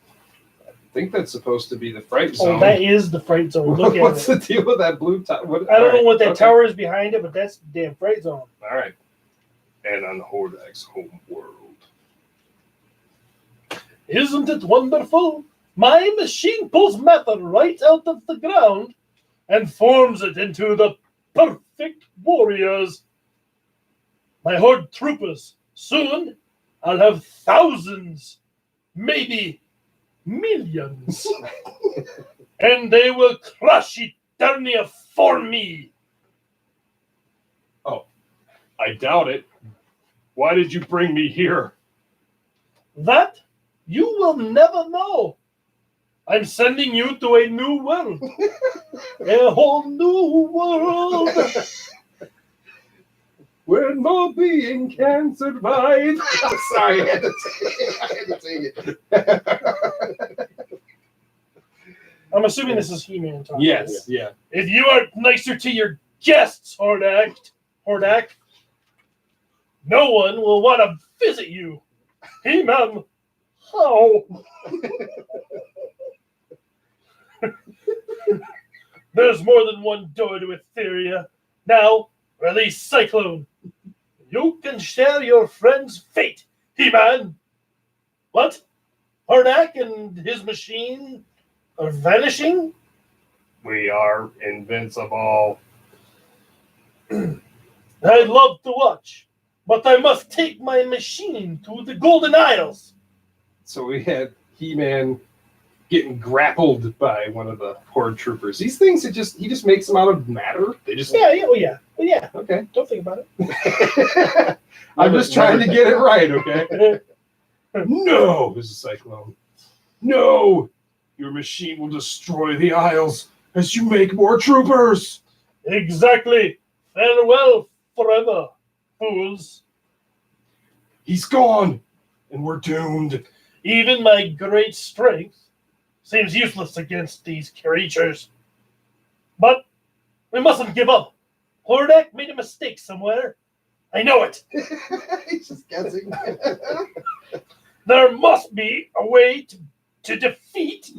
I think that's supposed to be the fright zone. Oh, that is the fright zone. Look at What's it. the deal with that blue top? I don't know what that tower is behind it, but that's the damn fright zone. All right. And on Hordak's home world. Isn't it wonderful? My machine pulls matter right out of the ground and forms it into the perfect warriors. My Horde troopers. Soon, I'll have thousands, maybe millions. And they will crush Eternia for me. I doubt it. Why did you bring me here? That you will never know. I'm sending you to a new world. A whole new world. Where no being can survive. I'm sorry, I had to sing it. I'm assuming this is He-Man talking. Yes, yeah. If you are nicer to your guests, Hordak, no one will want to visit you. He-Man, how? There's more than one door to Etheria. Now, Release Cyclone. You can share your friend's fate, He-Man. What? Harnack and his machine are vanishing? We are invincible. I'd love to watch, but I must take my machine to the Golden Isles. So we had He-Man getting grappled by one of the Horde troopers. These things, he just makes them out of matter. They just Yeah. okay. Don't think about it. I'm just trying to get it right, okay? No, this is Cyclone. No, your machine will destroy the Isles as you make more troopers. Exactly. Farewell forever, fools. He's gone, and we're doomed. Even my great strength seems useless against these creatures. But we mustn't give up. Hordak made a mistake somewhere. I know it. He's just guessing. There must be a way to defeat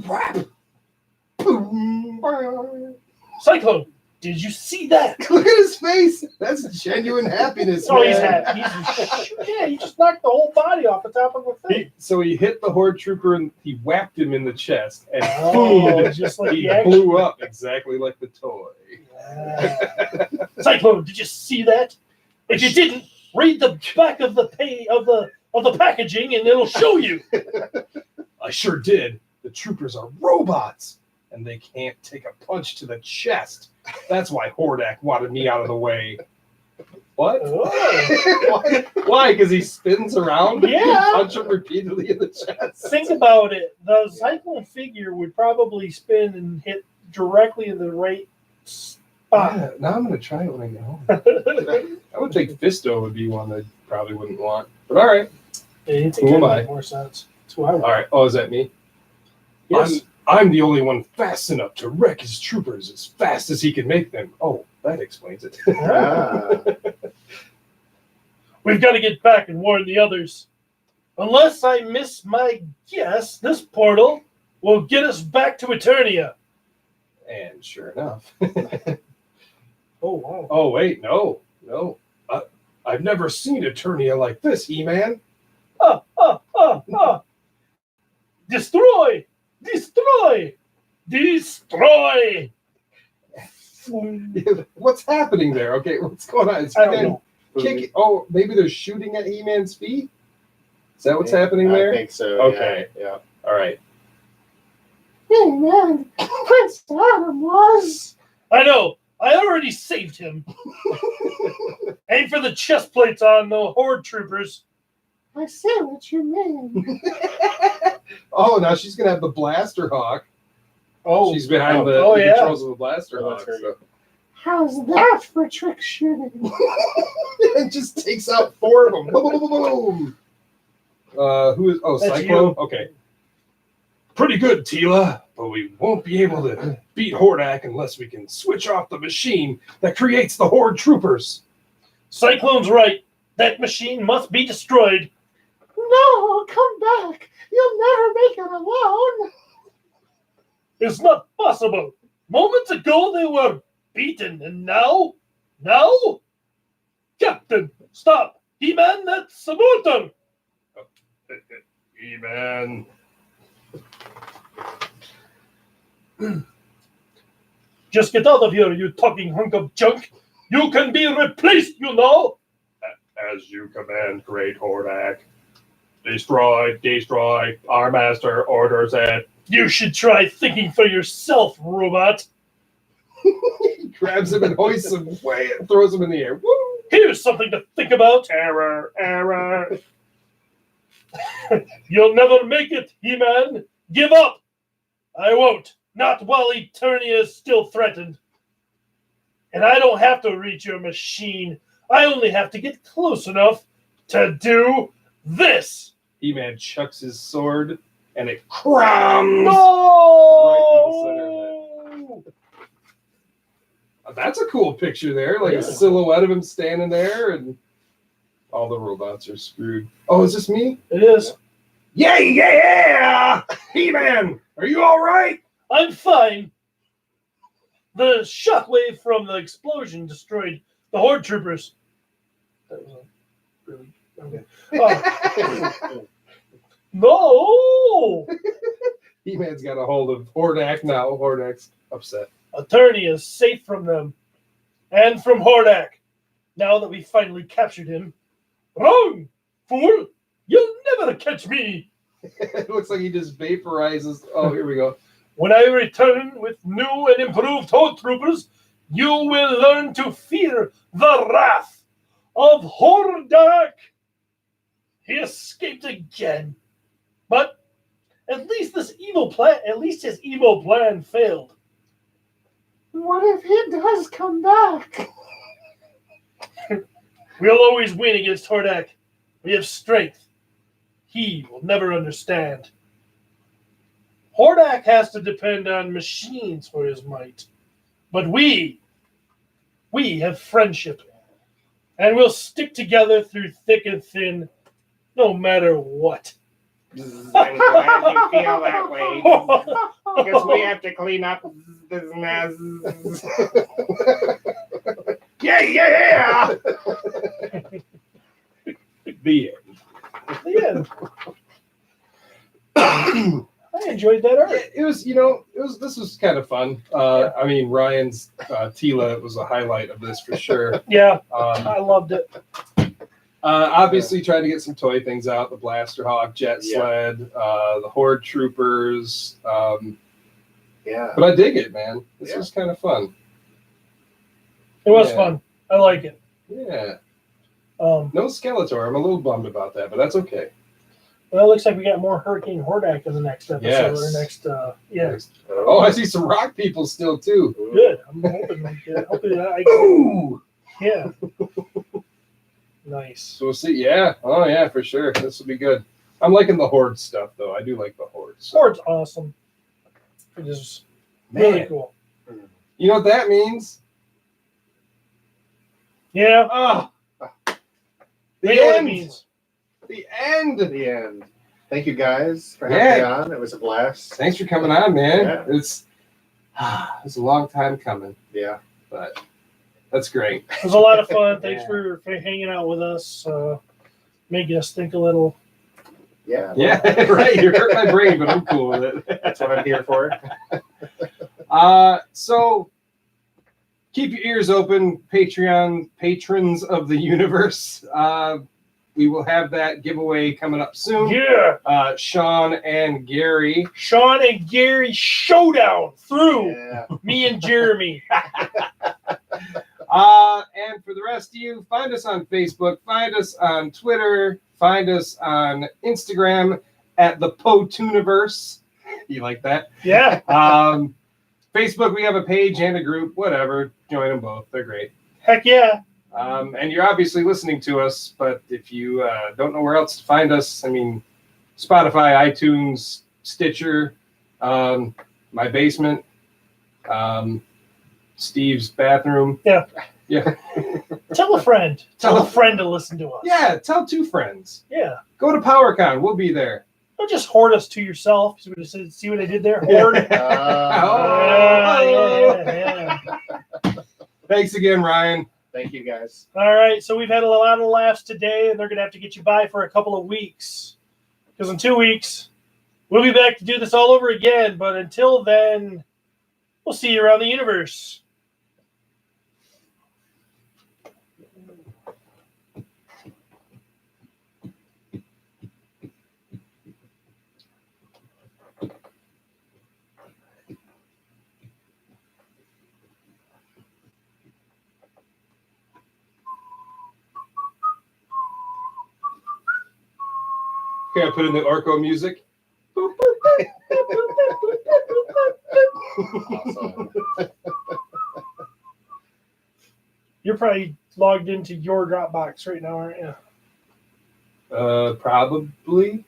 Cyclone. Did you see that? Look at his face. That's genuine happiness. Oh, he's man. happy. Yeah, he just knocked the whole body off the top of the thing. So he hit the Horde trooper and he whacked him in the chest, and Oh, boom, just like he the action. blew up exactly like the toy. Cyclone, did you see that? If you didn't, read the back of the of the packaging, and it'll show you. I sure did. The troopers are robots, and they can't take a punch to the chest. That's why Hordak wanted me out of the way. What? Oh. Why? Because he spins around and Yeah. punch him repeatedly in the chest. Think about it. The Cyclone figure would probably spin and hit directly in the right spot. Yeah, now I'm going to try it when I get home. I would think Fisto would be one that probably wouldn't want. But all right. It Who am I? makes more sense. That's who I All want. right. Oh, is that me? Yes. I'm the only one fast enough to wreck his troopers as fast as he can make them. Oh, that explains it. Ah. We've got to get back and warn the others. Unless I miss my guess, this portal will get us back to Eternia. And sure enough. Oh, wow. Oh, wait, no. I've never seen Eternia like this, He-Man. Destroy! Destroy! Destroy! What's happening there? Okay, what's going on? Is I don't He-Man know. kicking? Oh, maybe they're shooting at He-Man's feet? Is that what's happening there? I think so. Okay. Yeah. All right. Hey man, Prince Adam was. I know. I already saved him. Aim for the chest plates on the Horde troopers. I see what you mean. Oh, now she's going to have the Blaster Hawk. Oh, She's behind the yeah. controls of the Blaster Oh, Hawk. that's So. How's that for trick shooting? It just takes out 4 of them. Boom, boom, boom, boom, boom. Who is? Oh, That's Cyclone. you. Okay. Pretty good, Tila, but we won't be able to beat Hordak unless we can switch off the machine that creates the Horde troopers. Cyclone's right. That machine must be destroyed. No, come back. You'll never make it alone. It's not possible. Moments ago they were beaten, and now? Captain, stop. He-Man, that's a mortar. He-Man. Just get out of here, you talking hunk of junk. You can be replaced, you know. As you command, great Hordak. Destroy. Our master orders it. You should try thinking for yourself, robot. He grabs him and hoists him way and throws him in the air. Woo! Here's something to think about. Error. You'll never make it, He-Man. Give up. I won't. Not while Eternia is still threatened. And I don't have to reach your machine. I only have to get close enough to do this. He-Man chucks his sword and it crams. No! That's a cool picture there. Like a silhouette of him standing there, and all the robots are screwed. Oh, is this me? It is. Yeah! He-Man, are you all right? I'm fine. The shockwave from the explosion destroyed The Horde Troopers. That was a really okay. No! He-Man's got a hold of Hordak now. Hordak's upset. Attorney is safe from them. And from Hordak. Now that we finally captured him. Wrong! Fool! You'll never catch me! It looks like he just vaporizes. Oh, here we go. When I return with new and improved Horde Troopers, you will learn to fear the wrath of Hordak. He escaped again. But at least his evil plan failed. What if he does come back? We'll always win against Hordak. We have strength. He will never understand. Hordak has to depend on machines for his might. But we have friendship. And we'll stick together through thick and thin, no matter what. I'm glad you feel that way. Because we have to clean up this mess. Yeah! The end. Yeah. I enjoyed that art. It was, this was kind of fun. I mean, Ryan's Tila was a highlight of this for sure. Yeah, I loved it. Obviously, trying to get some toy things out: the Blaster Hawk, Jet Sled, the Horde Troopers. Yeah. But I dig it, man. This was kind of fun. It was fun. I like it. Yeah. No Skeletor. I'm a little bummed about that, but that's okay. Well, it looks like we got more Hurricane Hordak in the next episode. Yes. Or next, yeah. Oh, I see some rock people still too. Good. I'm hoping we get. Ooh. Yeah. Nice. So we'll see. Yeah. Oh, yeah, for sure. This will be good. I'm liking the Horde stuff, though. I do like the Horde. So. Horde's awesome. It is really cool. You know what that means? Yeah. Oh. We know what it means. The end. The end. Thank you guys for having me on. It was a blast. Thanks for coming on, man. Yeah. It's a long time coming. Yeah. But that's great. It was a lot of fun. Thanks for hanging out with us. Making us think a little. Yeah. Yeah, right. You hurt my brain, but I'm cool with it. That's what I'm here for. So keep your ears open, Patreon patrons of the universe. We will have that giveaway coming up soon. Yeah. Sean and Gary showdown through me and Jeremy. And for the rest of you, find us on Facebook, find us on Twitter, find us on Instagram at the Potuniverse. You like that? Yeah. Facebook, we have a page and a group, whatever. Join them both. They're great. Heck yeah. And you're obviously listening to us, but if you don't know where else to find us, I mean, Spotify, iTunes, Stitcher, my basement, Steve's bathroom. Yeah. Yeah. Tell a friend. Tell a friend to listen to us. Yeah, tell 2 friends. Yeah. Go to PowerCon. We'll be there. Don't just hoard us to yourself. See what I did there? Hoard. Yeah. Thanks again, Ryan. Thank you, guys. All right. So we've had a lot of laughs today, and they're going to have to get you by for a couple of weeks. Because in 2 weeks, we'll be back to do this all over again. But until then, we'll see you around the universe. Okay, I put in the Orco music. Awesome. You're probably logged into your Dropbox right now, aren't you? Probably.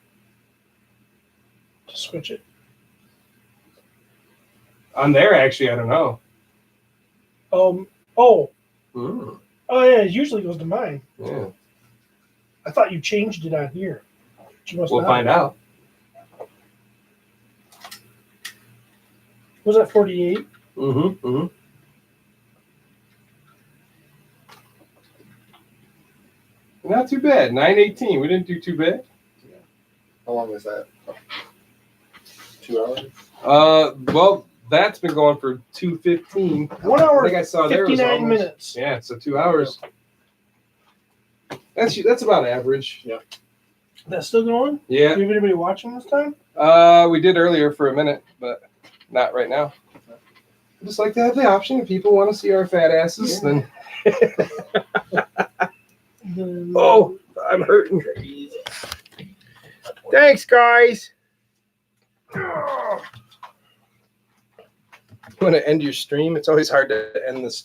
Just switch it. On there, actually, I don't know. Oh, Mm, yeah. It usually goes to mine. yeah. I thought you changed it on here. But you must We'll not. find out. Was that 48? Mm-hmm. Mm-hmm. Not too bad. 9:18. We didn't do too bad. How long was that? 2 hours? Well, that's been going for 2:15. 1 hour, I think I saw there was 59 almost, minutes. Yeah, so 2 hours. That's about average. That's still going? Yeah. Do you have anybody watching this time? We did earlier for a minute, but not right now. I just like to have the option. If people want to see our fat asses, then oh, I'm hurting. Thanks, guys. You want to end your stream? It's always hard to end this.